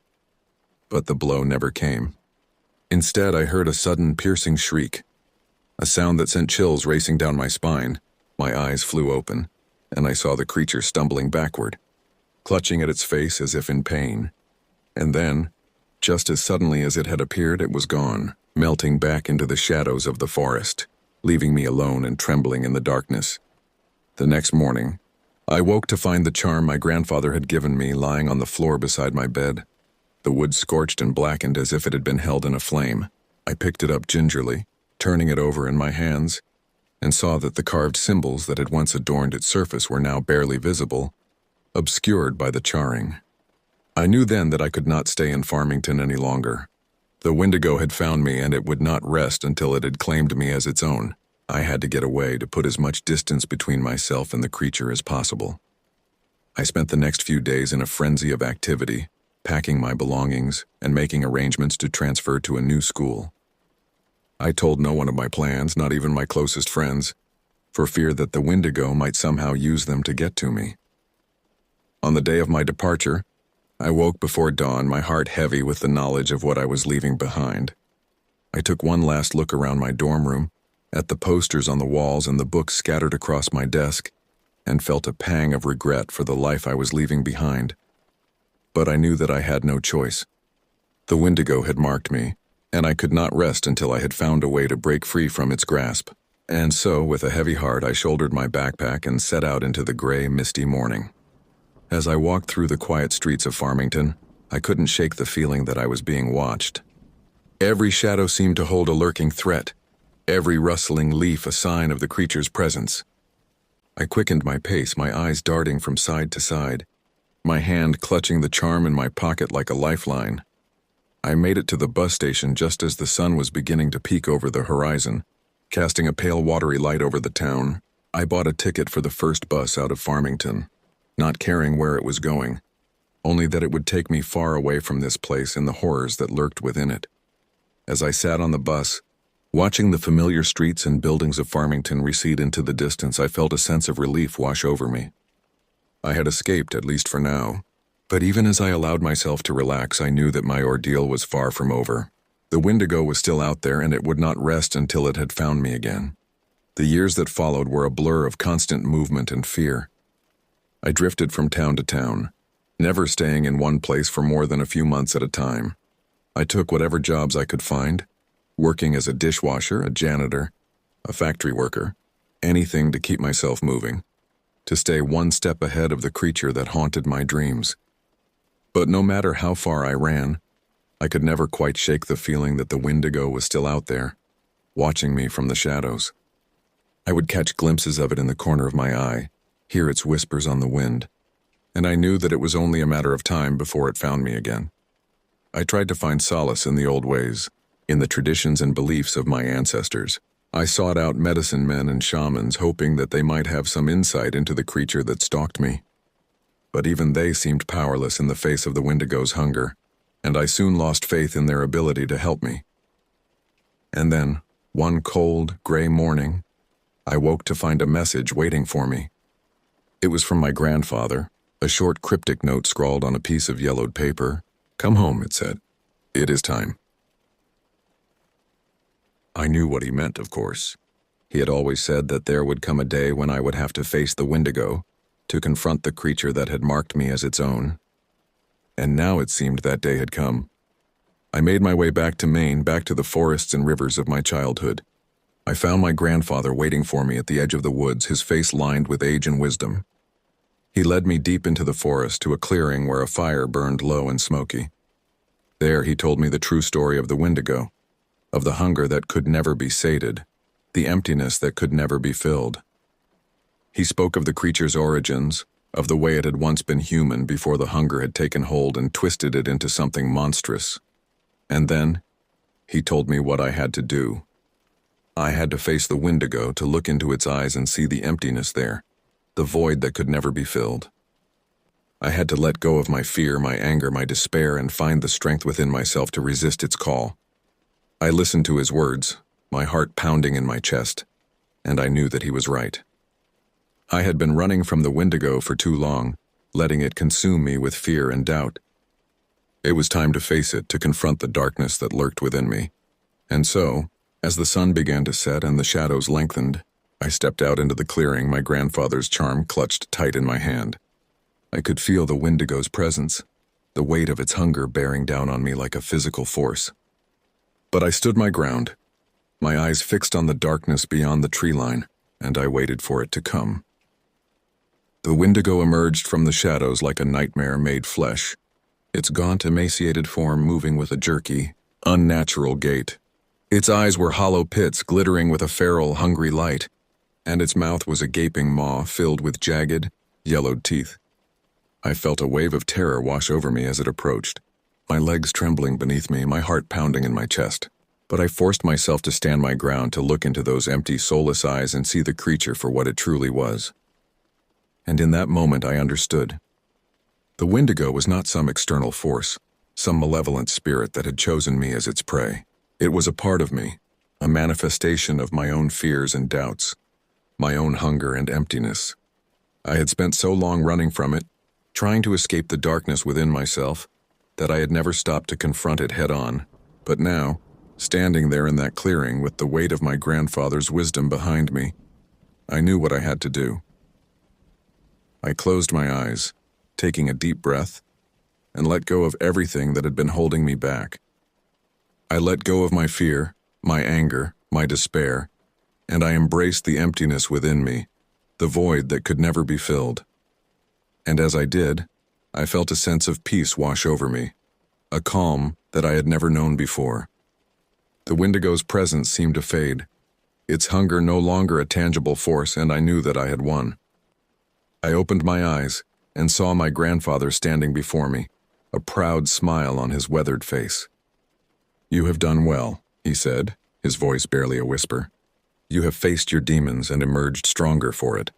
A: But the blow never came. Instead, I heard a sudden, piercing shriek, a sound that sent chills racing down my spine. My eyes flew open, and I saw the creature stumbling backward, clutching at its face as if in pain. And then, just as suddenly as it had appeared, it was gone, melting back into the shadows of the forest, leaving me alone and trembling in the darkness. The next morning, I woke to find the charm my grandfather had given me lying on the floor beside my bed, the wood scorched and blackened as if it had been held in a flame. I picked it up gingerly, turning it over in my hands, and saw that the carved symbols that had once adorned its surface were now barely visible, obscured by the charring. I knew then that I could not stay in Farmington any longer. The Wendigo had found me, and it would not rest until it had claimed me as its own. I had to get away, to put as much distance between myself and the creature as possible. I spent the next few days in a frenzy of activity, packing my belongings and making arrangements to transfer to a new school. I told no one of my plans, not even my closest friends, for fear that the Wendigo might somehow use them to get to me. On the day of my departure, I woke before dawn, my heart heavy with the knowledge of what I was leaving behind. I took one last look around my dorm room, at the posters on the walls and the books scattered across my desk, and felt a pang of regret for the life I was leaving behind. But I knew that I had no choice. The Wendigo had marked me, and I could not rest until I had found a way to break free from its grasp. And so, with a heavy heart, I shouldered my backpack and set out into the gray, misty morning. As I walked through the quiet streets of Farmington, I couldn't shake the feeling that I was being watched. Every shadow seemed to hold a lurking threat, every rustling leaf a sign of the creature's presence. I quickened my pace, my eyes darting from side to side, my hand clutching the charm in my pocket like a lifeline. I made it to the bus station just as the sun was beginning to peek over the horizon, casting a pale watery light over the town. I bought a ticket for the first bus out of Farmington, not caring where it was going, only that it would take me far away from this place and the horrors that lurked within it. As I sat on the bus, watching the familiar streets and buildings of Farmington recede into the distance, I felt a sense of relief wash over me. I had escaped, at least for now. But even as I allowed myself to relax, I knew that my ordeal was far from over. The Wendigo was still out there, and it would not rest until it had found me again. The years that followed were a blur of constant movement and fear. I drifted from town to town, never staying in one place for more than a few months at a time. I took whatever jobs I could find, working as a dishwasher, a janitor, a factory worker, anything to keep myself moving, to stay one step ahead of the creature that haunted my dreams. But no matter how far I ran, I could never quite shake the feeling that the Wendigo was still out there, watching me from the shadows. I would catch glimpses of it in the corner of my eye, hear its whispers on the wind, and I knew that it was only a matter of time before it found me again. I tried to find solace in the old ways, in the traditions and beliefs of my ancestors. I sought out medicine men and shamans, hoping that they might have some insight into the creature that stalked me. But even they seemed powerless in the face of the Wendigo's hunger, and I soon lost faith in their ability to help me. And then, one cold, gray morning, I woke to find a message waiting for me. It was from my grandfather, a short cryptic note scrawled on a piece of yellowed paper. "Come home," it said. "It is time." I knew what he meant, of course. He had always said that there would come a day when I would have to face the Wendigo, to confront the creature that had marked me as its own. And now it seemed that day had come. I made my way back to Maine, back to the forests and rivers of my childhood. I found my grandfather waiting for me at the edge of the woods, his face lined with age and wisdom. He led me deep into the forest to a clearing where a fire burned low and smoky. There he told me the true story of the Wendigo, of the hunger that could never be sated, the emptiness that could never be filled. He spoke of the creature's origins, of the way it had once been human before the hunger had taken hold and twisted it into something monstrous. And then, he told me what I had to do. I had to face the Wendigo, to look into its eyes and see the emptiness there, the void that could never be filled. I had to let go of my fear, my anger, my despair, and find the strength within myself to resist its call. I listened to his words, my heart pounding in my chest, and I knew that he was right. I had been running from the Wendigo for too long, letting it consume me with fear and doubt. It was time to face it, to confront the darkness that lurked within me. And so, as the sun began to set and the shadows lengthened, I stepped out into the clearing, my grandfather's charm clutched tight in my hand. I could feel the Wendigo's presence, the weight of its hunger bearing down on me like a physical force. But I stood my ground, my eyes fixed on the darkness beyond the tree line, and I waited for it to come. The Wendigo emerged from the shadows like a nightmare made flesh, its gaunt, emaciated form moving with a jerky, unnatural gait. Its eyes were hollow pits glittering with a feral, hungry light, and its mouth was a gaping maw filled with jagged, yellowed teeth. I felt a wave of terror wash over me as it approached, my legs trembling beneath me, my heart pounding in my chest. But I forced myself to stand my ground, to look into those empty, soulless eyes and see the creature for what it truly was. And in that moment I understood. The Wendigo was not some external force, some malevolent spirit that had chosen me as its prey. It was a part of me, a manifestation of my own fears and doubts, my own hunger and emptiness. I had spent so long running from it, trying to escape the darkness within myself, that I had never stopped to confront it head-on. But now, standing there in that clearing with the weight of my grandfather's wisdom behind me, I knew what I had to do. I closed my eyes, taking a deep breath, and let go of everything that had been holding me back. I let go of my fear, my anger, my despair, and I embraced the emptiness within me, the void that could never be filled. And as I did, I felt a sense of peace wash over me, a calm that I had never known before. The Wendigo's presence seemed to fade, its hunger no longer a tangible force, and I knew that I had won. I opened my eyes and saw my grandfather standing before me, a proud smile on his weathered face. "You have done well," he said, his voice barely a whisper. "You have faced your demons and emerged stronger for it."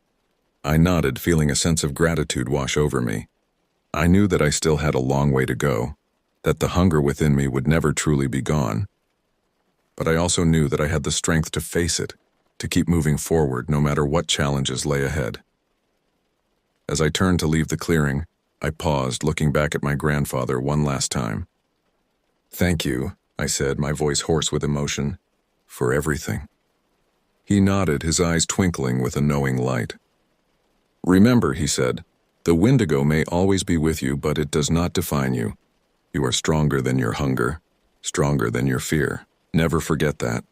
A: I nodded, feeling a sense of gratitude wash over me. I knew that I still had a long way to go, that the hunger within me would never truly be gone. But I also knew that I had the strength to face it, to keep moving forward no matter what challenges lay ahead. As I turned to leave the clearing, I paused, looking back at my grandfather one last time. "Thank you," I said, my voice hoarse with emotion, "for everything." He nodded, his eyes twinkling with a knowing light. "Remember," he said, "the Wendigo may always be with you, but it does not define you. You are stronger than your hunger, stronger than your fear. Never forget that."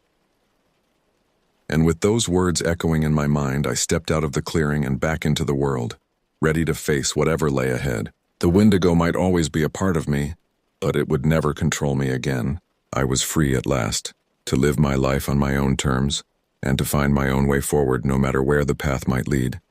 A: And with those words echoing in my mind, I stepped out of the clearing and back into the world, ready to face whatever lay ahead. The Wendigo might always be a part of me, but it would never control me again. I was free at last, to live my life on my own terms, and to find my own way forward no matter where the path might lead.